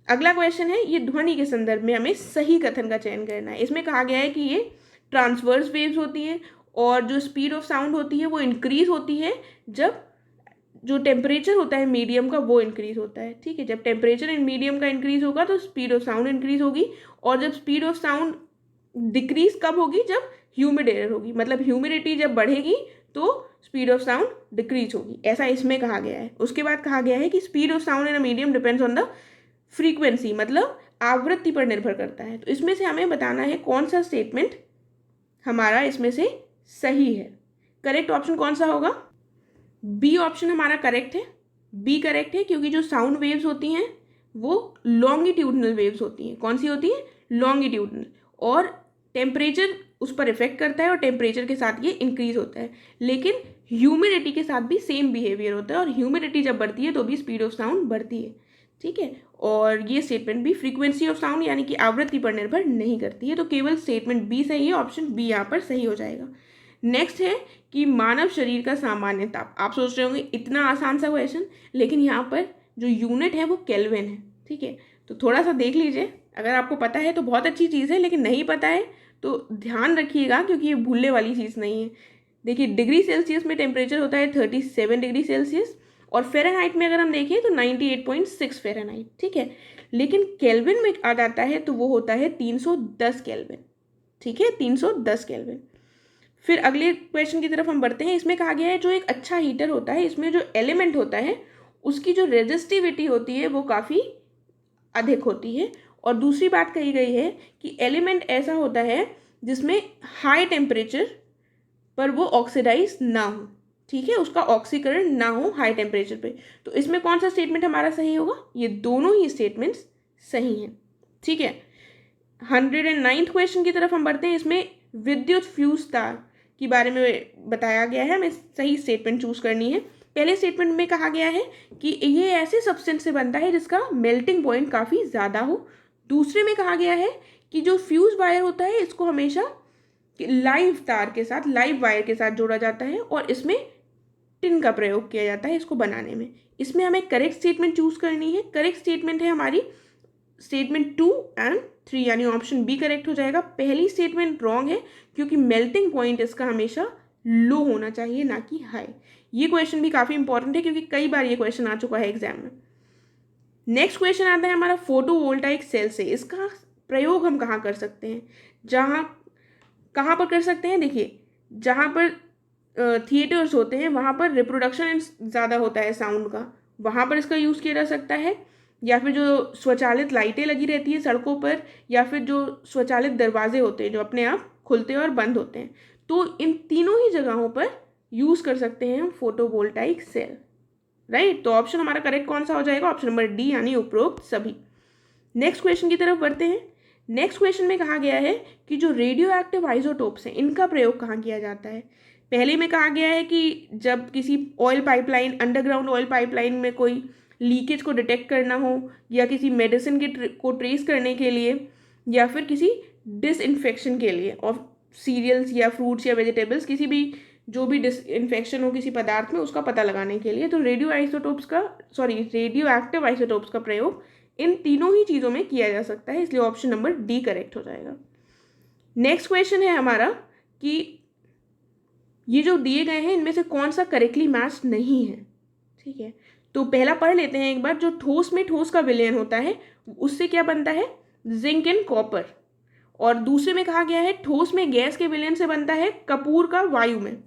अगला क्वेश्चन है, ये ध्वनि के संदर्भ में हमें सही कथन का चयन करना है। इसमें कहा गया है कि ये ट्रांसवर्स वेव्स होती हैं और जो स्पीड ऑफ साउंड होती है वो इंक्रीज होती है जब जो टेम्परेचर होता है मीडियम का वो इंक्रीज होता है। ठीक है, जब टेम्परेचर इन मीडियम का इंक्रीज होगा तो स्पीड ऑफ साउंड इंक्रीज होगी। और जब स्पीड ऑफ साउंड डिक्रीज कब होगी? जब ह्यूमिड एयर होगी, मतलब ह्यूमिडिटी जब बढ़ेगी तो स्पीड ऑफ साउंड डिक्रीज होगी, ऐसा इसमें कहा गया है। उसके बाद कहा गया है कि speed of sound in a medium depends on the frequency, मतलब आवृत्ति पर निर्भर करता है। तो इसमें से हमें बताना है कौन सा स्टेटमेंट हमारा इसमें से सही है। करेक्ट ऑप्शन कौन सा होगा? बी ऑप्शन हमारा करेक्ट है। बी करेक्ट है क्योंकि जो साउंड वेव्स होती हैं वो लॉन्गिट्यूडनल वेव्स होती हैं। कौन सी होती है? लॉन्गिट्यूडनल। और टेम्परेचर उस पर इफेक्ट करता है और टेम्परेचर के साथ ये इंक्रीज होता है। लेकिन ह्यूमिडिटी के साथ भी सेम बिहेवियर होता है और ह्यूमिडिटी जब बढ़ती है तो भी स्पीड ऑफ साउंड बढ़ती है। ठीक है, और ये स्टेटमेंट भी फ्रीक्वेंसी ऑफ साउंड यानी कि आवृत्ति पर निर्भर नहीं करती है। तो केवल स्टेटमेंट बी सही है, ऑप्शन बी यहाँ पर सही हो जाएगा। नेक्स्ट है कि मानव शरीर का सामान्य ताप। आप सोच रहे होंगे इतना आसान सा क्वेश्चन, लेकिन यहाँ पर जो यूनिट है वो केल्विन है। ठीक है, तो थोड़ा सा देख लीजिए। अगर आपको पता है तो बहुत अच्छी चीज़ है, लेकिन नहीं पता है तो ध्यान रखिएगा क्योंकि ये भूलने वाली चीज़ नहीं है। देखिए, डिग्री सेल्सियस में टेम्परेचर होता है 37 डिग्री सेल्सियस और फ़ारेनहाइट में अगर हम देखें तो 98.6 फ़ारेनहाइट। ठीक है, लेकिन केल्विन में आ जाता है तो वो होता है 310 केल्विन। ठीक है, 310 केल्विन। फिर अगले क्वेश्चन की तरफ हम बढ़ते हैं। इसमें कहा गया है जो एक अच्छा हीटर होता है इसमें जो एलिमेंट होता है उसकी जो रेजिस्टिविटी होती है वो काफ़ी अधिक होती है। और दूसरी बात कही गई है कि एलिमेंट ऐसा होता है जिसमें हाई टेम्परेचर पर वो ऑक्सीडाइज ना हो। ठीक है, उसका ऑक्सीकरण ना हो हाई टेम्परेचर पे। तो इसमें कौन सा स्टेटमेंट हमारा सही होगा? ये दोनों ही स्टेटमेंट्स सही हैं। ठीक है, 109th क्वेश्चन की तरफ हम बढ़ते हैं। इसमें विद्युत फ्यूज तार के बारे में बताया गया है, हमें सही स्टेटमेंट चूज करनी है। पहले स्टेटमेंट में कहा गया है कि ये ऐसे सब्सटेंस से बनता है जिसका मेल्टिंग पॉइंट काफ़ी ज़्यादा हो। दूसरे में कहा गया है कि जो फ्यूज वायर होता है इसको हमेशा लाइव तार के साथ, लाइव वायर के साथ जोड़ा जाता है और इसमें टिन का प्रयोग किया जाता है इसको बनाने में। इसमें हमें करेक्ट स्टेटमेंट चूज करनी है। करेक्ट स्टेटमेंट है हमारी स्टेटमेंट 2 एंड 3 यानी ऑप्शन बी करेक्ट हो जाएगा। पहली स्टेटमेंट रॉन्ग है क्योंकि मेल्टिंग पॉइंट इसका हमेशा लो होना चाहिए ना कि हाई। ये क्वेश्चन भी काफ़ी इंपॉर्टेंट है क्योंकि कई बार ये क्वेश्चन आ चुका है एग्जाम में। नेक्स्ट क्वेश्चन आता है हमारा फोटोवोल्टाइक सेल से। इसका प्रयोग हम कहाँ कर सकते हैं? कहाँ पर कर सकते हैं? देखिए, जहाँ पर थिएटर्स होते हैं वहाँ पर रिप्रोडक्शन ज़्यादा होता है साउंड का, वहाँ पर इसका यूज़ किया जा सकता है। या फिर जो स्वचालित लाइटें लगी रहती हैं सड़कों पर, या फिर जो स्वचालित दरवाजे होते हैं जो अपने आप खुलते हैं और बंद होते हैं, तो इन तीनों ही जगहों पर यूज़ कर सकते हैं हम फोटोवोल्टाइक सेल। राइट, तो ऑप्शन हमारा करेक्ट कौन सा हो जाएगा? ऑप्शन नंबर डी यानी उपरोक्त सभी। नेक्स्ट क्वेश्चन की तरफ बढ़ते हैं। नेक्स्ट क्वेश्चन में कहा गया है कि जो रेडियो एक्टिव आइसोटोप्स हैं इनका प्रयोग कहाँ किया जाता है? पहले में कहा गया है कि जब किसी oil pipeline, underground oil pipeline में कोई लीकेज को डिटेक्ट करना हो, या किसी मेडिसिन को ट्रेस करने के लिए, या फिर किसी डिसइंफेक्शन के लिए ऑफ सीरियल्स या फ्रूट्स या वेजिटेबल्स, किसी भी जो भी डिसइंफेक्शन हो किसी पदार्थ में उसका पता लगाने के लिए, तो रेडियो एक्टिव आइसोटोप्स का प्रयोग इन तीनों ही चीज़ों में किया जा सकता है, इसलिए ऑप्शन नंबर डी करेक्ट हो जाएगा। नेक्स्ट क्वेश्चन है हमारा कि ये जो दिए गए हैं इनमें से कौन सा करेक्टली मैच नहीं है। ठीक है, तो पहला पढ़ लेते हैं एक बार। जो ठोस में ठोस का विलयन होता है उससे क्या बनता है? Zinc and copper. और दूसरे में कहा गया है ठोस में गैस के विलयन से बनता है कपूर का वायु में।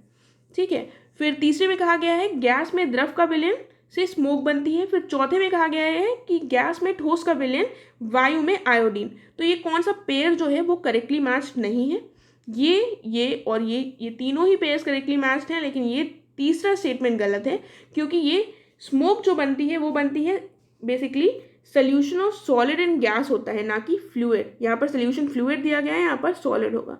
ठीक है, फिर तीसरे में कहा गया है गैस में द्रव का विलयन से स्मोक बनती है। फिर चौथे में कहा गया है कि गैस में ठोस का विलयन वायु में आयोडीन। तो ये कौन सा पेयर जो है वो करेक्टली मैच नहीं है? ये और ये तीनों ही पेयर्स करेक्टली मैच्ड हैं, लेकिन ये तीसरा स्टेटमेंट गलत है क्योंकि ये स्मोक जो बनती है वो बनती है basically solution of solid and gas होता है, ना कि फ्लूइड। यहाँ पर सोल्यूशन फ्लूइड दिया गया है, यहाँ पर सॉलिड होगा।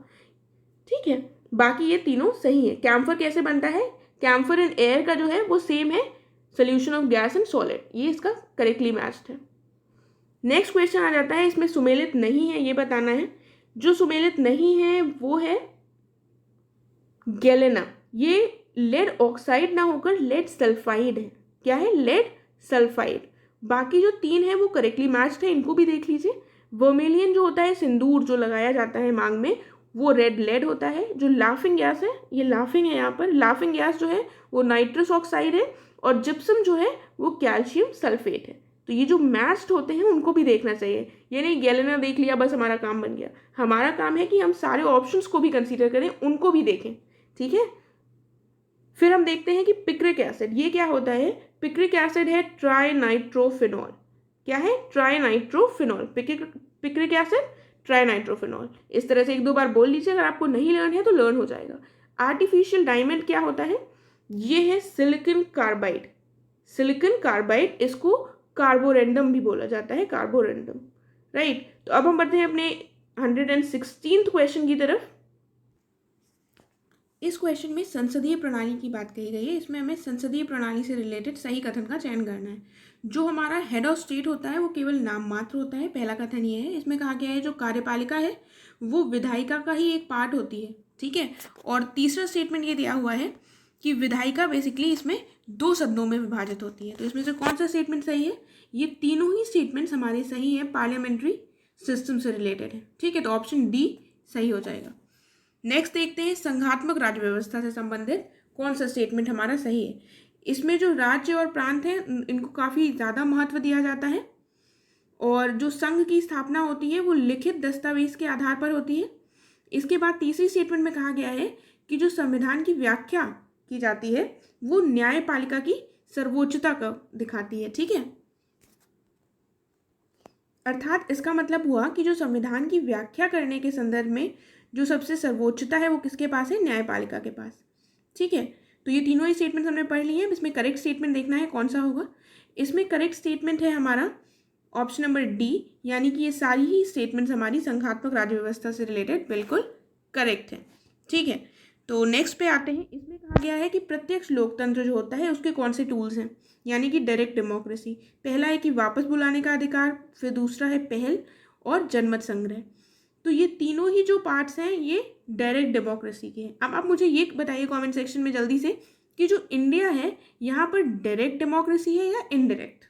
ठीक है, बाकी ये तीनों सही है। कैम्फर कैसे बनता है? कैम्फर एंड एयर का जो है वो सेम है, solution of gas and solid, ये इसका करेक्टली मैच्ड है। नेक्स्ट क्वेश्चन आ जाता है, इसमें सुमेलित नहीं है ये बताना है। जो सुमेलित नहीं है वो है गैलेना। ये लेड ऑक्साइड ना होकर लेड सल्फाइड है। क्या है? Lead sulphide. बाकी जो तीन है वो करेक्टली मैच्ड है, इनको भी देख लीजिए। वर्मिलियन जो होता है, सिंदूर जो लगाया जाता है मांग में, वो रेड लेड होता है। जो लाफिंग गैस है, ये लाफिंग है, यहाँ पर लाफिंग गैस जो है वो नाइट्रस ऑक्साइड है। और जिप्सम जो है वो कैल्शियम सल्फेट है। तो ये जो मैच्ड होते हैं उनको भी देखना चाहिए। ये नहीं गैलेना देख लिया बस हमारा काम बन गया। हमारा काम है कि हम सारे ऑप्शंस को भी कंसीडर करें, उनको भी देखें। ठीक है, फिर हम देखते हैं कि पिक्रिक एसिड ये क्या होता है। पिक्रिक एसिड है ट्राइनाइट्रोफिनॉल। क्या है? ट्राइनाइट्रोफिनॉल। Picric acid trinitrophenol. इस तरह से एक दो बार बोल लीजिए, अगर आपको नहीं लर्न है तो लर्न हो जाएगा। आर्टिफिशियल डायमंड क्या होता है? ये है सिलिकॉन कार्बाइड। सिलिकॉन कार्बाइड, इसको कार्बोरेंडम भी बोला जाता है, कार्बोरेंडम, राइट। तो अब हम बढ़ते हैं अपने 116th क्वेश्चन की तरफ। इस क्वेश्चन में संसदीय प्रणाली की बात कही गई है। इसमें हमें संसदीय प्रणाली से रिलेटेड सही कथन का चयन करना है। जो हमारा हेड ऑफ स्टेट होता है वो केवल नाम मात्र होता है, पहला कथन ये है। इसमें कहा गया है जो कार्यपालिका है वो विधायिका का ही एक पार्ट होती है, ठीक है। और तीसरा स्टेटमेंट ये दिया हुआ है कि विधायिका बेसिकली इसमें 2 सदनों में विभाजित होती है। तो इसमें से कौन सा स्टेटमेंट सही है? ये तीनों ही स्टेटमेंट्स हमारे सही हैं, पार्लियामेंट्री सिस्टम से रिलेटेड है, ठीक है। तो ऑप्शन डी सही हो जाएगा। नेक्स्ट देखते हैं संघात्मक राज्य व्यवस्था से संबंधित कौन सा स्टेटमेंट हमारा सही है। इसमें जो राज्य और प्रांत हैं इनको काफ़ी ज़्यादा महत्व दिया जाता है, और जो संघ की स्थापना होती है वो लिखित दस्तावेज के आधार पर होती है। इसके बाद तीसरी स्टेटमेंट में कहा गया है कि जो संविधान की व्याख्या की जाती है वो न्यायपालिका की सर्वोच्चता को दिखाती है, ठीक है। अर्थात इसका मतलब हुआ कि जो संविधान की व्याख्या करने के संदर्भ में जो सबसे सर्वोच्चता है वो किसके पास है? न्यायपालिका के पास, ठीक है। तो ये तीनों ही स्टेटमेंट हमने पढ़ लिए हैं। इसमें करेक्ट स्टेटमेंट देखना है कौन सा होगा। इसमें करेक्ट स्टेटमेंट है हमारा ऑप्शन नंबर डी, यानी कि ये सारी ही स्टेटमेंट्स हमारी संघात्मक राज्य व्यवस्था से रिलेटेड बिल्कुल करेक्ट है, ठीक है। तो नेक्स्ट पे आते हैं। इसमें कहा गया है कि प्रत्यक्ष लोकतंत्र जो होता है उसके कौन से टूल्स हैं, यानी कि डायरेक्ट डेमोक्रेसी। पहला है कि वापस बुलाने का अधिकार, फिर दूसरा है पहल, और जनमत संग्रह। तो ये तीनों ही जो पार्ट्स हैं ये डायरेक्ट डेमोक्रेसी के हैं। अब आप मुझे ये बताइए कमेंट सेक्शन में जल्दी से कि जो इंडिया है यहाँ पर डायरेक्ट डेमोक्रेसी है या इनडायरेक्ट।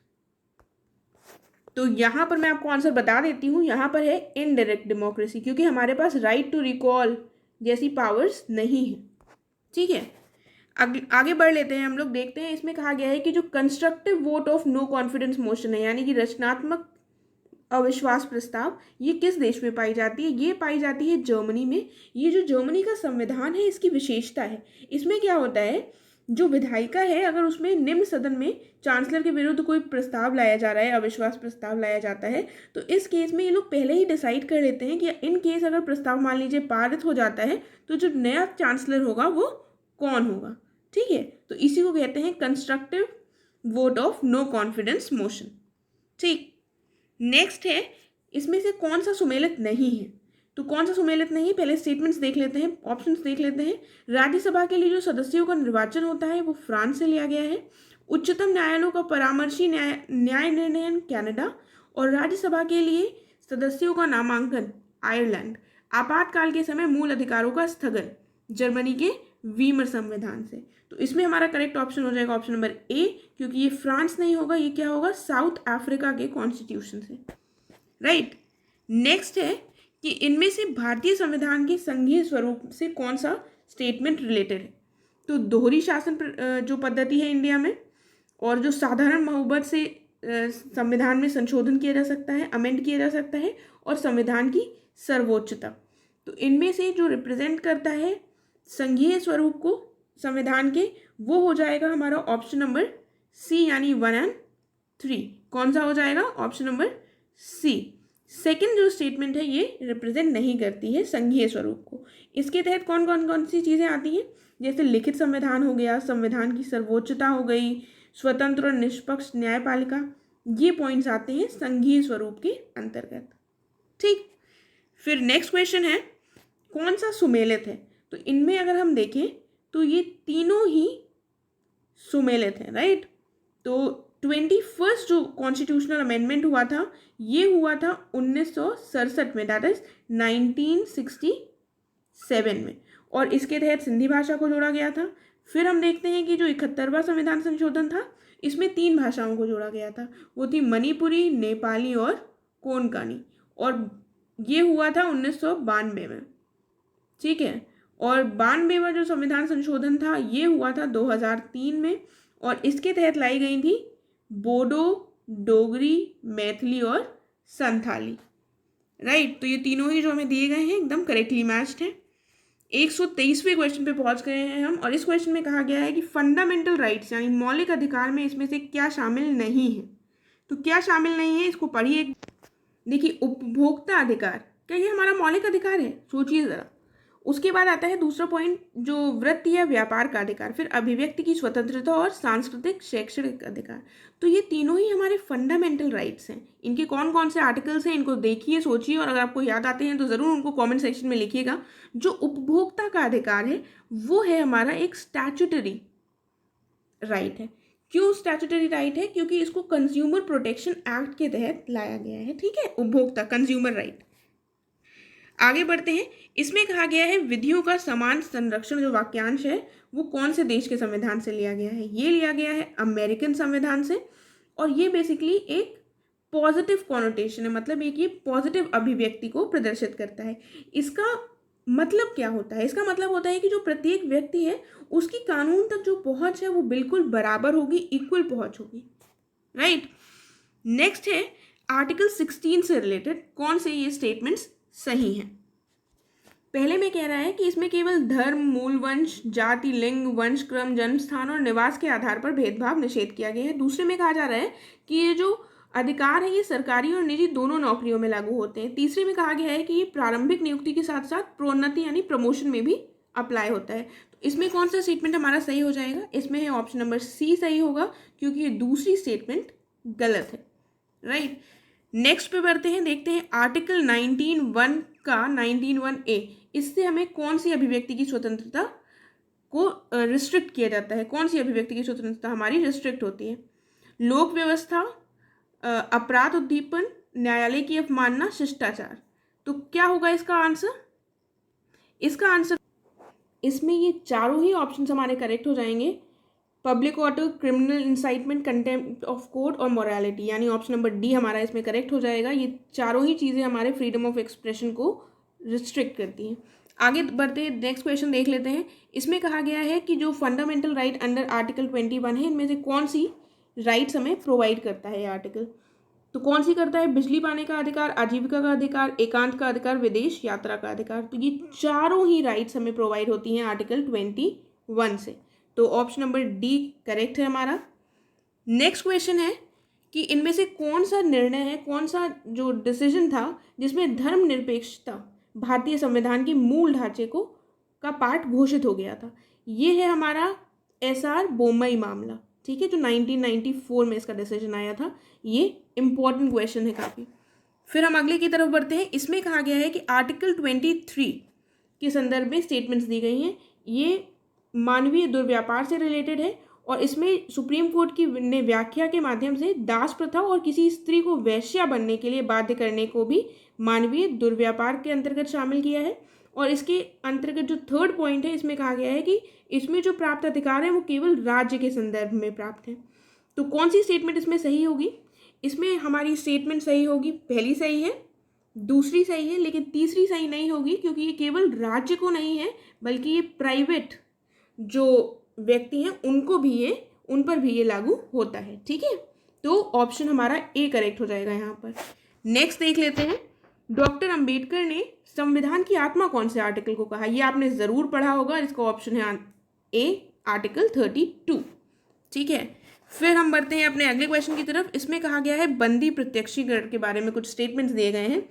तो यहाँ पर मैं आपको आंसर बता देती हूँ, यहाँ पर है इनडायरेक्ट डेमोक्रेसी, क्योंकि हमारे पास राइट टू रिकॉल जैसी पावर्स नहीं है, ठीक है। आगे बढ़ लेते हैं हम लोग। देखते हैं इसमें कहा गया है कि जो constructive vote of no confidence motion है, यानी कि रचनात्मक अविश्वास प्रस्ताव, ये किस देश में पाई जाती है? ये पाई जाती है जर्मनी में। ये जो जर्मनी का संविधान है इसकी विशेषता है। इसमें क्या होता है, जो विधायिका है अगर उसमें निम्न सदन में चांसलर के विरुद्ध कोई प्रस्ताव लाया जा रहा है, अविश्वास प्रस्ताव लाया जाता है, तो इस केस में ये लोग पहले ही डिसाइड कर लेते हैं कि इन केस अगर प्रस्ताव मान लीजिए पारित हो जाता है तो जो नया चांसलर होगा वो कौन होगा, ठीक है। तो इसी को कहते हैं constructive vote of no confidence motion, ठीक। नेक्स्ट है इसमें से कौन सा सुमेलित नहीं है। तो कौन सा सुमेलित नहीं, पहले स्टेटमेंट्स देख लेते हैं, ऑप्शंस देख लेते हैं। राज्यसभा के लिए जो सदस्यों का निर्वाचन होता है वो फ्रांस से लिया गया है। उच्चतम न्यायालयों का परामर्शी न्याय निर्णयन कनाडा, और राज्यसभा के लिए सदस्यों का नामांकन आयरलैंड। आपातकाल के समय मूल अधिकारों का स्थगन जर्मनी के वीमर संविधान से। तो इसमें हमारा करेक्ट ऑप्शन हो जाएगा ऑप्शन नंबर ए, क्योंकि ये फ्रांस नहीं होगा, ये क्या होगा, साउथ अफ्रीका के कॉन्स्टिट्यूशन से, राइट। नेक्स्ट है कि इनमें से भारतीय संविधान के संघीय स्वरूप से कौन सा स्टेटमेंट रिलेटेड है। तो दोहरी शासन जो पद्धति है इंडिया में, और जो साधारण बहुमत से संविधान में संशोधन किया जा सकता है, अमेंड किया जा सकता है, और संविधान की सर्वोच्चता। तो इनमें से जो रिप्रेजेंट करता है संघीय स्वरूप को संविधान के, वो हो जाएगा हमारा ऑप्शन नंबर सी, यानी 1 और 3। कौन सा हो जाएगा? Option number C. सेकंड जो स्टेटमेंट है ये रिप्रेजेंट नहीं करती है संघीय स्वरूप को। इसके तहत कौन कौन कौन सी चीज़ें आती हैं, जैसे लिखित संविधान हो गया, संविधान की सर्वोच्चता हो गई, स्वतंत्र और निष्पक्ष न्यायपालिका, ये पॉइंट्स आते हैं संघीय स्वरूप के अंतर्गत, ठीक। फिर नेक्स्ट क्वेश्चन है कौन सा सुमेलित है। तो इनमें अगर हम देखें तो ये तीनों ही सुमेलित हैं, राइट। तो 21st जो कॉन्स्टिट्यूशनल अमेंडमेंट हुआ था ये हुआ था 1967 में, दैट इज 1967 में, और इसके तहत सिंधी भाषा को जोड़ा गया था। फिर हम देखते हैं कि जो 71वां संविधान संशोधन था इसमें 3 भाषाओं को जोड़ा गया था, वो थी मणिपुरी, नेपाली और कोंकणी, और ये हुआ था 1992 में, ठीक है। और 92वां जो संविधान संशोधन था ये हुआ था 2003 में, और इसके तहत लाई गई थी बोडो, डोगरी, मैथिली और संथाली, राइट। तो ये तीनों ही जो हमें दिए गए हैं एकदम करेक्टली मैच्ड हैं। 123वें क्वेश्चन पे पहुंच गए हैं हम, और इस क्वेश्चन में कहा गया है कि फंडामेंटल राइट्स यानी मौलिक अधिकार में इसमें से क्या शामिल नहीं है। तो क्या शामिल नहीं है इसको पढ़िए। देखिए, उपभोक्ता अधिकार क्या ये हमारा मौलिक अधिकार है? सोचिए ज़रा, उसके बाद आता है दूसरा पॉइंट, जो वृत्ति या व्यापार का अधिकार, फिर अभिव्यक्ति की स्वतंत्रता और सांस्कृतिक शैक्षणिक अधिकार। तो ये तीनों ही हमारे फंडामेंटल राइट्स हैं। इनके कौन कौन से आर्टिकल्स हैं, इनको देखिए, सोचिए, और अगर आपको याद आते हैं तो ज़रूर उनको कमेंट सेक्शन में लिखिएगा। जो उपभोक्ता का अधिकार है वो है हमारा एक स्टैट्यूटरी राइट है। क्यों स्टैट्यूटरी राइट है? क्योंकि इसको कंज्यूमर प्रोटेक्शन एक्ट के तहत लाया गया है, ठीक है, उपभोक्ता कंज्यूमर राइट। आगे बढ़ते हैं। इसमें कहा गया है विधियों का समान संरक्षण, जो वाक्यांश है वो कौन से देश के संविधान से लिया गया है? ये लिया गया है अमेरिकन संविधान से, और ये बेसिकली एक पॉजिटिव कॉनोटेशन है, मतलब एक ये पॉजिटिव अभिव्यक्ति को प्रदर्शित करता है। इसका मतलब क्या होता है? इसका मतलब होता है कि जो प्रत्येक व्यक्ति है उसकी कानून तक जो पहुंच है वो बिल्कुल बराबर होगी, इक्वल पहुंच होगी, राइट। नेक्स्ट है आर्टिकल 16 से रिलेटेड कौन से ये स्टेटमेंट्स सही हैं। पहले में कह रहा है कि इसमें केवल धर्म, मूल वंश, जाति, लिंग, वंश क्रम, जन्म स्थान और निवास के आधार पर भेदभाव निषेध किया गया है। दूसरे में कहा जा रहा है कि ये जो अधिकार है ये सरकारी और निजी दोनों नौकरियों में लागू होते हैं। तीसरे में कहा गया है कि ये प्रारंभिक नियुक्ति के साथ साथ प्रोन्नति यानी प्रमोशन में भी अप्लाई होता है। तो इसमें कौन सा स्टेटमेंट हमारा सही हो जाएगा? इसमें है ऑप्शन नंबर सी सही होगा, क्योंकि ये दूसरी स्टेटमेंट गलत है, राइट। नेक्स्ट पे बढ़ते हैं, देखते हैं आर्टिकल 19(1) का 19(1)(a), इससे हमें कौन सी अभिव्यक्ति की स्वतंत्रता को रिस्ट्रिक्ट किया जाता है? कौन सी अभिव्यक्ति की स्वतंत्रता हमारी रिस्ट्रिक्ट होती है? लोक व्यवस्था, अपराध उद्दीपन, न्यायालय की अवमानना, शिष्टाचार। तो क्या होगा इसका आंसर? इसका आंसर इसमें ये चारों ही ऑप्शंस हमारे करेक्ट हो जाएंगे। Public order, criminal incitement, contempt of court और मोरालिटी, यानी ऑप्शन नंबर डी हमारा इसमें करेक्ट हो जाएगा। ये चारों ही चीज़ें हमारे फ्रीडम ऑफ एक्सप्रेशन को रिस्ट्रिक्ट करती हैं। आगे बढ़ते नेक्स्ट क्वेश्चन देख लेते हैं। इसमें कहा गया है कि जो फंडामेंटल राइट अंडर आर्टिकल 21 है, इनमें से कौन सी राइट्स हमें प्रोवाइड करता है ये आर्टिकल? तो कौन सी करता है? बिजली पाने का अधिकार, आजीविका का अधिकार, एकांत का अधिकार, विदेश यात्रा का अधिकार। तो ये चारों ही राइट्स हमें प्रोवाइड होती हैं आर्टिकल 21 से। तो ऑप्शन नंबर डी करेक्ट है हमारा। नेक्स्ट क्वेश्चन है कि इनमें से कौन सा निर्णय है, कौन सा जो डिसीजन था जिसमें धर्मनिरपेक्षता भारतीय संविधान के मूल ढांचे को का पार्ट घोषित हो गया था? ये है हमारा SR बोम्मई मामला, ठीक है, जो 1994 में इसका डिसीजन आया था। ये इंपॉर्टेंट क्वेश्चन है काफ़ी। फिर हम अगले की तरफ बढ़ते हैं। इसमें कहा गया है कि आर्टिकल 23 के संदर्भ में स्टेटमेंट्स दी गई हैं। ये मानवीय दुर्व्यापार से रिलेटेड है, और इसमें सुप्रीम कोर्ट की ने व्याख्या के माध्यम से दास प्रथा और किसी स्त्री को वेश्या बनने के लिए बाध्य करने को भी मानवीय दुर्व्यापार के अंतर्गत शामिल किया है। और इसके अंतर्गत जो थर्ड पॉइंट है, इसमें कहा गया है कि इसमें जो प्राप्त अधिकार है वो केवल राज्य के संदर्भ में प्राप्त है। तो कौन सी स्टेटमेंट इसमें सही होगी? इसमें हमारी स्टेटमेंट सही होगी, पहली सही है, दूसरी सही है, लेकिन तीसरी सही नहीं होगी, क्योंकि ये केवल राज्य को नहीं है बल्कि ये प्राइवेट जो व्यक्ति हैं उनको भी उन पर भी ये लागू होता है, ठीक है। तो ऑप्शन हमारा ए करेक्ट हो जाएगा यहाँ पर। नेक्स्ट देख लेते हैं। डॉक्टर अंबेडकर ने संविधान की आत्मा कौन से आर्टिकल को कहा? ये आपने ज़रूर पढ़ा होगा। इसका ऑप्शन है ए आर्टिकल 32, ठीक है। फिर हम बढ़ते हैं अपने अगले क्वेश्चन की तरफ। इसमें कहा गया है बंदी प्रत्यक्षीकरण के बारे में कुछ स्टेटमेंट्स दिए गए हैं।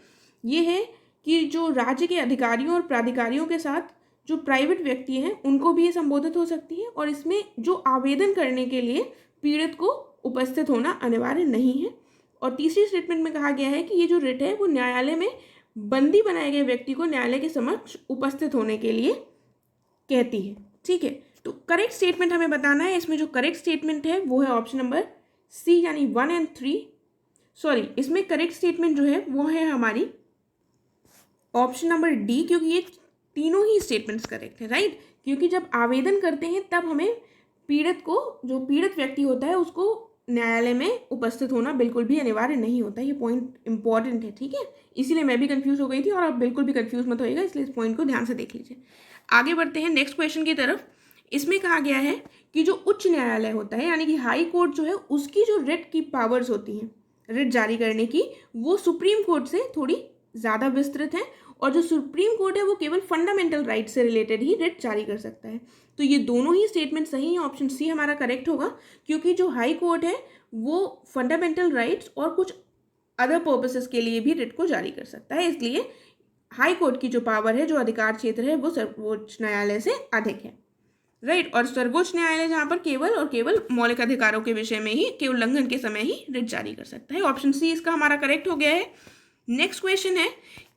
ये है कि जो राज्य के अधिकारियों और प्राधिकारियों के साथ जो प्राइवेट व्यक्ति हैं उनको भी ये संबोधित हो सकती है, और इसमें जो आवेदन करने के लिए पीड़ित को उपस्थित होना अनिवार्य नहीं है। और तीसरी स्टेटमेंट में कहा गया है कि ये जो रिट है वो न्यायालय में बंदी बनाए गए व्यक्ति को न्यायालय के समक्ष उपस्थित होने के लिए कहती है, ठीक है। तो करेक्ट स्टेटमेंट हमें बताना है। इसमें जो करेक्ट स्टेटमेंट है वो है ऑप्शन नंबर सी, यानी 1 और 3। सॉरी, इसमें करेक्ट स्टेटमेंट जो है वो है हमारी ऑप्शन नंबर डी, क्योंकि ये तीनों ही स्टेटमेंट्स करेक्ट है, राइट। क्योंकि जब आवेदन करते हैं तब हमें पीड़ित को, जो पीड़ित व्यक्ति होता है, उसको न्यायालय में उपस्थित होना बिल्कुल भी अनिवार्य नहीं होता। ये पॉइंट इंपॉर्टेंट है, ठीक है। इसीलिए मैं भी कंफ्यूज हो गई थी, और आप बिल्कुल भी कंफ्यूज मत होइएगा, इसलिए इस पॉइंट को ध्यान से देख लीजिए। आगे बढ़ते हैं नेक्स्ट क्वेश्चन की तरफ। इसमें कहा गया है कि जो उच्च न्यायालय होता है, यानी कि हाई कोर्ट जो है, उसकी जो रिट की पावर्स होती हैं रिट जारी करने की, वो सुप्रीम कोर्ट से थोड़ी ज़्यादा विस्तृत है। और जो सुप्रीम कोर्ट है वो केवल फंडामेंटल राइट से रिलेटेड ही रिट जारी कर सकता है। तो ये दोनों ही स्टेटमेंट सही है। ऑप्शन सी हमारा करेक्ट होगा, क्योंकि जो हाई कोर्ट है वो फंडामेंटल राइट्स और कुछ अदर पर्पसेस के लिए भी रिट को जारी कर सकता है, इसलिए हाई कोर्ट की जो पावर है, जो अधिकार क्षेत्र है, वो सर्वोच्च न्यायालय से अधिक है, राइट। और सर्वोच्च न्यायालय जहाँ पर केवल और केवल मौलिक अधिकारों के विषय में ही, के उल्लंघन के समय ही रिट जारी कर सकता है। ऑप्शन सी इसका हमारा करेक्ट हो गया है। नेक्स्ट क्वेश्चन है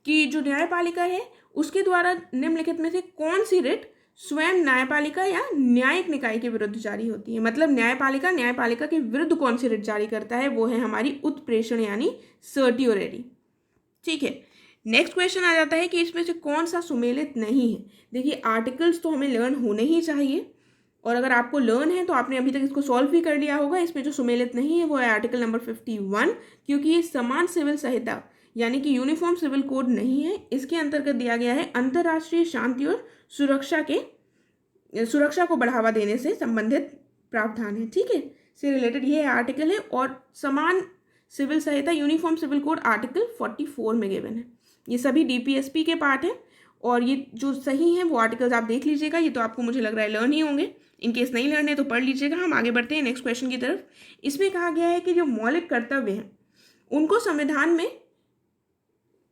कि जो न्यायपालिका है उसके द्वारा निम्नलिखित में से कौन सी रिट स्वयं न्यायपालिका या न्यायिक निकाय के विरुद्ध जारी होती है। मतलब न्यायपालिका के विरुद्ध कौन सी रिट जारी करता है, वो है हमारी उत्प्रेषण यानी सर्टियोरेरी, ठीक है। नेक्स्ट क्वेश्चन आ जाता है कि इसमें से कौन सा सुमेलित नहीं है। देखिए आर्टिकल्स तो हमें लर्न होने ही चाहिए, और अगर आपको लर्न है तो आपने अभी तक इसको सॉल्व भी कर लिया होगा। इसमें जो सुमेलित नहीं है वो है आर्टिकल नंबर 51, क्योंकि ये समान सिविल संहिता यानी कि यूनिफॉर्म सिविल कोड नहीं है। इसके अंतर्गत दिया गया है अंतर्राष्ट्रीय शांति और सुरक्षा को बढ़ावा देने से संबंधित प्रावधान है, ठीक है, से रिलेटेड ये आर्टिकल है। और समान सिविल संहिता यूनिफॉर्म सिविल कोड आर्टिकल 44 में गिवन है। ये सभी डीपीएसपी के पार्ट हैं, और ये जो सही हैं वो आर्टिकल्स आप देख लीजिएगा। ये तो आपको मुझे लग रहा है लर्न ही होंगे, इनकेस नहीं लर्न है तो पढ़ लीजिएगा। हम आगे बढ़ते हैं नेक्स्ट क्वेश्चन की तरफ। इसमें कहा गया है कि जो मौलिक कर्तव्य हैं उनको संविधान में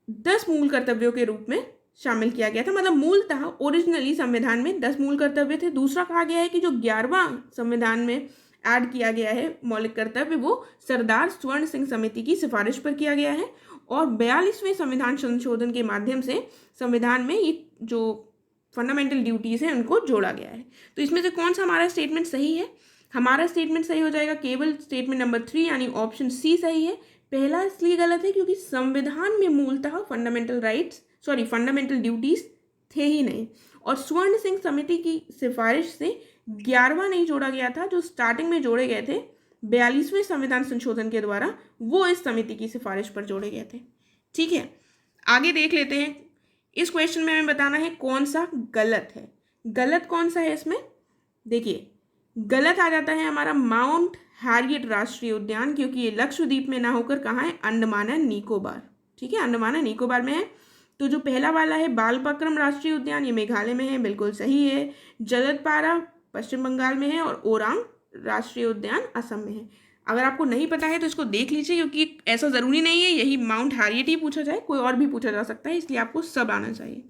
10 मूल कर्तव्यों के रूप में शामिल किया गया था। मतलब मूलतः ओरिजिनली संविधान में 10 मूल कर्तव्य थे। दूसरा कहा गया है कि जो 11वां संविधान में ऐड किया गया है मौलिक कर्तव्य, वो सरदार स्वर्ण सिंह समिति की सिफारिश पर किया गया है, और 42वें संविधान संशोधन के माध्यम से संविधान में ये जो फंडामेंटल ड्यूटीज़ हैं उनको जोड़ा गया है। तो इसमें से कौन सा हमारा स्टेटमेंट सही है? हमारा स्टेटमेंट सही हो जाएगा केवल स्टेटमेंट नंबर 3 यानी ऑप्शन सी सही है। पहला इसलिए गलत है क्योंकि संविधान में मूलतः फंडामेंटल ड्यूटीज़ थे ही नहीं, और स्वर्ण सिंह समिति की सिफारिश से 11वां नहीं जोड़ा गया था, जो स्टार्टिंग में जोड़े गए थे 42वें संविधान संशोधन के द्वारा, वो इस समिति की सिफारिश पर जोड़े गए थे, ठीक है। आगे देख लेते हैं। इस क्वेश्चन में हमें बताना है कौन सा गलत है। गलत कौन सा है इसमें? देखिए गलत आ जाता है हमारा माउंट हैरियट राष्ट्रीय उद्यान, क्योंकि ये लक्षद्वीप में ना होकर कहाँ है, अंडमान एंड निकोबार, ठीक है, अंडमान एंड निकोबार में है। तो जो पहला वाला है बालपक्रम राष्ट्रीय उद्यान, ये मेघालय में है, बिल्कुल सही है। जलदपारा पश्चिम बंगाल में है, और ओरांग राष्ट्रीय उद्यान असम में है। अगर आपको नहीं पता है तो इसको देख लीजिए, क्योंकि ऐसा ज़रूरी नहीं है यही माउंट हैरियट ही पूछा जाए, कोई और भी पूछा जा सकता है, इसलिए आपको सब आना चाहिए।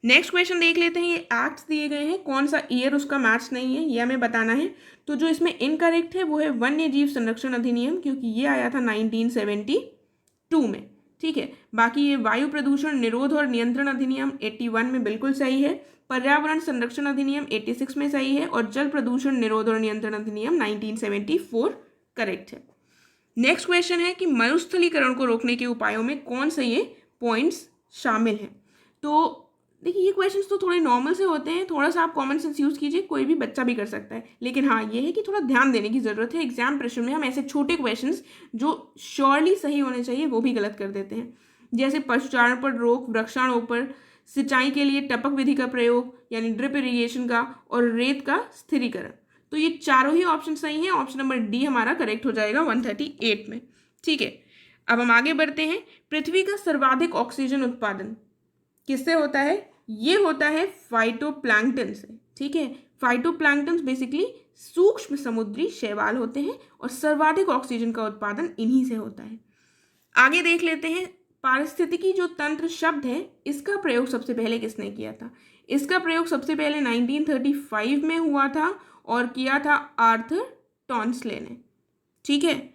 नेक्स्ट क्वेश्चन देख लेते हैं। ये एक्ट्स दिए गए हैं, कौन सा ईयर उसका मैच नहीं है ये हमें बताना है। तो जो इसमें इनकरेक्ट है वो है वन्य जीव संरक्षण अधिनियम, क्योंकि ये आया था 1972 में, ठीक है। बाकी ये वायु प्रदूषण निरोध और नियंत्रण अधिनियम 81 में बिल्कुल सही है। पर्यावरण संरक्षण अधिनियम 86 में सही है, और जल प्रदूषण निरोध और नियंत्रण अधिनियम 1974 करेक्ट है। नेक्स्ट क्वेश्चन है कि मरुस्थलीकरण को रोकने के उपायों में कौन से ये पॉइंट्स शामिल हैं। तो देखिए ये क्वेश्चंस तो थोड़े नॉर्मल से होते हैं, थोड़ा सा आप कॉमन सेंस यूज़ कीजिए, कोई भी बच्चा भी कर सकता है। लेकिन हाँ ये है कि थोड़ा ध्यान देने की ज़रूरत है। एग्जाम प्रेशर में हम ऐसे छोटे क्वेश्चंस जो श्योरली सही होने चाहिए वो भी गलत कर देते हैं, जैसे पशुचारण पर रोक, वृक्षारोपण, सिंचाई के लिए टपक विधि का प्रयोग यानी ड्रिप इरीगेशन का, और रेत का स्थिरीकरण। तो ये चारों ही ऑप्शन सही हैं। ऑप्शन नंबर डी हमारा करेक्ट हो जाएगा 138 में, ठीक है। अब हम आगे बढ़ते हैं। पृथ्वी का सर्वाधिक ऑक्सीजन उत्पादन किससे होता है? ये होता है फाइटोप्लैंक्टन से, ठीक है। फाइटोप्लैंक्टन बेसिकली सूक्ष्म समुद्री शैवाल होते हैं, और सर्वाधिक ऑक्सीजन का उत्पादन इन्हीं से होता है। आगे देख लेते हैं। पारिस्थितिकी जो तंत्र शब्द है, इसका प्रयोग सबसे पहले किसने किया था? इसका प्रयोग सबसे पहले 1935 में हुआ था, और किया था आर्थर टॉन्सले ने, ठीक है।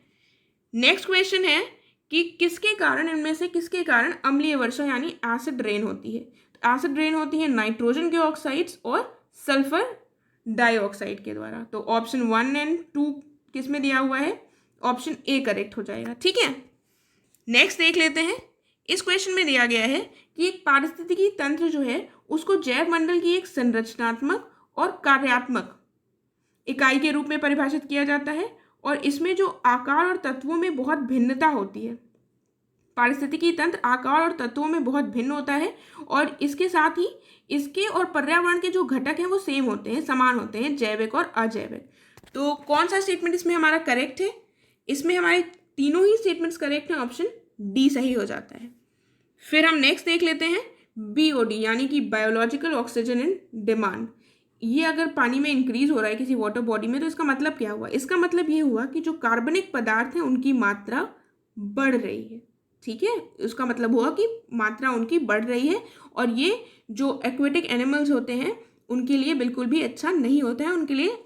नेक्स्ट क्वेश्चन है कि किसके कारण, इनमें से किसके कारण अम्लीय वर्षा यानी एसिड रेन होती है? एसिड रेन होती है नाइट्रोजन के ऑक्साइड्स और सल्फर डाइऑक्साइड के द्वारा। तो ऑप्शन 1 और 2 किस में दिया हुआ है? ऑप्शन ए करेक्ट हो जाएगा, ठीक है। नेक्स्ट देख लेते हैं। इस क्वेश्चन में दिया गया है कि एक पारिस्थितिकी तंत्र जो है उसको जैव मंडल की एक संरचनात्मक और कार्यात्मक इकाई के रूप में परिभाषित किया जाता है, और इसमें जो आकार और तत्वों में बहुत भिन्नता होती है। पारिस्थितिकी तंत्र आकार और तत्वों में बहुत भिन्न होता है, और इसके साथ ही इसके और पर्यावरण के जो घटक हैं वो सेम होते हैं, समान होते हैं, जैविक और अजैविक। तो कौन सा स्टेटमेंट इसमें हमारा करेक्ट है? इसमें हमारे तीनों ही स्टेटमेंट्स करेक्ट हैं, ऑप्शन डी सही हो जाता है। फिर हम नेक्स्ट देख लेते हैं बीओडी यानी कि बायोलॉजिकल ऑक्सीजन इन डिमांड। ये अगर पानी में इंक्रीज हो रहा है किसी वाटर बॉडी में, तो इसका मतलब क्या हुआ? इसका मतलब ये हुआ कि जो कार्बनिक पदार्थ हैं उनकी मात्रा बढ़ रही है, ठीक है, उसका मतलब हुआ कि मात्रा उनकी बढ़ रही है और ये जो एक्वेटिक एनिमल्स होते हैं उनके लिए बिल्कुल भी अच्छा नहीं होता है, उनके लिए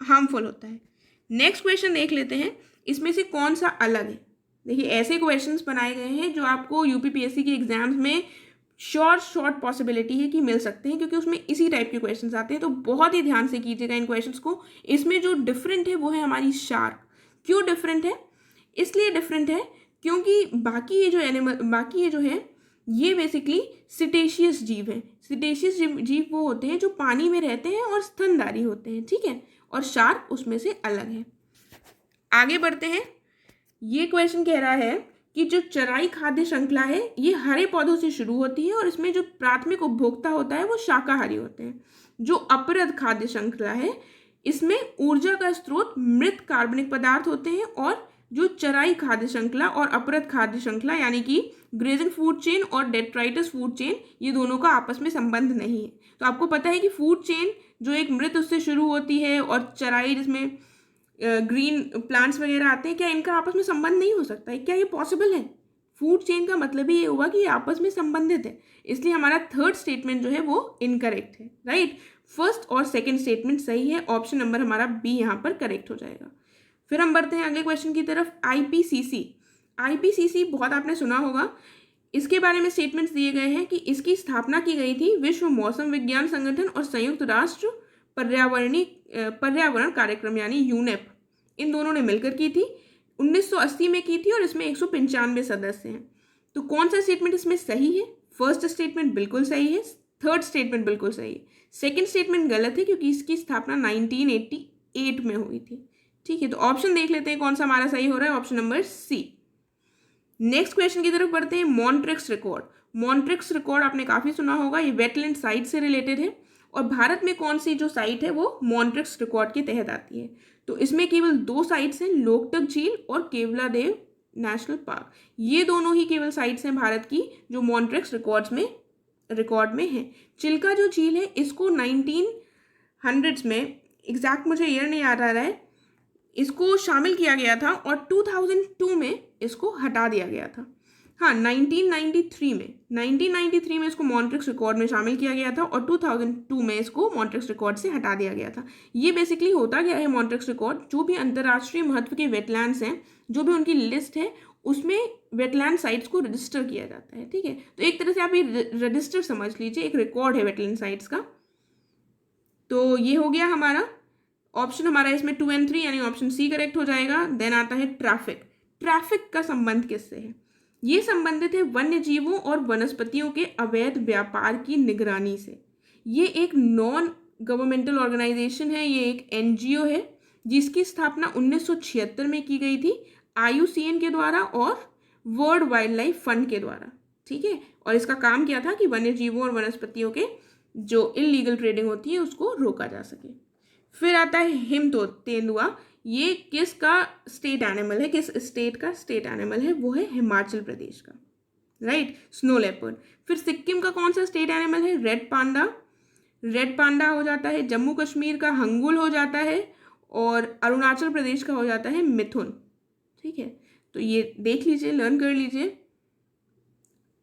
हार्मफुल होता है। नेक्स्ट क्वेश्चन देख लेते हैं, इसमें से कौन सा अलग है। देखिए ऐसे क्वेश्चंस बनाए गए हैं जो आपको यूपीपीएससी के एग्जाम्स में शॉर्ट पॉसिबिलिटी है कि मिल सकते हैं, क्योंकि उसमें इसी टाइप के क्वेश्चंस आते हैं। तो बहुत ही ध्यान से कीजिएगा इन क्वेश्चंस को। इसमें जो डिफरेंट है वो है हमारी शार्क। क्यों डिफरेंट है? इसलिए डिफरेंट है क्योंकि बाकी ये जो है ये बेसिकली सिटेशियस जीव हैं। सिटेशियस जीव वो होते हैं जो पानी में रहते हैं और स्तनधारी होते हैं, ठीक है, और शार्क उसमें से अलग है। आगे बढ़ते हैं। ये क्वेश्चन कह रहा है कि जो चराई खाद्य श्रृंखला है ये हरे पौधों से शुरू होती है और इसमें जो प्राथमिक उपभोक्ता होता है वो शाकाहारी होते हैं। जो अपरद खाद्य श्रृंखला है इसमें ऊर्जा का स्रोत मृत कार्बनिक पदार्थ होते हैं, और जो चराई खाद्य श्रृंखला और अपरद खाद्य श्रृंखला यानी कि ग्रेजिंग फूड चेन और डेट्राइटस फूड चेन, ये दोनों का आपस में संबंध नहीं है। तो आपको पता है कि फूड चेन जो एक मृत उससे शुरू होती है और चराई जिसमें ग्रीन प्लांट्स वगैरह आते हैं, क्या इनका आपस में संबंध नहीं हो सकता है? क्या ये पॉसिबल है? फूड चेन का मतलब ही ये हुआ कि ये आपस में संबंधित है, इसलिए हमारा थर्ड स्टेटमेंट जो है वो इनकरेक्ट है, राइट। फर्स्ट और सेकंड स्टेटमेंट सही है, ऑप्शन नंबर हमारा बी यहाँ पर करेक्ट हो जाएगा। फिर हम बढ़ते हैं अगले क्वेश्चन की तरफ। आईपीसीसी बहुत आपने सुना होगा। इसके बारे में स्टेटमेंट्स दिए गए हैं कि इसकी स्थापना की गई थी विश्व मौसम विज्ञान संगठन और संयुक्त राष्ट्र पर्यावरण कार्यक्रम यानी यूनेप, इन दोनों ने मिलकर की थी। 1980 में की थी और इसमें 195 सदस्य हैं। तो कौन सा स्टेटमेंट इसमें सही है? फर्स्ट स्टेटमेंट बिल्कुल सही है, थर्ड स्टेटमेंट बिल्कुल सही है, सेकंड स्टेटमेंट गलत है क्योंकि इसकी स्थापना 1988 में हुई थी, ठीक है। तो ऑप्शन देख लेते हैं कौन सा हमारा सही हो रहा है, option number C. Next question की तरफ बढ़ते हैं। मॉन्ट्रिक्स रिकॉर्ड आपने काफी सुना होगा, ये वेटलैंड साइट से रिलेटेड है और भारत में कौन सी जो साइट है वो मॉन्ट्रिक्स रिकॉर्ड के तहत आती है। तो इसमें केवल 2 साइट्स हैं, लोकटक झील और केवलादेव नेशनल पार्क। ये दोनों ही केवल साइट्स हैं भारत की जो मॉन्ट्रिक्स रिकॉर्ड में है। चिल्का जो झील है इसको 1900s में, एग्जैक्ट मुझे ईयर नहीं याद आ रहा है, इसको शामिल किया गया था और 2002 में इसको हटा दिया गया था। हाँ, 1993 में इसको मॉन्ट्रिक्स रिकॉर्ड में शामिल किया गया था और 2002 में इसको मॉन्ट्रिक्स रिकॉर्ड से हटा दिया गया था। ये बेसिकली होता क्या है मॉन्ट्रिक्स रिकॉर्ड, जो भी अंतर्राष्ट्रीय महत्व के वेटलैंड्स हैं, जो भी उनकी लिस्ट है उसमें वेटलैंड साइट्स को रजिस्टर किया जाता है, ठीक है। तो एक तरह से आप ये रजिस्टर समझ लीजिए, एक रिकॉर्ड है वेटलैंड साइट्स का। तो ये हो गया हमारा ऑप्शन, हमारा इसमें 2 और 3 यानी ऑप्शन सी करेक्ट हो जाएगा। देन आता है ट्रैफिक का संबंध किससे है? ये संबंधित है वन्य जीवों और वनस्पतियों के अवैध व्यापार की निगरानी से। ये एक नॉन गवर्नमेंटल ऑर्गेनाइजेशन है, ये एक एनजीओ है जिसकी स्थापना 1976 में की गई थी IUCN के द्वारा और वर्ल्ड वाइल्ड लाइफ फंड के द्वारा, ठीक है। और इसका काम क्या था कि वन्य जीवों और वनस्पतियों के जो इलीगल ट्रेडिंग होती है उसको रोका जा सके। फिर आता है तेंदुआ। ये किसका स्टेट एनिमल है, किस स्टेट का स्टेट एनिमल है? वो है हिमाचल प्रदेश का, राइट, स्नो लेपर्ड। फिर सिक्किम का कौन सा स्टेट एनिमल है? रेड पांडा हो जाता है। जम्मू कश्मीर का हंगुल हो जाता है और अरुणाचल प्रदेश का हो जाता है मिथुन, ठीक है। तो ये देख लीजिए, लर्न कर लीजिए।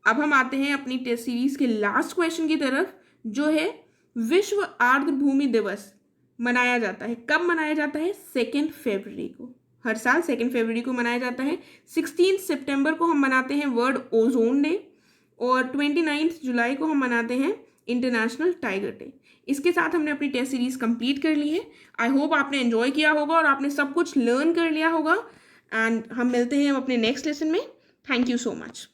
अब हम आते हैं अपनी टेस्ट सीरीज के लास्ट क्वेश्चन की तरफ, जो है विश्व आर्द्रभूमि दिवस मनाया जाता है। कब मनाया जाता है? 2 फरवरी को। हर साल 2 फरवरी को मनाया जाता है। 16 सितंबर को हम मनाते हैं वर्ल्ड ओजोन डे और 29 जुलाई को हम मनाते हैं इंटरनेशनल टाइगर डे। इसके साथ हमने अपनी टेस्ट सीरीज कंप्लीट कर ली है। आई होप आपने एंजॉय किया होगा और आपने सब कुछ लर्न कर लिया होगा। एंड हम मिलते हैं अपने नेक्स्ट लेसन में। Thank you so much.